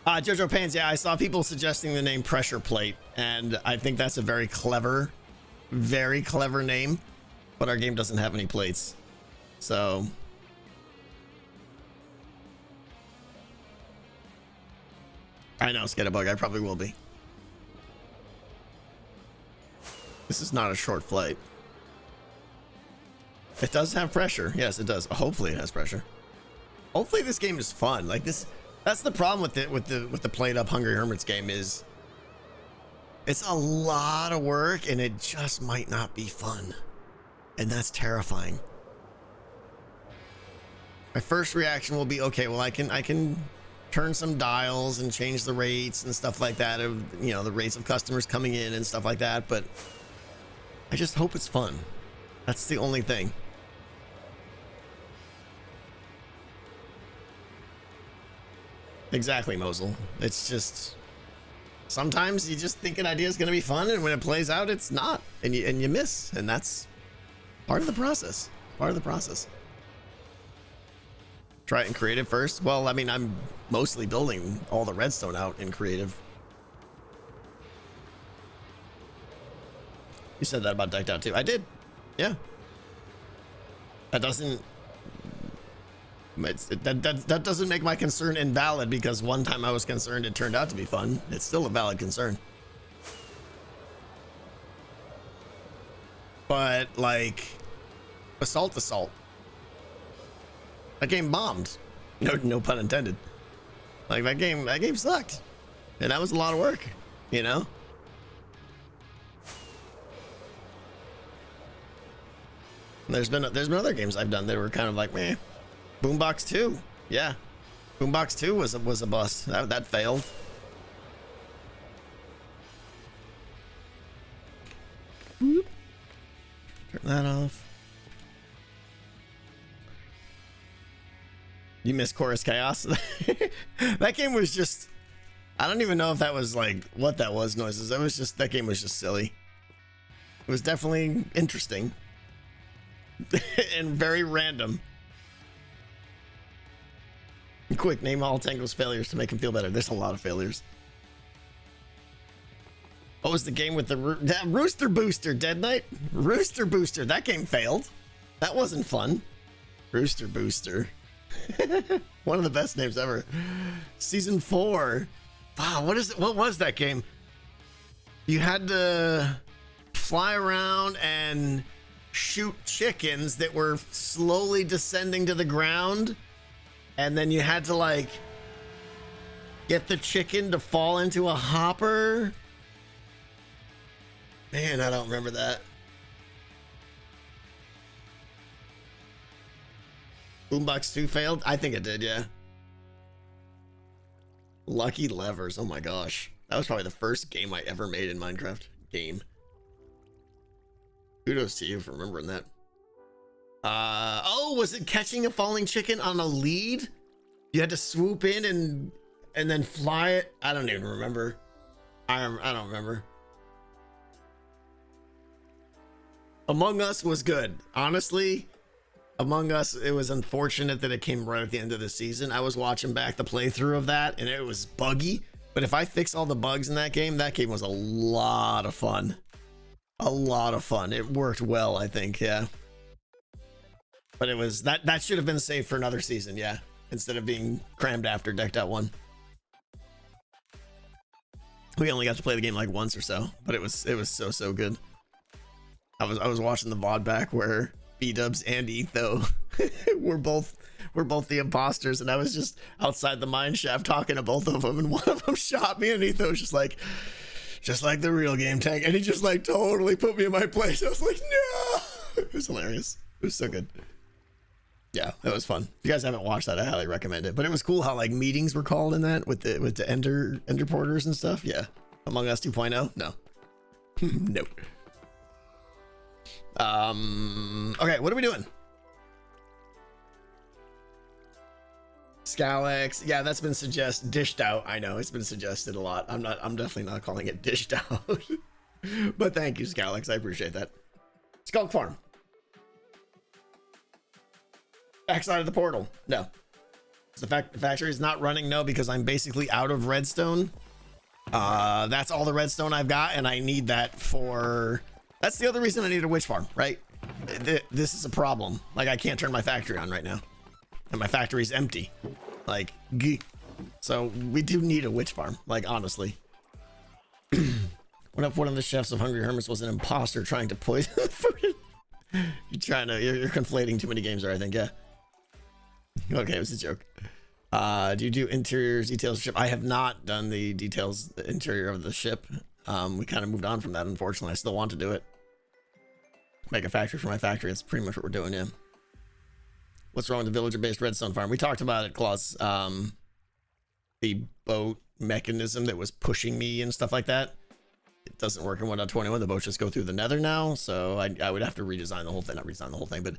Jojo Pans, yeah, I saw people suggesting the name Pressure Plate, and I think that's a very clever name, but our game doesn't have any plates. So I know, Skettabug, I probably will be. This is not a short flight. It does have pressure. Yes, it does. Hopefully it has pressure. Hopefully this game is fun. Like this, that's the problem with it, with the played up Hungry Hermits game is it's a lot of work and it just might not be fun. And that's terrifying. My first reaction will be, okay, well I can turn some dials and change the rates and stuff like that of, you know, the rates of customers coming in and stuff like that, but I just hope it's fun. That's the only thing. Exactly, Mosul. It's just sometimes you just think an idea is going to be fun, and when it plays out, it's not, and you miss, and that's part of the process. Part of the process. Try it in creative first. Well, I mean, I'm mostly building all the redstone out in creative. You said that about Decked Out too. I did. Yeah. That doesn't. That doesn't make my concern invalid because one time I was concerned it turned out to be fun. It's still a valid concern. But like Basalt, that game bombed. No pun intended. Like that game sucked, and that was a lot of work, you know. There's been other games I've done that were kind of like meh. Boombox 2, yeah. Boombox 2 was a bust. That failed. Boop. Turn that off. You missed Chorus Chaos. That game was just, I don't even know if that was like what that was, Noises. That game was just silly. It was definitely interesting and very random. Quick, name all Tango's failures to make him feel better. There's a lot of failures. What was the game with the Rooster Booster, Dead Knight? Rooster Booster, that game failed. That wasn't fun. Rooster Booster. One of the best names ever. Season 4. Wow, what was that game? You had to fly around and shoot chickens that were slowly descending to the ground. And then you had to like get the chicken to fall into a hopper. Man, I don't remember that. Boombox 2 failed? I think it did, yeah. Lucky Levers, oh my gosh. That was probably the first game I ever made in Minecraft. Game. Kudos to you for remembering that. Oh, was it catching a falling chicken on a lead? You had to swoop in and then fly it? I don't even remember. I don't remember. Among Us was good. Honestly, Among Us, it was unfortunate that it came right at the end of the season. I was watching back the playthrough of that and it was buggy. But if I fix all the bugs in that game was a lot of fun. A lot of fun. It worked well, I think, yeah. But it was that should have been saved for another season, yeah. Instead of being crammed after Decked Out 1. We only got to play the game like once or so, but it was so good. I was watching the VOD back where B-Dubs and Etho were both the imposters, and I was just outside the mine shaft talking to both of them, and one of them shot me, and Etho was just like the real game tank, and he just like totally put me in my place. I was like, no. It was hilarious. It was so good. Yeah, that was fun. If you guys haven't watched that, I highly recommend it. But it was cool how like meetings were called in that with the ender porters and stuff. Yeah. Among Us 2.0? No. Nope. Okay, what are we doing? Scalex. Yeah, that's been dished out. I know it's been suggested a lot. I'm definitely not calling it dished out. But thank you, Scalex. I appreciate that. Sculk Farm. Backside of the portal. No. The factory is not running. No, because I'm basically out of redstone. That's all the redstone I've got, and I need that for... That's the other reason I need a witch farm, right? This is a problem. Like, I can't turn my factory on right now. And my factory's empty. Like, so we do need a witch farm, like, honestly. What if one of the chefs of Hungry Hermits was an imposter trying to poison the food? You're conflating too many games there, I think, yeah. Okay, it was a joke. Do you do interiors, details of ship? I have not done the details, the interior of the ship. We kind of moved on from that, unfortunately. I still want to do it. Make a factory for my factory. That's pretty much what we're doing, yeah. What's wrong with the villager-based redstone farm? We talked about it, Claus. The boat mechanism that was pushing me and stuff like that. It doesn't work in 1.21. The boats just go through the nether now, so I would have to redesign the whole thing. Not redesign the whole thing, but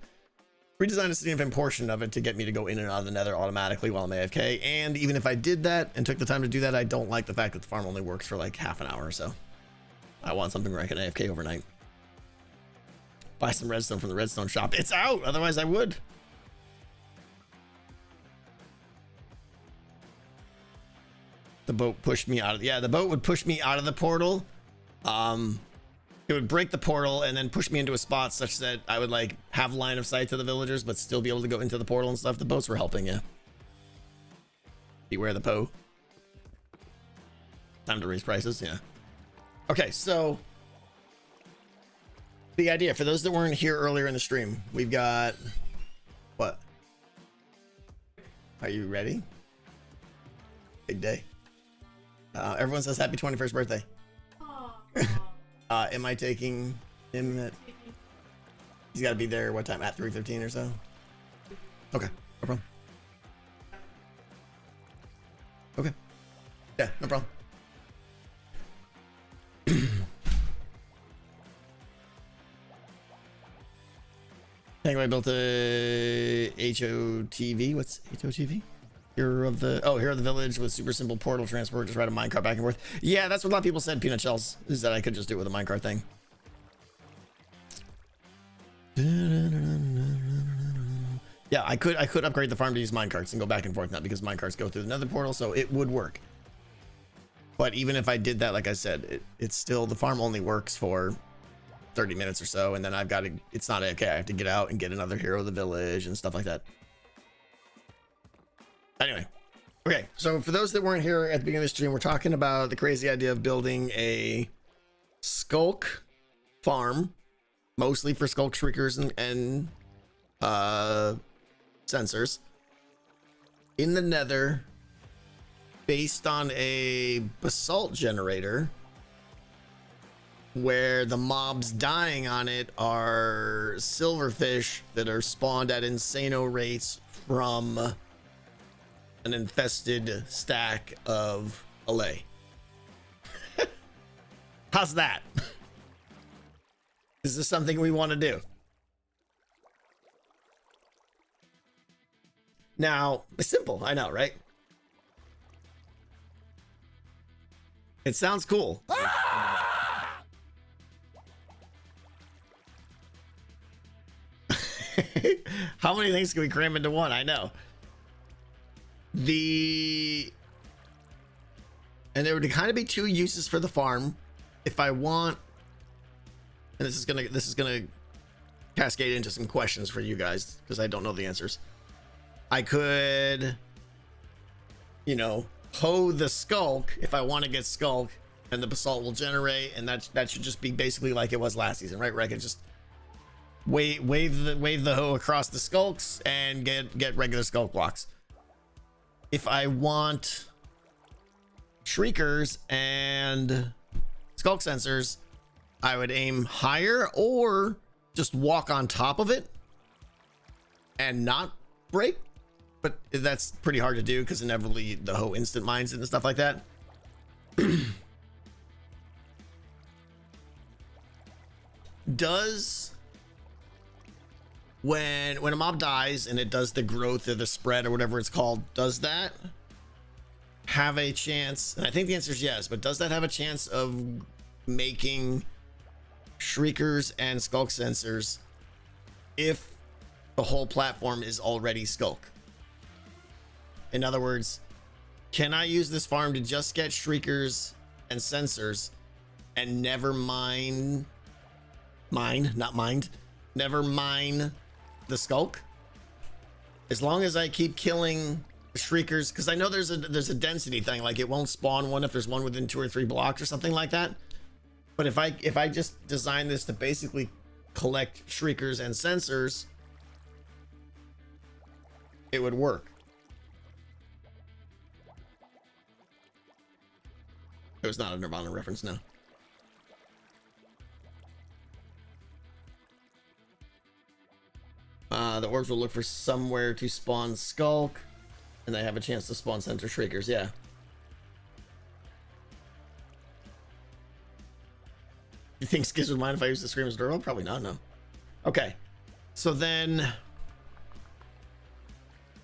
redesign a significant portion of it to get me to go in and out of the nether automatically while I'm AFK. And even if I did that and took the time to do that, I don't like the fact that the farm only works for like half an hour or so. I want something where I can AFK overnight. Buy some redstone from the redstone shop. It's out, otherwise I would. The boat pushed me out of... Yeah, the boat would push me out of the portal. It would break the portal and then push me into a spot such that I would like have line of sight to the villagers, but still be able to go into the portal and stuff. The boats were helping, yeah. Beware the Poe. Time to raise prices, yeah. Okay, so the idea for those that weren't here earlier in the stream, we've got what? Are you ready? Big day. Everyone says happy 21st birthday. Am I taking him at... He's got to be there, what time? At 3:15 or so? Okay, no problem. Okay. Yeah, no problem. Anyway, I built a HOTV. What's HOTV? Hero of the village with super simple portal transport. Just ride a minecart back and forth. Yeah, that's what a lot of people said. Peanut shells is that I could just do it with a minecart thing. Yeah, I could upgrade the farm to use minecarts and go back and forth now because minecarts go through the nether portal, so it would work. But even if I did that, like I said, it's still, the farm only works for 30 minutes or so, and then I've got to, it's not okay. I have to get out and get another hero of the village and stuff like that. Anyway, okay, so for those that weren't here at the beginning of the stream, we're talking about the crazy idea of building a Sculk farm, mostly for Sculk shriekers and sensors, in the nether, based on a basalt generator, where the mobs dying on it are silverfish that are spawned at insano rates from an infested stack of Allay. How's that? Is this something we want to do? Now, it's simple. I know, right? It sounds cool. How many things can we cram into one? I know. And there would kind of be two uses for the farm. If I want, and this is gonna cascade into some questions for you guys because I don't know the answers. I could, you know, hoe the Sculk if I want to get Sculk, and the Basalt will generate, and that should just be basically like it was last season, right? Where I could just wave the hoe across the Skulks and get regular Sculk blocks. If I want Shriekers and Sculk sensors, I would aim higher or just walk on top of it and not break. But that's pretty hard to do because inevitably the hoe instant mines it and stuff like that. Does when a mob dies and it does the growth or the spread or whatever it's called, does that have a chance? And I think the answer is yes, but does that have a chance of making Shriekers and Sculk sensors if the whole platform is already Sculk? In other words, can I use this farm to just get Shriekers and sensors and never mine the Sculk? As long as I keep killing Shriekers, because I know there's a density thing, like it won't spawn one if there's one within 2 or 3 blocks or something like that. But if I just design this to basically collect Shriekers and sensors, it would work. It was not a Nirvana reference, no. The orbs will look for somewhere to spawn Sculk, and they have a chance to spawn sensor Shriekers, yeah. You think Skiz would mind if I use the Screamer's Doorbell? Probably not, no. Okay, so then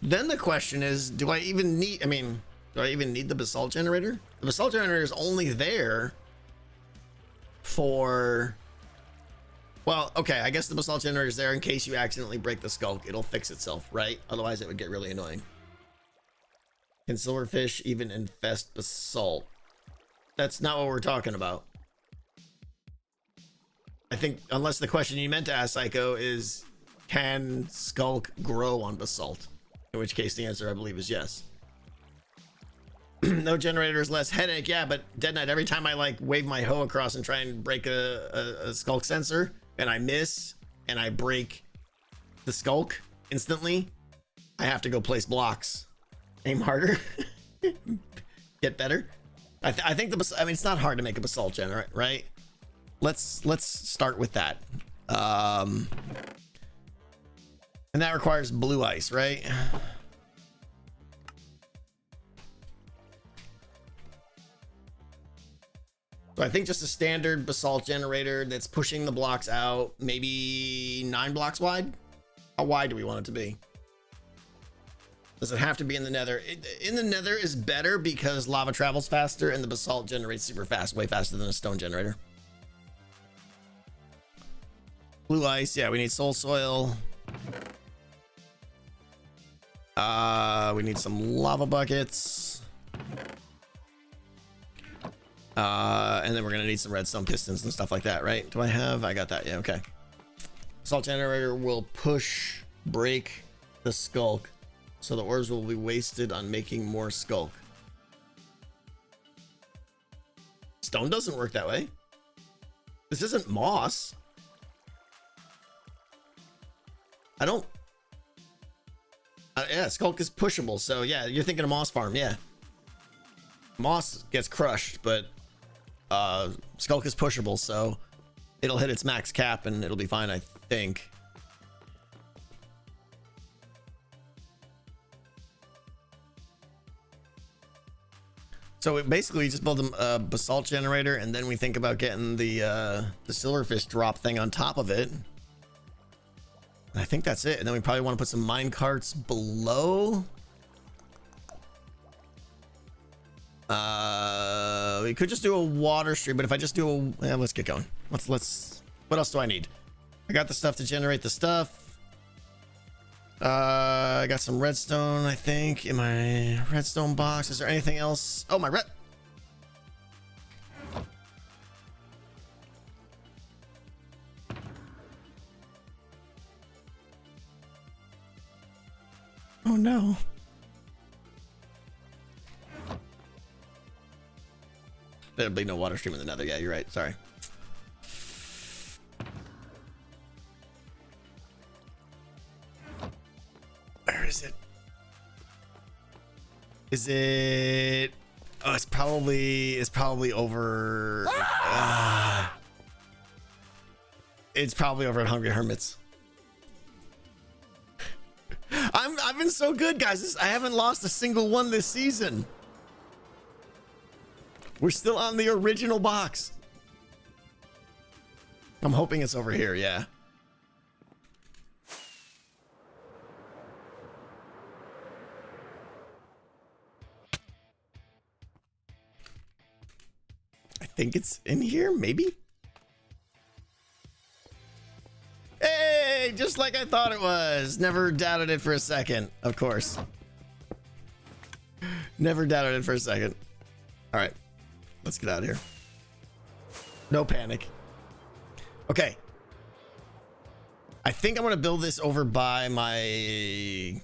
the question is, do I even need the Basalt generator? The Basalt generator is only there for, well, okay, I guess the Basalt generator is there in case you accidentally break the Sculk. It'll fix itself, right? Otherwise it would get really annoying. Can Silverfish even infest Basalt? That's not what we're talking about. I think, unless the question you meant to ask, Psycho, is can Sculk grow on Basalt? In which case the answer, I believe, is yes. No generator is less headache. Yeah, but Dead Knight, every time I like wave my hoe across and try and break a Sculk sensor and I miss and I break the Sculk instantly, I have to go place blocks, aim harder, get better. I think it's not hard to make a Basalt generator, right? Let's start with that. And that requires blue ice, right? So I think just a standard Basalt generator that's pushing the blocks out, maybe 9 blocks wide. How wide do we want it to be? Does it have to be in the nether? In the nether is better because lava travels faster and the Basalt generates super fast, way faster than a stone generator. Blue ice, yeah, we need soul soil. We need some lava buckets. And then we're gonna need some redstone pistons and stuff like that, right? Do I got that? Yeah, okay. Salt generator will break the Sculk, so the ores will be wasted on making more Sculk. Stone doesn't work that way. This isn't moss. Yeah, Sculk is pushable, so yeah, you're thinking of moss farm, yeah. Moss gets crushed, but Sculk is pushable, so it'll hit its max cap and it'll be fine, I think. So it basically just build a basalt generator, and then we think about getting the silverfish drop thing on top of it. And I think that's it. And then we probably want to put some mine carts below. We could just do a water stream, but if I just do a, yeah, let's get going. Let's. What else do I need? I got the stuff to generate the stuff. I got some redstone, I think, in my redstone box. Is there anything else? Oh, my red. Oh no. There'll be no water stream in the nether. Yeah, you're right. Sorry. Where is it? Is it? Oh, it's probably over. It's probably over at Hungry Hermits. I've been so good, guys. I haven't lost a single one this season. We're still on the original box. I'm hoping it's over here, yeah. I think it's in here, maybe? Hey, just like I thought it was. Never doubted it for a second, of course. Never doubted it for a second. All right, let's get out of here. No panic. Okay. I think I'm gonna build this over by my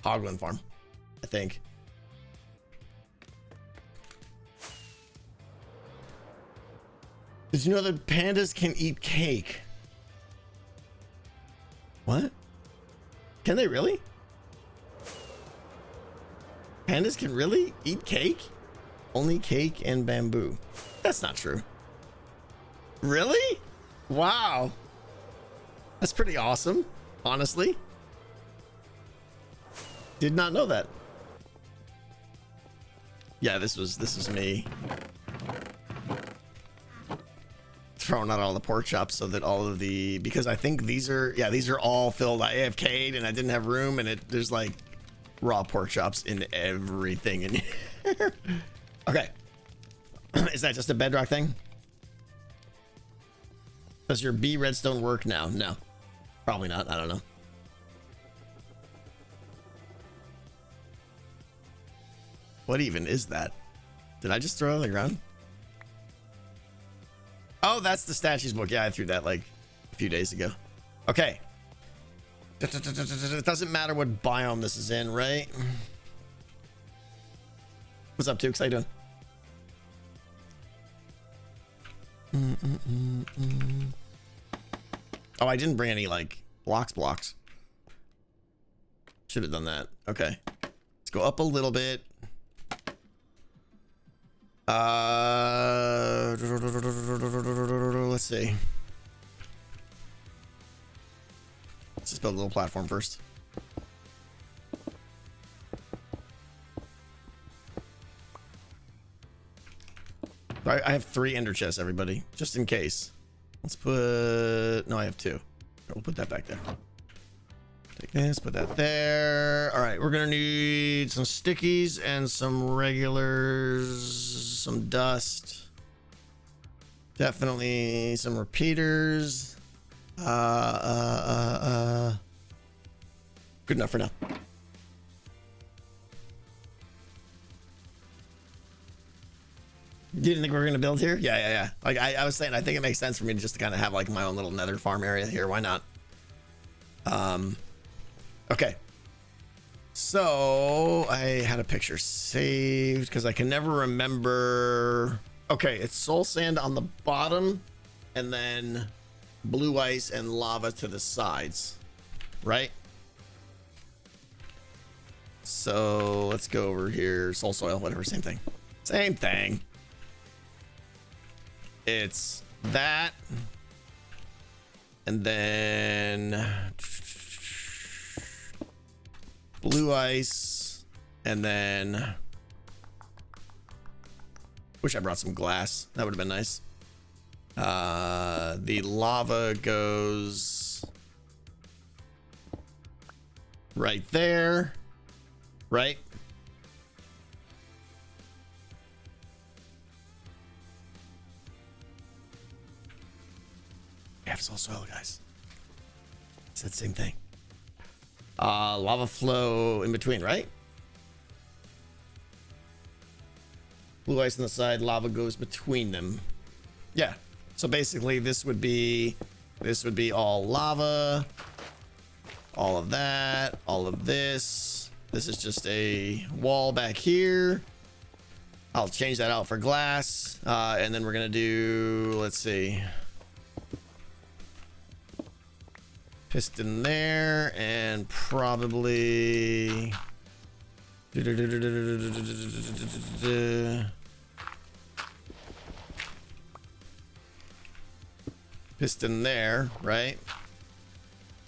Hoglin farm. I think. Did you know that pandas can eat cake? What? Can they really? Pandas can really eat cake? Only cake and bamboo. That's not true. Really? Wow. That's pretty awesome, honestly. Did not know that. Yeah, this is me throwing out all the pork chops so that all of the, because I think these are all filled. I AFK'd and I didn't have room, and there's like raw pork chops in everything in here. Okay. Is that just a bedrock thing? Does your B redstone work now? No, probably not. I don't know. What even is that? Did I just throw it on the ground? Oh, that's the statues book. Yeah, I threw that like a few days ago. Okay. It doesn't matter what biome this is in, right? What's up, Tukes? How you doing? Oh, I didn't bring any like blocks. Should have done that. Okay. Let's go up a little bit. Let's see. Let's just build a little platform first. I have 3 ender chests, everybody, just in case. Let's put, no, I have 2. We'll put that back there. Take this, put that there. All right, we're gonna need some stickies and some regulars, some dust. Definitely some repeaters. Good enough for now. You didn't think we were gonna build here? Yeah. Like I was saying, I think it makes sense for me to just kind of have like my own little nether farm area here. Why not? Okay. So I had a picture saved because I can never remember. Okay, it's soul sand on the bottom and then blue ice and lava to the sides, right? So let's go over here. Soul soil, whatever, same thing. Same thing. It's that. And then blue ice, and then Wish I brought some glass. That would have been nice. The lava goes right there, right? We have soil, guys. It's that same thing. Lava flow in between, right? Blue ice on the side, lava goes between them. Yeah. So basically this would be all lava, all of that, all of this. This is just a wall back here. I'll change that out for glass. And then we're gonna do, let's see, piston there, and probably piston there, right?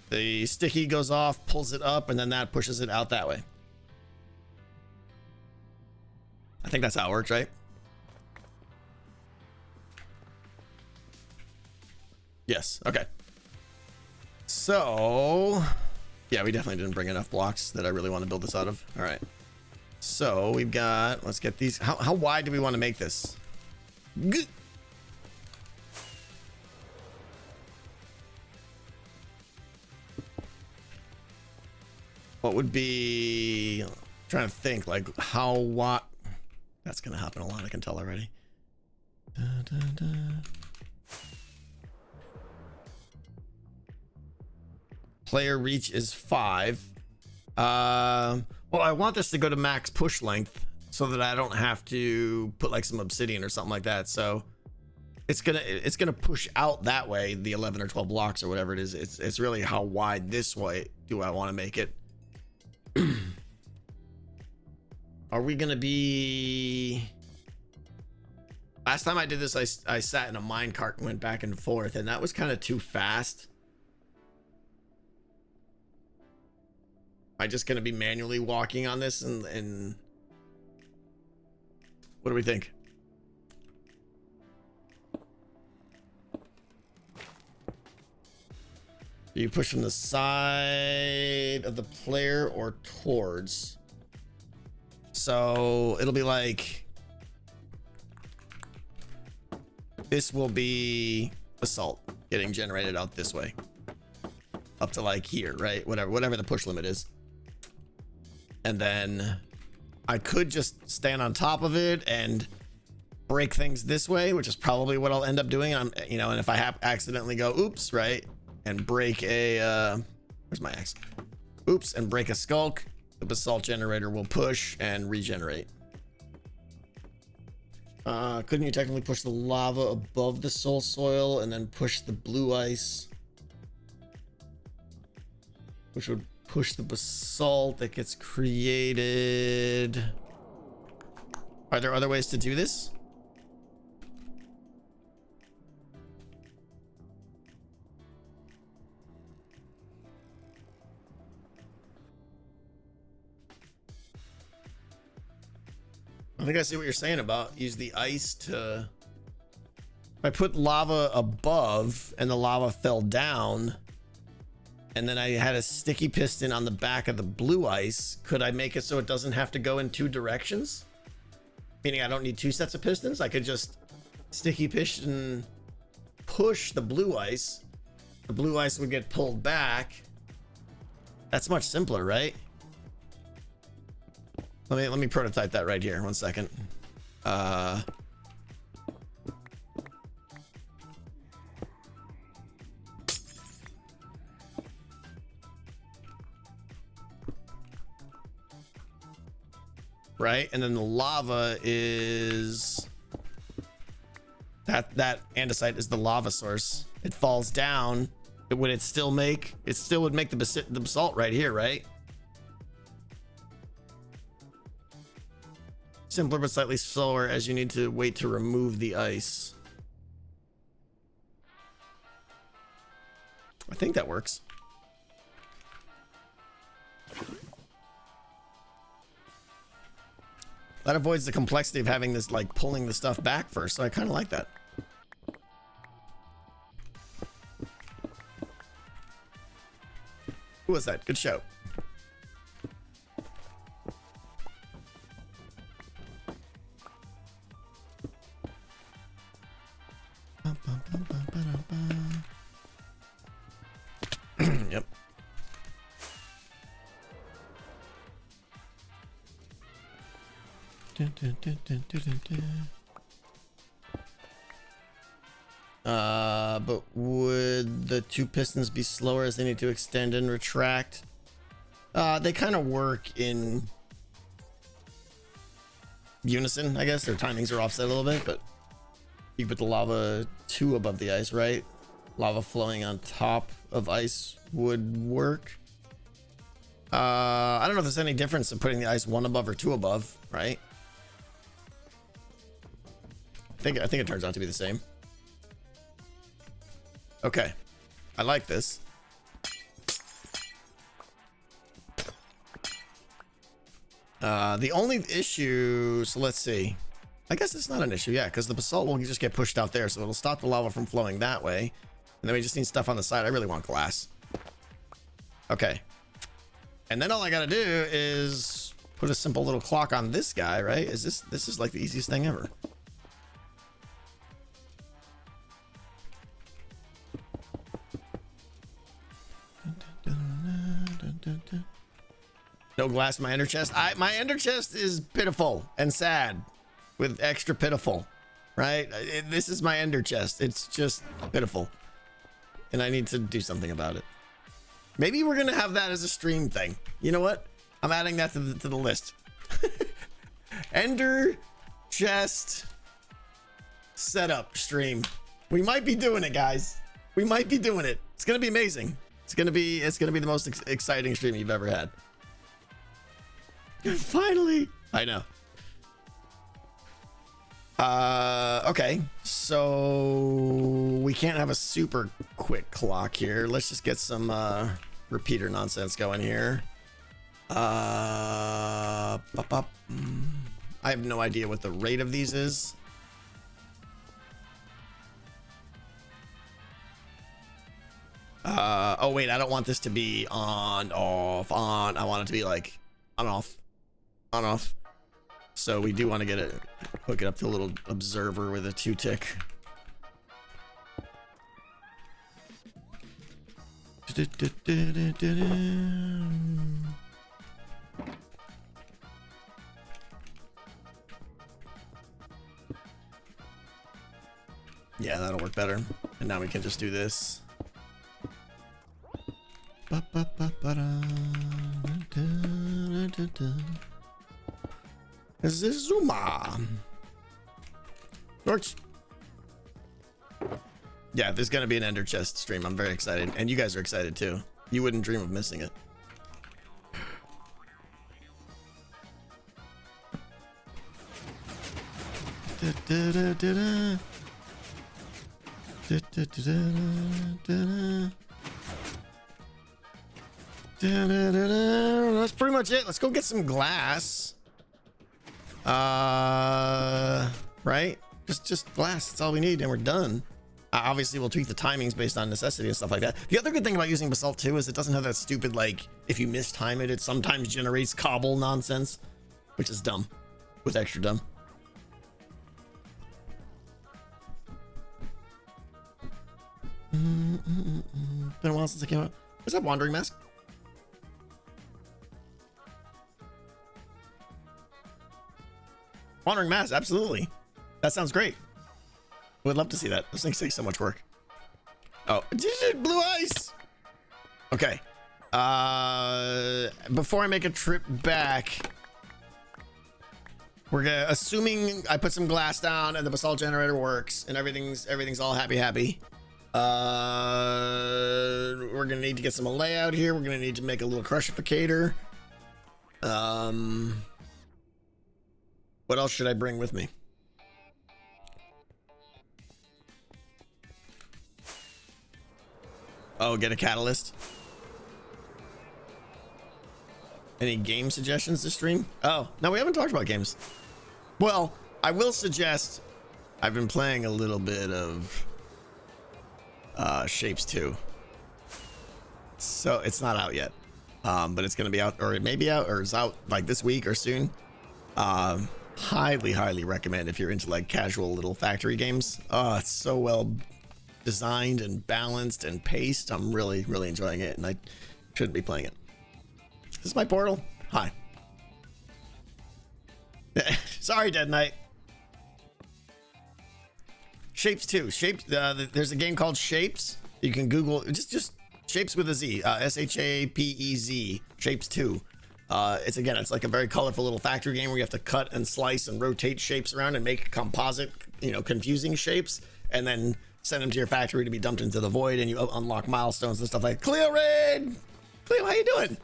The sticky goes off, pulls it up, and then that pushes it out that way. I think that's how it works, right? Yes. Okay. So, yeah, we definitely didn't bring enough blocks that I really want to build this out of. All right. So we've got, let's get these. How wide do we want to make this? Good. What would be, I'm trying to think, like how wide? That's gonna happen a lot, I can tell already. Da, da, da. Player reach is 5. Well, I want this to go to max push length so that I don't have to put like some obsidian or something like that. So it's gonna push out that way, the 11 or 12 blocks or whatever it is. It's really how wide this way do I want to make it. Are we gonna be? Last time I did this, I sat in a minecart and went back and forth, and that was kind of too fast. Am I just gonna be manually walking on this and what do we think? Do you push from the side of the player or towards? So it'll be like, this will be basalt getting generated out this way up to like here, right? Whatever the push limit is. And then I could just stand on top of it and break things this way, which is probably what I'll end up doing. And if I accidentally go, oops, right? And break a, where's my axe? Oops, and break a sculk, the basalt generator will push and regenerate. Couldn't you technically push the lava above the soil and then push the blue ice, which would push the basalt that gets created? Are there other ways to do this? I think I see what you're saying about use the ice to. If I put lava above and the lava fell down, and then I had a sticky piston on the back of the blue ice, could I make it so it doesn't have to go in 2 directions? Meaning I don't need 2 sets of pistons. I could just sticky piston push the blue ice. The blue ice would get pulled back. That's much simpler, right? Let me prototype that right here. 1 second. Right, and then the lava is that andesite is the lava source. It falls down. It would still make the basalt right here, right? Simpler but slightly slower as you need to wait to remove the ice. I think that works. That avoids the complexity of having this, like, pulling the stuff back first. So I kind of like that. Who was that? Good show. Yep. But would the two pistons be slower as they need to extend and retract? They kind of work in unison, I guess. Their timings are offset a little bit, but you put the lava 2 above the ice, right? Lava flowing on top of ice would work. I don't know if there's any difference in putting the ice 1 above or 2 above, right? I think it turns out to be the same. Okay, I like this. The only issue, so let's see. I guess it's not an issue, yeah, because the basalt will just get pushed out there, so it'll stop the lava from flowing that way. And then we just need stuff on the side. I really want glass. Okay. And then all I gotta do is put a simple little clock on this guy, right? This is like the easiest thing ever. No glass in my ender chest. My ender chest is pitiful and sad with extra pitiful, right? This is my ender chest. It's just pitiful. And I need to do something about it. Maybe we're going to have that as a stream thing. You know what? I'm adding that to the list. Ender chest setup stream. We might be doing it, guys. We might be doing it. It's going to be amazing. It's going to be the most exciting stream you've ever had. Finally. I know. Okay, so we can't have a super quick clock here. Let's just get some repeater nonsense going here. I have no idea what the rate of these is. Oh wait, I don't want this to be on, off, on. I want it to be like on, off, on, off. So we do want to get it, hook it up to a little observer with a 2-tick. Yeah, that'll work better. And now we can just do this. Zuma. Works. Yeah, there's gonna be an ender chest stream. I'm very excited, and you guys are excited too. You wouldn't dream of missing it. That's pretty much it. Let's go get some glass. Right? Just glass. That's all we need, and we're done. Obviously, we'll tweak the timings based on necessity and stuff like that. The other good thing about using basalt too is it doesn't have that stupid, like, if you mistime it, it sometimes generates cobble nonsense, which is dumb. With extra dumb. Been a while since I came out. What's up, Wandering Mask? Wandering Mask, absolutely. That sounds great. Would love to see that. Those things take so much work. Oh, blue ice. Okay. Before I make a trip back, we're gonna, assuming I put some glass down and the basalt generator works and everything's all happy. We're gonna need to get some Allay out here. We're gonna need to make a little crucificator. What else should I bring with me? Oh, get a catalyst. Any game suggestions to stream? Oh, no, we haven't talked about games. Well, I will suggest I've been playing a little bit of Shapes 2. So it's not out yet. But it's gonna be out, or it may be out, or it's out like this week or soon. Highly recommend if you're into like casual little factory games. It's so well designed and balanced and paced. I'm really enjoying it, and I shouldn't be playing it. This is my portal. Hi. Sorry, Dead Knight. Shapes 2. Shapes. There's a game called Shapes. You can Google just Shapes with a Z. SHAPEZ. Shapes 2. It's like a very colorful little factory game where you have to cut and slice and rotate shapes around and make composite, confusing shapes, and then send them to your factory to be dumped into the void, and you unlock milestones and stuff like Cleo raid. Cleo, how you doing?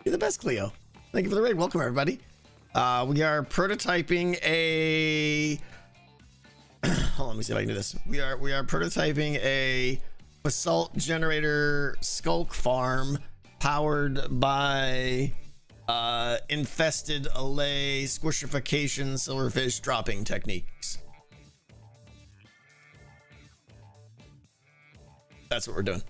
You're the best, Cleo. Thank you for the raid. Welcome, everybody. We are prototyping a hold on, let me see if I can do this. We are prototyping a Basalt generator Sculk farm powered by infested Allay squishification silverfish dropping techniques. That's what we're doing.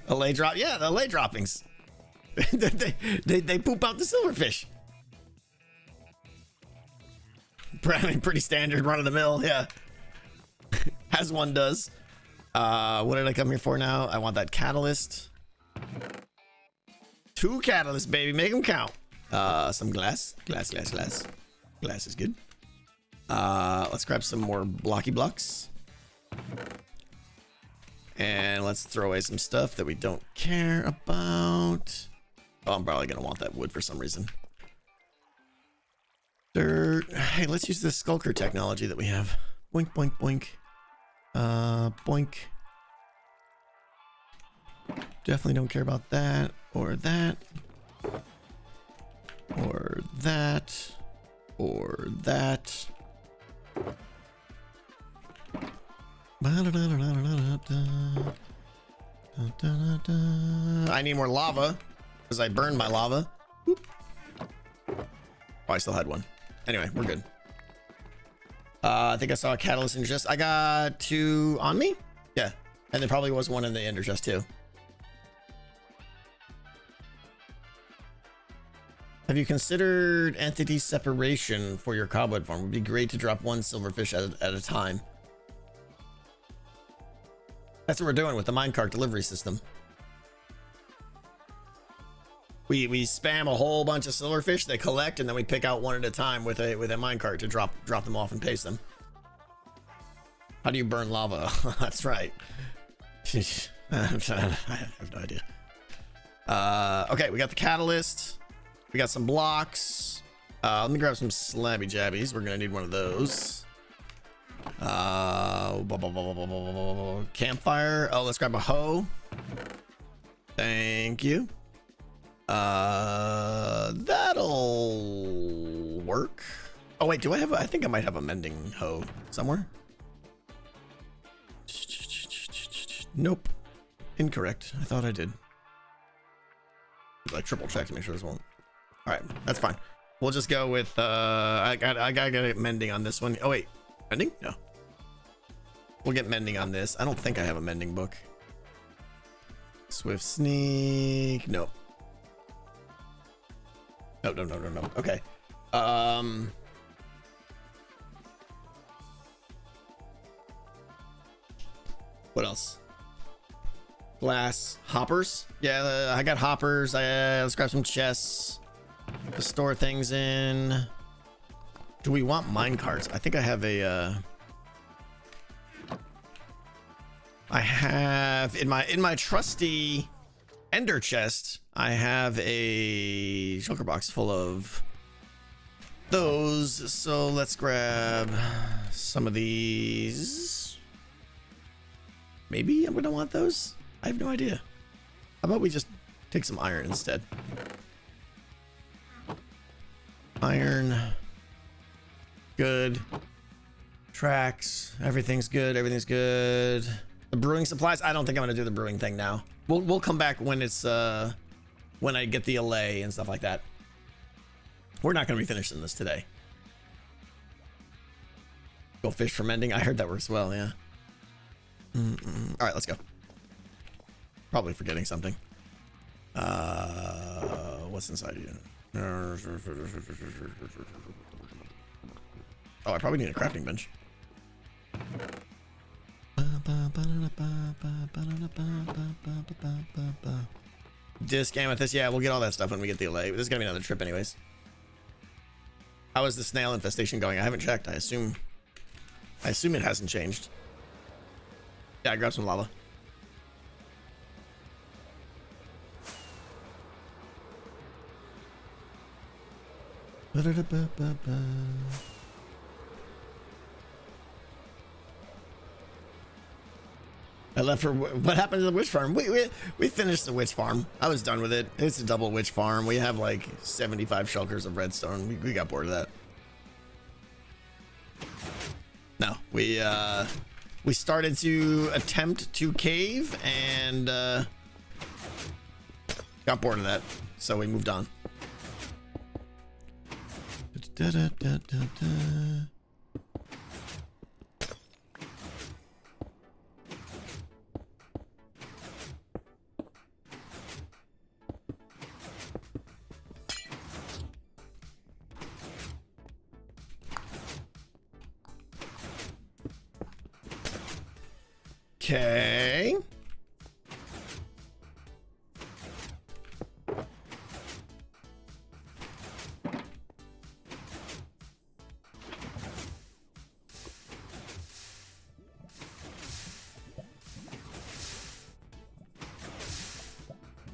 Allay drop, yeah, the Allay droppings. they poop out the silverfish. Pretty standard, run of the mill, yeah. As one does. What did I come here for now? I want that catalyst. 2 catalysts, baby, make them count. Some glass. Glass is good. Let's grab some more blocky blocks. And let's throw away some stuff that we don't care about. Oh, I'm probably gonna want that wood for some reason. Dirt. Hey, let's use this Sculker technology that we have. Boink, boink, boink. Boink. Definitely don't care about that, or that, or that, or that. I need more lava because I burned my lava. Oh, I still had one. Anyway, we're good. I think I saw a catalyst in chest. I got 2 on me. Yeah, and there probably was one in the ender chest too. Have you considered entity separation for your cobweb farm? It would be great to drop 1 silverfish at a time. That's what we're doing with the minecart delivery system. We spam a whole bunch of silverfish, they collect, and then we pick out one at a time with a minecart to drop them off and paste them. How do you burn lava? That's right. I have no idea. Okay, we got the catalyst. We got some blocks. Let me grab some slabby jabbies. We're gonna need one of those. Campfire. Oh, let's grab a hoe. Thank you. That'll work. Oh wait, do I have? I think I might have a mending hoe somewhere. Nope. Incorrect. I thought I did. Like triple check to make sure this won't. All right, that's fine. We'll just go with. I gotta get mending on this one. Oh wait, mending? No. We'll get mending on this. I don't think I have a mending book. Swift sneak. Nope. No. Okay. What else? Glass hoppers. Yeah, I got hoppers. Let's grab some chests to store things in. Do we want mine carts? I think I have a. I have in my trusty ender chest. I have a shulker box full of those. So let's grab some of these. Maybe I'm gonna want those. I have no idea. How about we just take some iron instead? Iron. Good. Tracks. Everything's good. Everything's good. The brewing supplies. I don't think I'm gonna do the brewing thing now. We'll come back when it's when I get the Allay and stuff like that. We're not going to be finishing this today. Go fish fermenting. I heard that works well. Yeah. All right, let's go. Probably forgetting something. What's inside you? Oh, I probably need a crafting bench. Disc amethyst. Yeah, we'll get all that stuff when we get the Allay. This is gonna be another trip anyways. How is the snail infestation going? I haven't checked. I assume it hasn't changed. Yeah, I grabbed some lava. I left for what happened to the witch farm. We finished the witch farm. I was done with it. It's a double witch farm. We have like 75 shulkers of redstone. We got bored of that. No, we started to attempt to cave and got bored of that, so we moved on. Okay.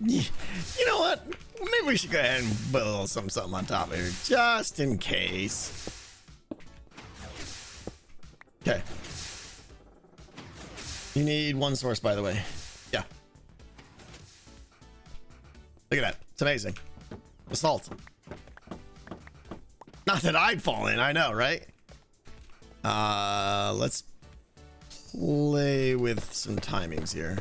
You know what? Maybe we should go ahead and put a little something on top of here, just in case. Okay. You need one source, by the way. Yeah. Look at that. It's amazing. Basalt. Not that I'd fall in, I know, right? Let's play with some timings here.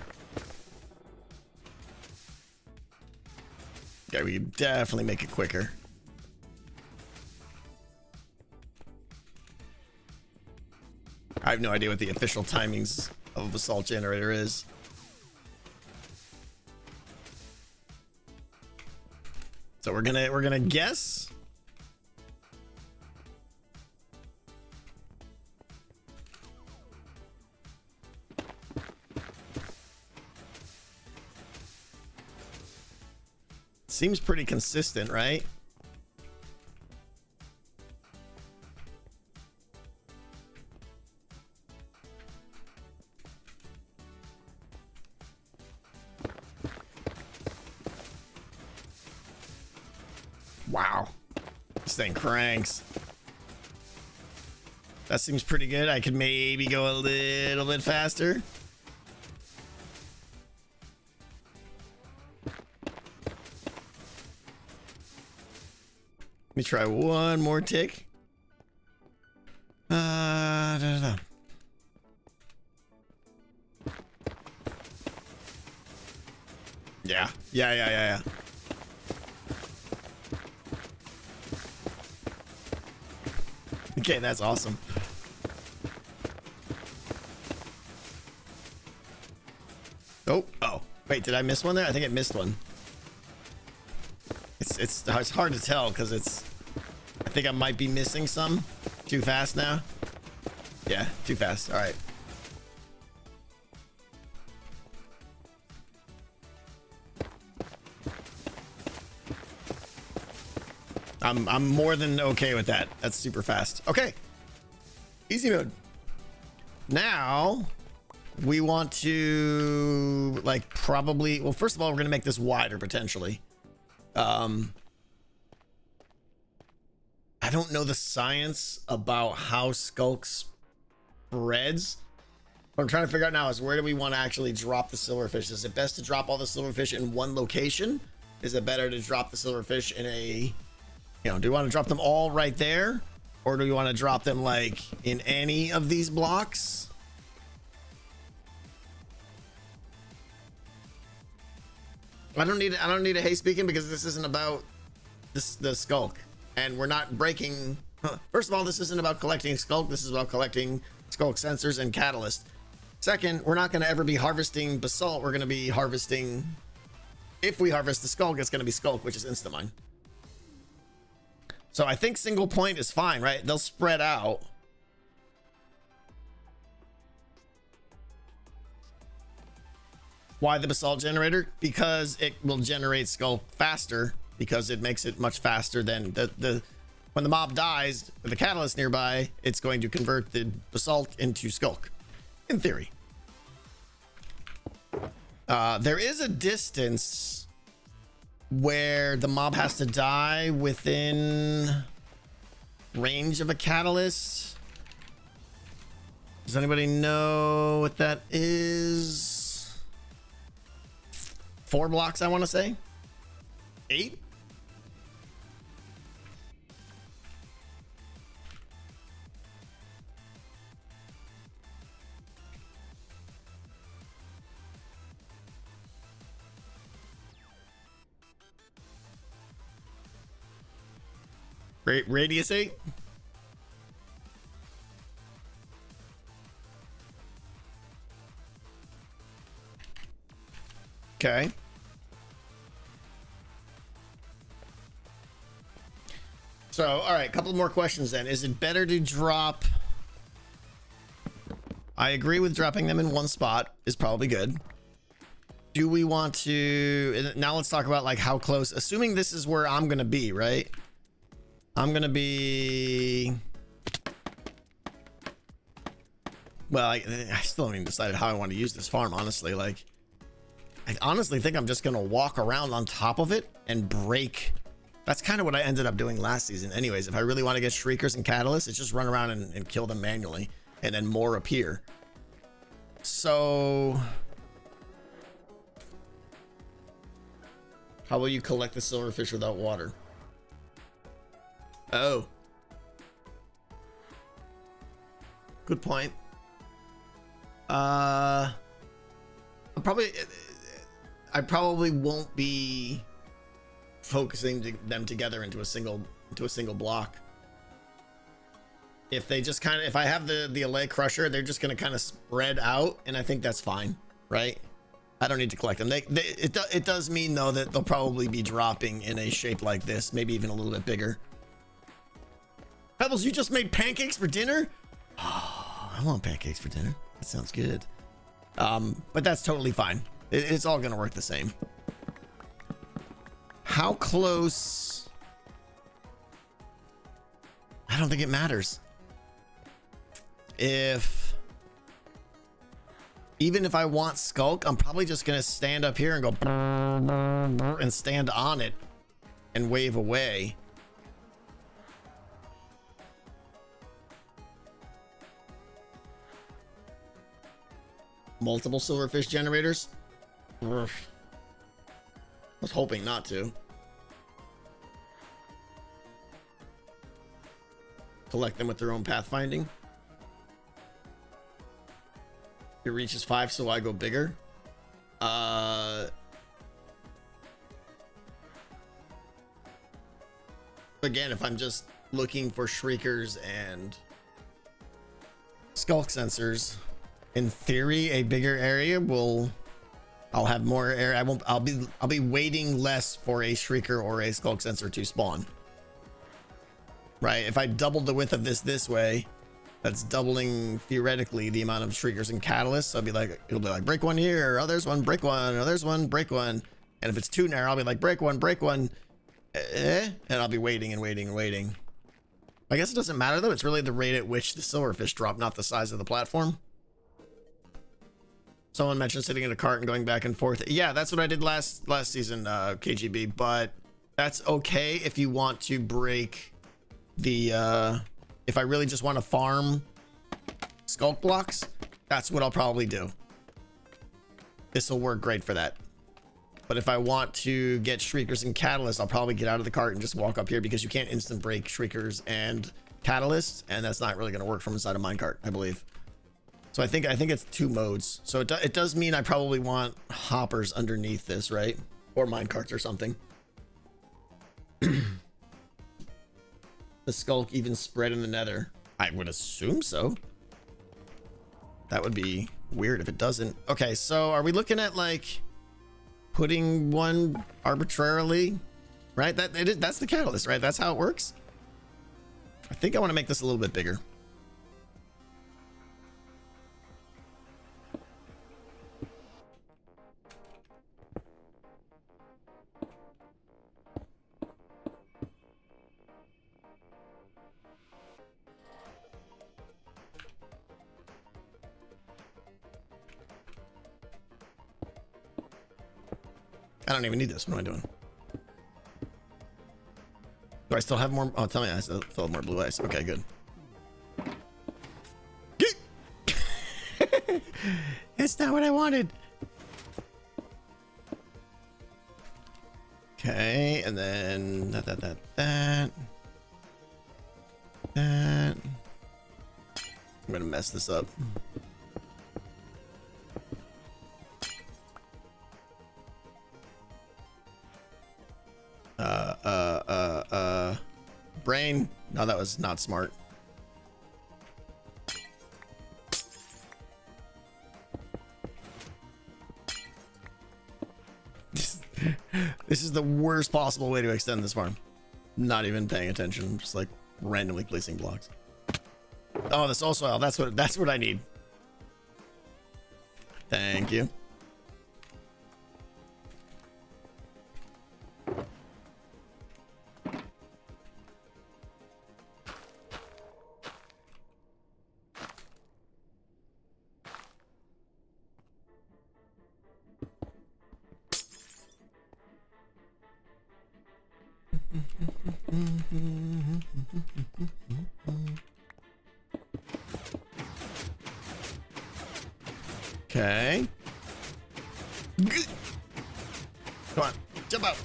Okay, we can definitely make it quicker. I have no idea what the official timings of a Basalt generator is. So we're gonna guess. Seems pretty consistent, right? Wow. This thing cranks. That seems pretty good. I could maybe go a little bit faster. Let me try one more tick. Da. Yeah. Okay, that's awesome. Oh, wait, did I miss one there? I think I missed one. It's hard to tell because I think I might be missing some. Too fast now? Yeah, too fast. All right. I'm more than okay with that. That's super fast. Okay. Easy mode. Now we want to like probably, well, first of all, we're going to make this wider potentially. I don't know the science about how Sculk spreads. What I'm trying to figure out now is where do we want to actually drop the silverfish? Is it best to drop all the silverfish in one location? Is it better to drop the silverfish in a, you know, do we want to drop them all right there? Or do we want to drop them like in any of these blocks? I don't need a haste beacon because this isn't about this the Sculk, and we're not breaking. First of all, this isn't about collecting Sculk. This is about collecting Sculk sensors and catalyst. Second, we're not going to ever be harvesting Basalt. We're going to be harvesting. If we harvest the Sculk, it's going to be Sculk, which is Instamine. So I think single point is fine, right? They'll spread out. Why the Basalt generator? Because it will generate Sculk faster, because it makes it much faster than when the mob dies, the catalyst nearby, it's going to convert the Basalt into Sculk, in theory. There is a distance where the mob has to die within range of a catalyst. Does anybody know what that is? 4 blocks, I want to say. 8? Radius 8? Okay. So, all right, a couple more questions then. Is it better to drop? I agree with dropping them in one spot is probably good. Do we want to, now let's talk about like how close, assuming this is where I'm going to be, right? I'm going to be, well, I still haven't even decided how I want to use this farm, honestly. Like, I honestly think I'm just going to walk around on top of it and break. That's kind of what I ended up doing last season. Anyways, if I really want to get Shriekers and Catalysts, it's just run around and kill them manually, and then more appear. So, how will you collect the Silverfish without water? Oh. Good point. I probably won't be focusing them together into a single block. If they just kind of, if I have the Allay crusher, they're just going to kind of spread out, and I think that's fine, right? I don't need to collect them. It does mean though that they'll probably be dropping in a shape like this, maybe even a little bit bigger. Pebbles, you just made pancakes for dinner? Oh, I want pancakes for dinner. That sounds good. But that's totally fine. It's all gonna work the same. How close? I don't think it matters. Even if I want Sculk, I'm probably just gonna stand up here and go and stand on it and wave away. Multiple Silverfish generators? I was hoping not to. Collect them with their own pathfinding. It reaches 5, so I go bigger. Again, if I'm just looking for Shriekers and Sculk sensors, in theory, a bigger area I'll have more area. I'll be waiting less for a Shrieker or a Sculk sensor to spawn. Right? If I doubled the width of this way, that's doubling theoretically the amount of Shriekers and Catalysts. It'll be like break one here, oh there's one, break one, oh there's one, break one. And if it's too narrow, I'll be like break one, and I'll be waiting and waiting and waiting. I guess it doesn't matter though. It's really the rate at which the Silverfish drop, not the size of the platform. Someone mentioned sitting in a cart and going back and forth. Yeah, that's what I did last season, KGB. But that's okay if you want to break the. If I really just want to farm Sculk blocks, that's what I'll probably do. This will work great for that. But if I want to get Shriekers and Catalysts, I'll probably get out of the cart and just walk up here, because you can't instant break Shriekers and Catalysts, and that's not really going to work from inside a minecart, I believe. So I think it's 2 modes. So it does mean I probably want hoppers underneath this, right? Or minecarts or something. The Sculk even spread in the nether. I would assume so. That would be weird if it doesn't. Okay, so are we looking at like putting one arbitrarily? Right? That's the catalyst, right? That's how it works. I think I want to make this a little bit bigger. I don't even need this. What am I doing? Do I still have more? Oh, tell me I still have more blue ice. Okay, good. That's not what I wanted. Okay, and then that. I'm gonna mess this up. Brain. No, that was not smart. This is the worst possible way to extend this farm. Not even paying attention, just like randomly placing blocks. Oh, the soul soil. That's what I need. Thank you. Okay. Good. Come on, jump out.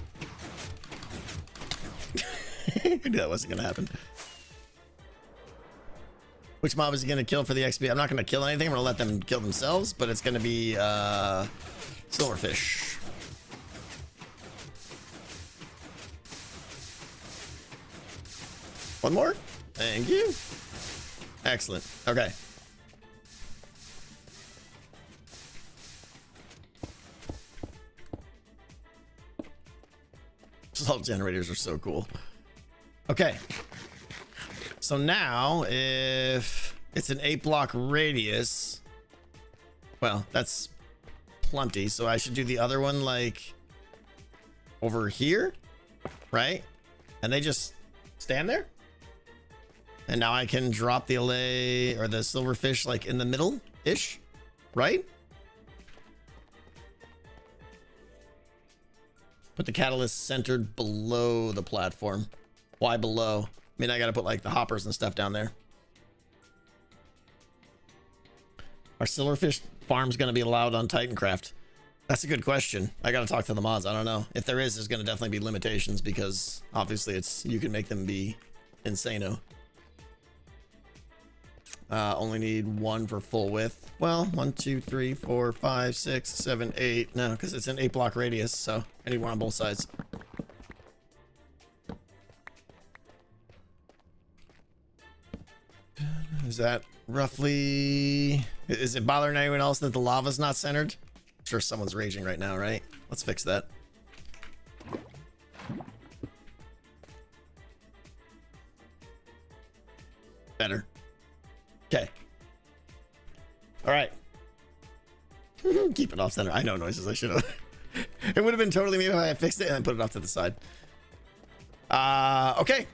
I knew that wasn't gonna happen. Which mob is he gonna kill for the XP? I'm not gonna kill anything. I'm gonna let them kill themselves, but it's gonna be Silverfish. One more. Thank you. Excellent. Okay. Salt generators are so cool. Okay. So now, if it's an 8-block radius, well, that's plenty. So I should do the other one like over here, right? And they just stand there. And now I can drop the Allay or the Silverfish like in the middle-ish, right? Put the catalyst centered below the platform. Why below? I mean, I gotta put like the hoppers and stuff down there. Are Silverfish farms gonna be allowed on Titancraft? That's a good question. I gotta talk to the mods. I don't know. If there is, there's gonna definitely be limitations because obviously it's you can make them be insano. Only need one for full width. Well, 1, 2, 3, 4, 5, 6, 7, 8. No, because it's an 8-block radius, so I need one on both sides. Is that roughly... Is it bothering anyone else that the lava's not centered? I'm sure someone's raging right now, right? Let's fix that. Better. Okay. All right. Keep it off center. I know noises. I should have. It would have been totally me if I had fixed it and then put it off to the side. Okay.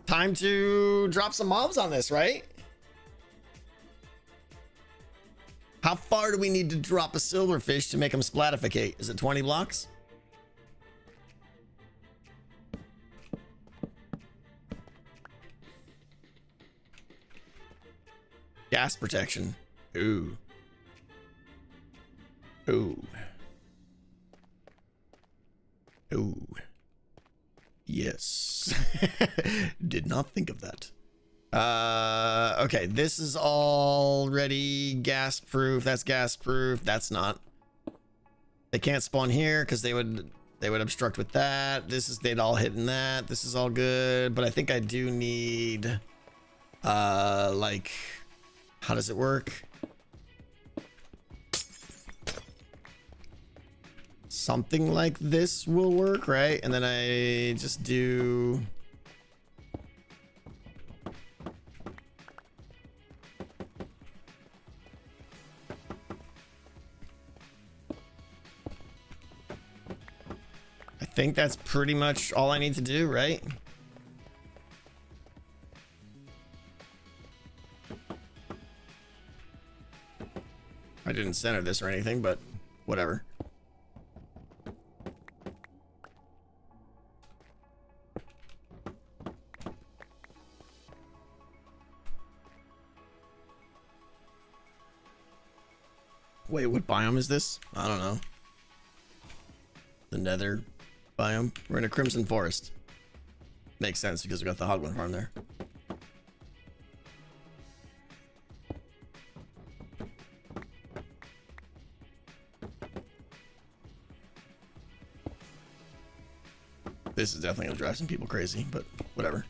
Time to drop some mobs on this, right? How far do we need to drop a Silverfish to make him splatificate? Is it 20 blocks? Gas protection. Ooh. Ooh. Ooh. Yes. Did not think of that. Okay, this is already gas proof. That's gas proof. That's not. They can't spawn here because they would obstruct with that. They'd all hit in that. This is all good, but I think I do need like, how does it work? Something like this will work, right? And then I just do I think that's pretty much all I need to do, right? I didn't center this or anything, but whatever. Wait, what biome is this? I don't know. The nether biome. We're in a crimson forest. Makes sense because we got the hoglin farm there. This is definitely gonna drive some people crazy, but whatever.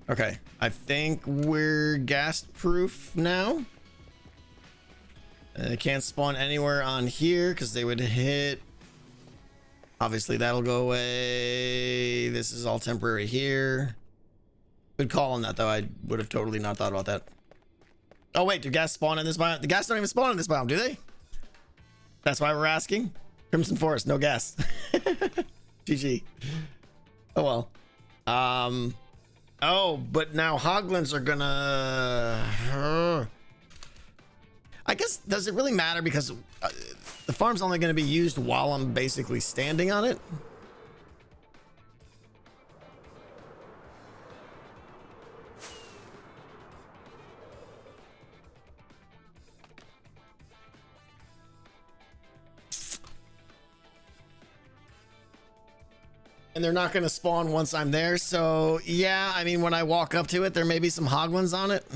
Okay, I think we're gas proof now. They can't spawn anywhere on here because they would hit. Obviously that'll go away. This is all temporary here. Good call on that though. I would have totally not thought about that. Oh wait, do gas spawn in this biome? The gas don't even spawn in this biome, do they? That's why we're asking. Crimson Forest, no gas. GG. Oh well. Oh, but now hoglins are gonna. I guess, does it really matter because the farm's only going to be used while I'm basically standing on it? And they're not going to spawn once I'm there, so yeah, I mean, when I walk up to it, there may be some hoglins on it.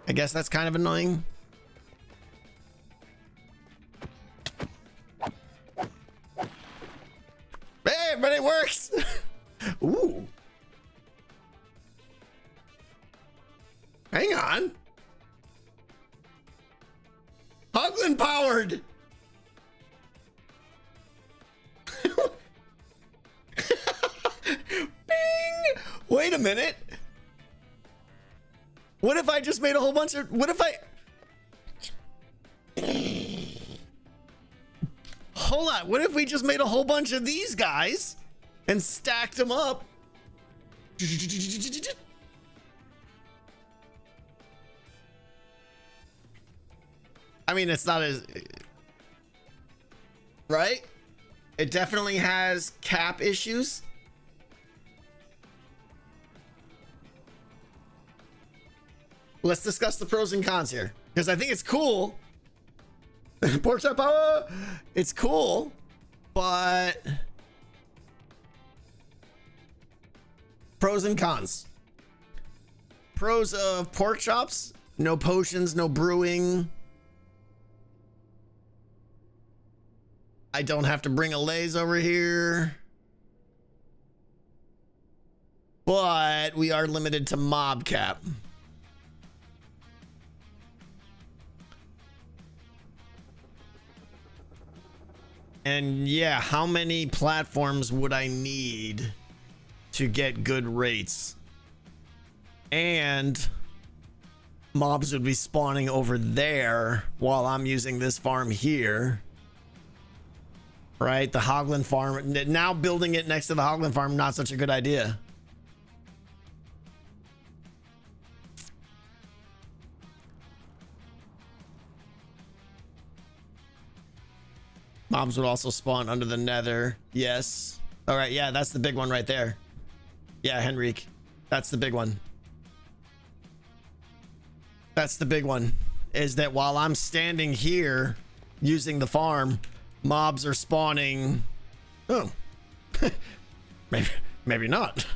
I guess that's kind of annoying. Hey, but it works! Ooh. Hang on. Hoglin powered! Bing! Wait a minute. What if I just made a whole bunch of... What if I... Hold on. What if we just made a whole bunch of these guys and stacked them up? I mean, it's not as... Right? It definitely has cap issues. Let's discuss the pros and cons here, because I think it's cool. Pork chop power, it's cool, but pros and cons. Pros of pork chops: no potions, no brewing. I don't have to bring Allays over here, but we are limited to mob cap. And yeah, how many platforms would I need to get good rates? And mobs would be spawning over there while I'm using this farm here. Right? The hoglin farm. Now building it next to the hoglin farm, not such a good idea. Mobs would also spawn under the nether. Yes. All right. Yeah, that's the big one right there. Yeah, Henrique. That's the big one. That's the big one. Is that while I'm standing here using the farm, mobs are spawning. Oh. maybe not.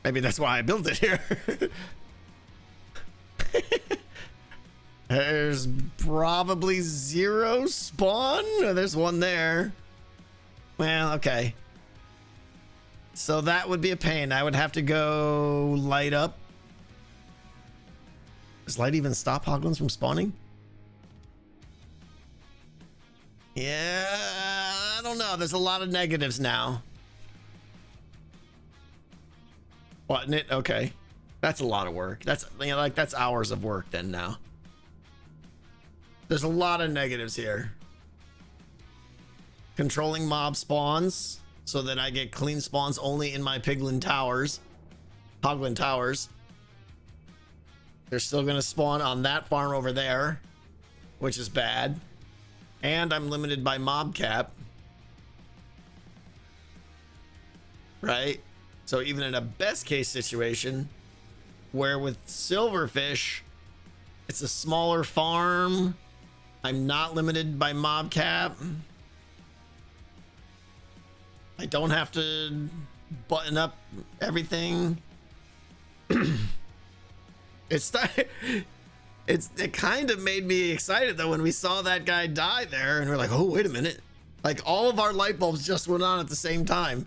Maybe that's why I built it here. There's probably 0 spawn. Oh, there's one there. Well, okay. So that would be a pain. I would have to go light up. Does light even stop hoglins from spawning? Yeah, I don't know. There's a lot of negatives now. Button it? Okay. That's a lot of work. That's, you know, like, that's hours of work then now. There's a lot of negatives here. Controlling mob spawns so that I get clean spawns only in my piglin towers. Hoglin towers. They're still going to spawn on that farm over there, which is bad. And I'm limited by mob cap. Right? So even in a best case situation, where with Silverfish, it's a smaller farm, I'm not limited by mob cap. I don't have to button up everything. It kind of made me excited though when we saw that guy die there, and we're like, oh, wait a minute. Like, all of our light bulbs just went on at the same time.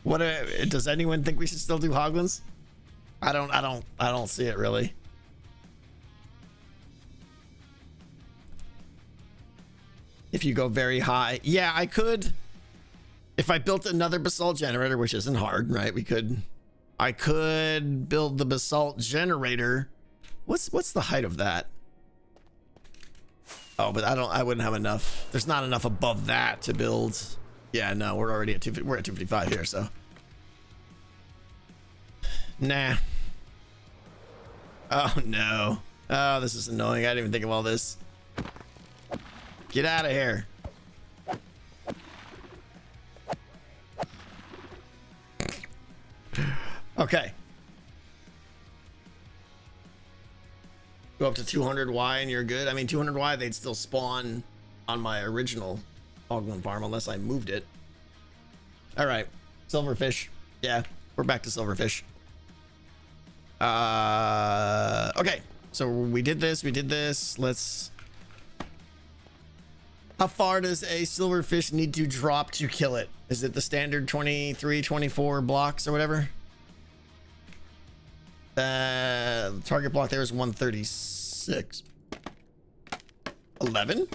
What does anyone think we should still do hoglins? I don't see it really. If you go very high, yeah, I could. If I built another basalt generator, which isn't hard, right? I could build the basalt generator. What's the height of that? Oh, but I wouldn't have enough. There's not enough above that to build. Yeah, no, we're already at 250. We're at 255 here, so. Nah. Oh no. Oh, this is annoying. I didn't even think of all this. Get out of here. Okay. Go up to 200Y and you're good. I mean, 200Y, they'd still spawn on my original hoglin farm unless I moved it. All right. Silverfish. Yeah, we're back to Silverfish. Okay. So we did this. Let's... How far does a silverfish need to drop to kill it? Is it the standard 23, 24 blocks or whatever? Target block there is 136. 11?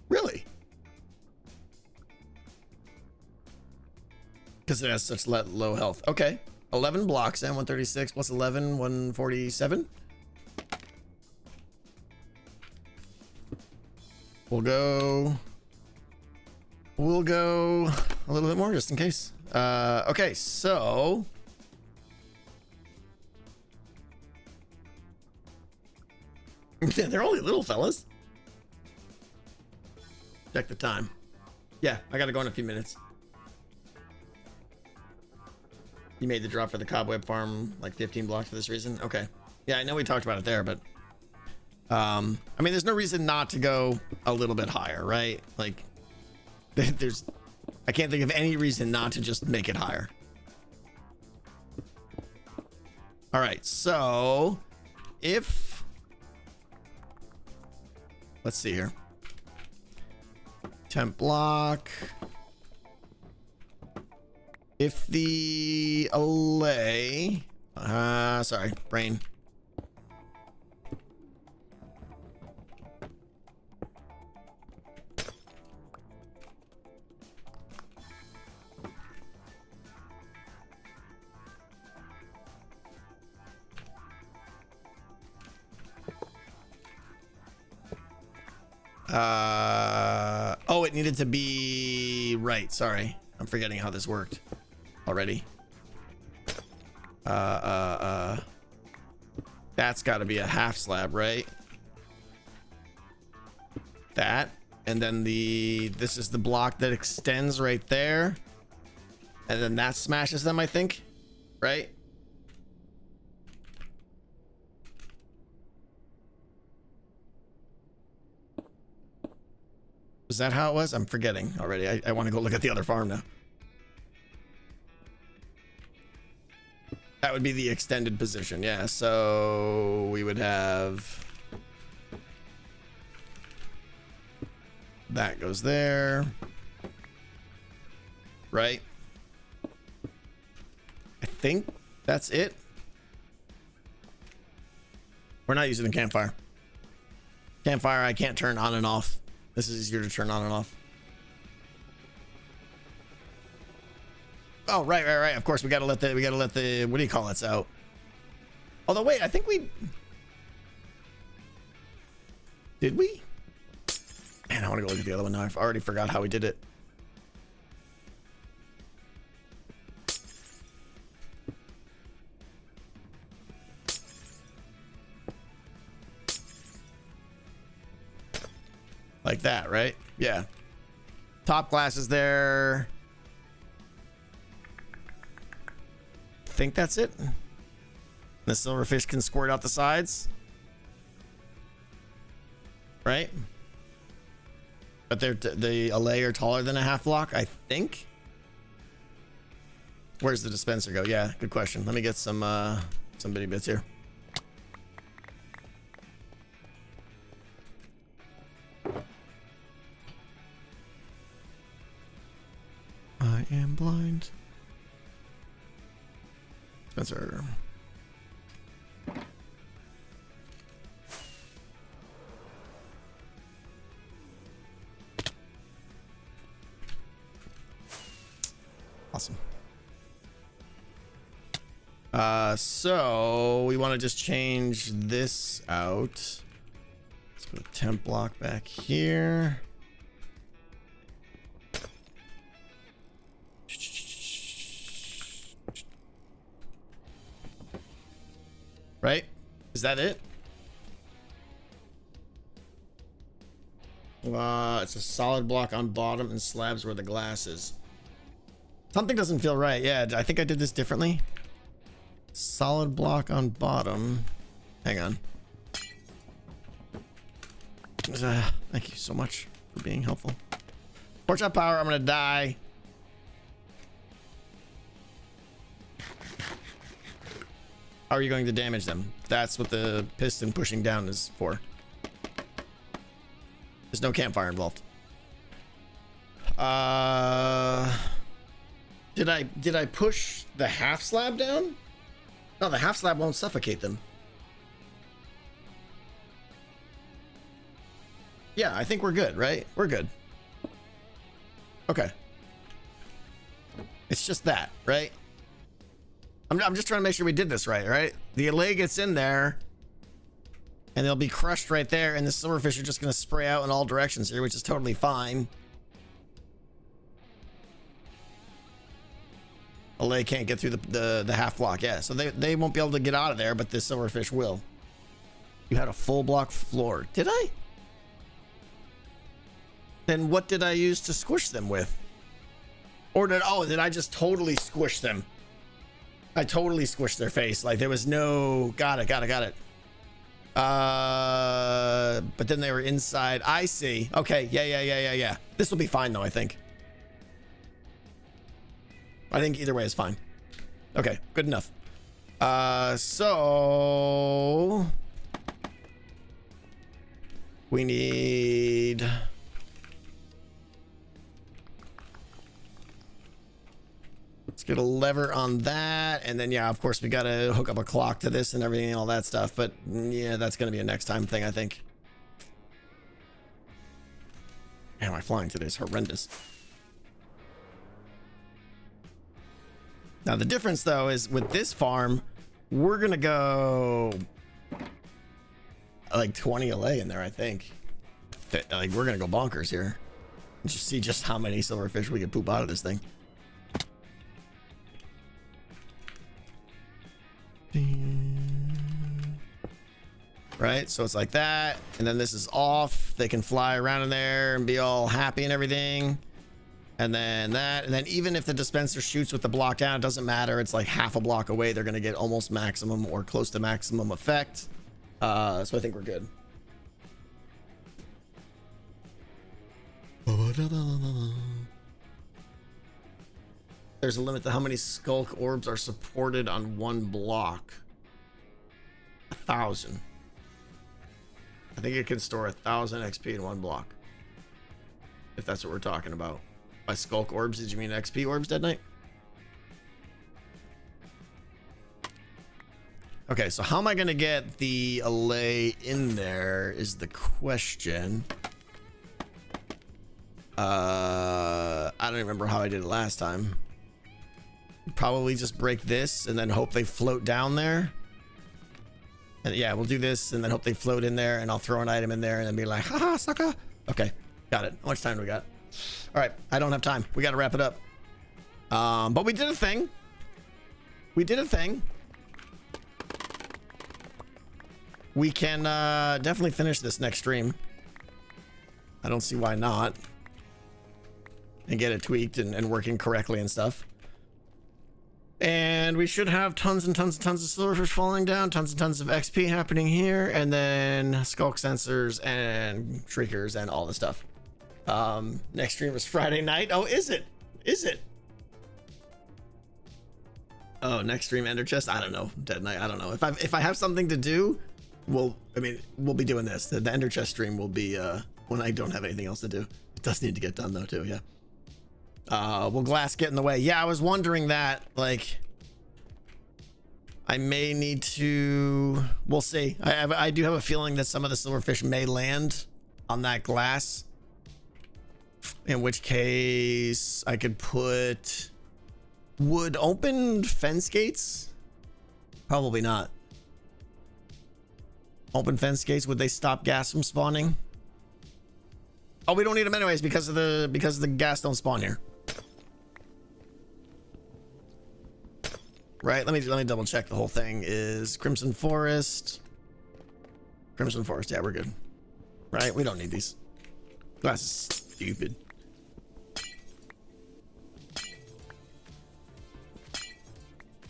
Really? Because it has such low health. Okay. 11 blocks and 136 plus 11, 147. We'll go a little bit more just in case. Okay, so they're only little fellas. Check the time. Yeah, I gotta go in a few minutes. You made the drop for the cobweb farm like 15 blocks for this reason. Okay. Yeah, I know we talked about it there, but I mean, there's no reason not to go a little bit higher, right? Like, I can't think of any reason not to just make it higher. All right, so let's see here. Temp block. If the Allay, sorry, brain. Oh, it needed to be right. Sorry, I'm forgetting how this worked already. That's got to be a half slab, right? That, and then this is the block that extends right there, and then that smashes them, I think, right? Is that how it was? I'm forgetting already. I want to go look at the other farm now. That would be the extended position. Yeah. So we would have that goes there. Right. I think that's it. We're not using the campfire. Campfire, I can't turn on and off. This is easier to turn on and off. Oh, right. Of course, we gotta let the what do you call it out? Although, wait, I think we did we? Man, I want to go look at the other one now. I've already forgot how we did it. Like that, right? Yeah. Top glass is there. Think that's it. The silverfish can squirt out the sides. Right? But the Allay are taller than a half block, I think. Where's the dispenser go? Yeah, good question. Let me get some bitty bits here. I am blind. Spencer. Awesome. So we want to just change this out. Let's put a temp block back here. Right? Is that it? It's a solid block on bottom and slabs where the glass is. Something doesn't feel right. Yeah, I think I did this differently. Solid block on bottom. Hang on. Thank you so much for being helpful. Porch up power, I'm gonna die. How are you going to damage them? That's what the piston pushing down is for. There's no campfire involved. Did I push the half slab down? No, the half slab won't suffocate them. Yeah, I think we're good, right? We're good. Okay. It's just that, right? I'm just trying to make sure we did this right? The Allay gets in there, and they'll be crushed right there, and the silverfish are just going to spray out in all directions here, which is totally fine. Allay can't get through the half block, yeah, so they won't be able to get out of there, but the silverfish will. You had a full block floor. Did I? Then what did I use to squish them with? Or did I just totally squish them? I totally squished their face. Like there was no... Got it. But then they were inside. I see. Okay. Yeah. This will be fine though, I think. I think either way is fine. Okay. Good enough. So... We need... Let's get a lever on that, and then yeah, of course we gotta hook up a clock to this and everything and all that stuff, but yeah, that's gonna be a next time thing, I think. Man, my flying today is horrendous. Now the difference though is with this farm, we're gonna go like 20 Allay in there, I think. Like we're gonna go bonkers here. Just see just how many silverfish we can poop out of this thing. Right, so it's like that, and then this is off. They can fly around in there and be all happy and everything, and then that, and then even if the dispenser shoots with the block down, it doesn't matter. It's like half a block away. They're gonna get almost maximum or close to maximum effect. So I think we're good. There's a limit to how many Sculk orbs are supported on one block. 1,000. I think it can store 1,000 XP in one block. If that's what we're talking about. By Sculk orbs, did you mean XP orbs, Dead Knight? Okay, so how am I gonna get the Allay in there is the question. I don't remember how I did it last time. Probably just break this and then hope they float down there. And yeah, we'll do this and then hope they float in there, and I'll throw an item in there and then be like, haha, sucker. Okay, got it. How much time do we got? All right, I don't have time. We got to wrap it up. But we did a thing. We did a thing. We can definitely finish this next stream. I don't see why not. And get it tweaked and working correctly and stuff. And we should have tons and tons and tons of silverfish falling down, tons and tons of XP happening here, and then Sculk sensors and shriekers and all the stuff. Next stream is Friday night. Oh, is it? Is it? Oh, next stream Ender Chest? I don't know. Dead Knight, I don't know. If I have something to do, we'll be doing this. The Ender Chest stream will be when I don't have anything else to do. It does need to get done though too, yeah. Will glass get in the way? Yeah, I was wondering that. Like, I may need to. We'll see. I do have a feeling that some of the silverfish may land on that glass. In which case, I could put. Would open fence gates? Probably not. Open fence gates, would they stop gas from spawning? Oh, we don't need them anyways because of the gas don't spawn here. Right, let me double check the whole thing. Is Crimson Forest, yeah, we're good. Right, we don't need these. Glass is stupid.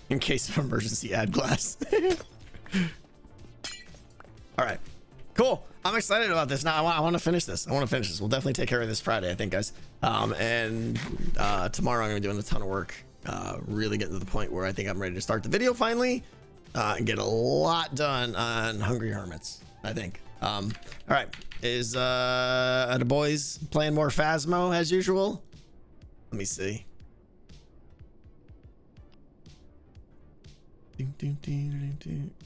In case of emergency, add glass. All right, cool. I'm excited about this. Now I want to finish this. We'll definitely take care of this Friday, I think, guys. And tomorrow I'm gonna be doing a ton of work. Really getting to the point where I think I'm ready to start the video finally, and get a lot done on Hungry Hermits, I think. All right, are the boys playing more Phasmo as usual? Let me see.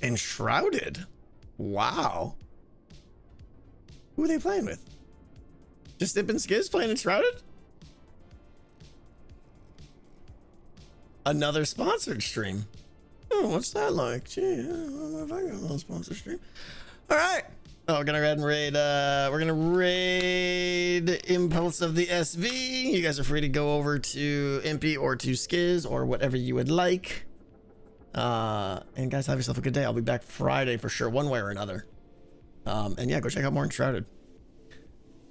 Enshrouded. Wow. Who are they playing with? Just Dip and Skiz playing Enshrouded? Another sponsored stream. Oh, what's that like? Gee, I don't know if I got a little sponsored stream. All right. Oh, we're gonna go ahead and raid. We're gonna raid Impulse of the SV. You guys are free to go over to Impy or to Skiz or whatever you would like. And guys, have yourself a good day. I'll be back Friday for sure, one way or another. And yeah, go check out more Enshrouded.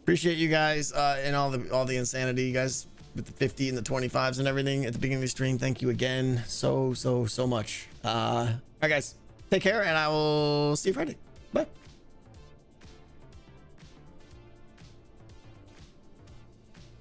Appreciate you guys and all the insanity, you guys, with the 50 and the 25s and everything at the beginning of the stream. Thank you again so much. All right, guys, take care, and I will see you Friday. Bye.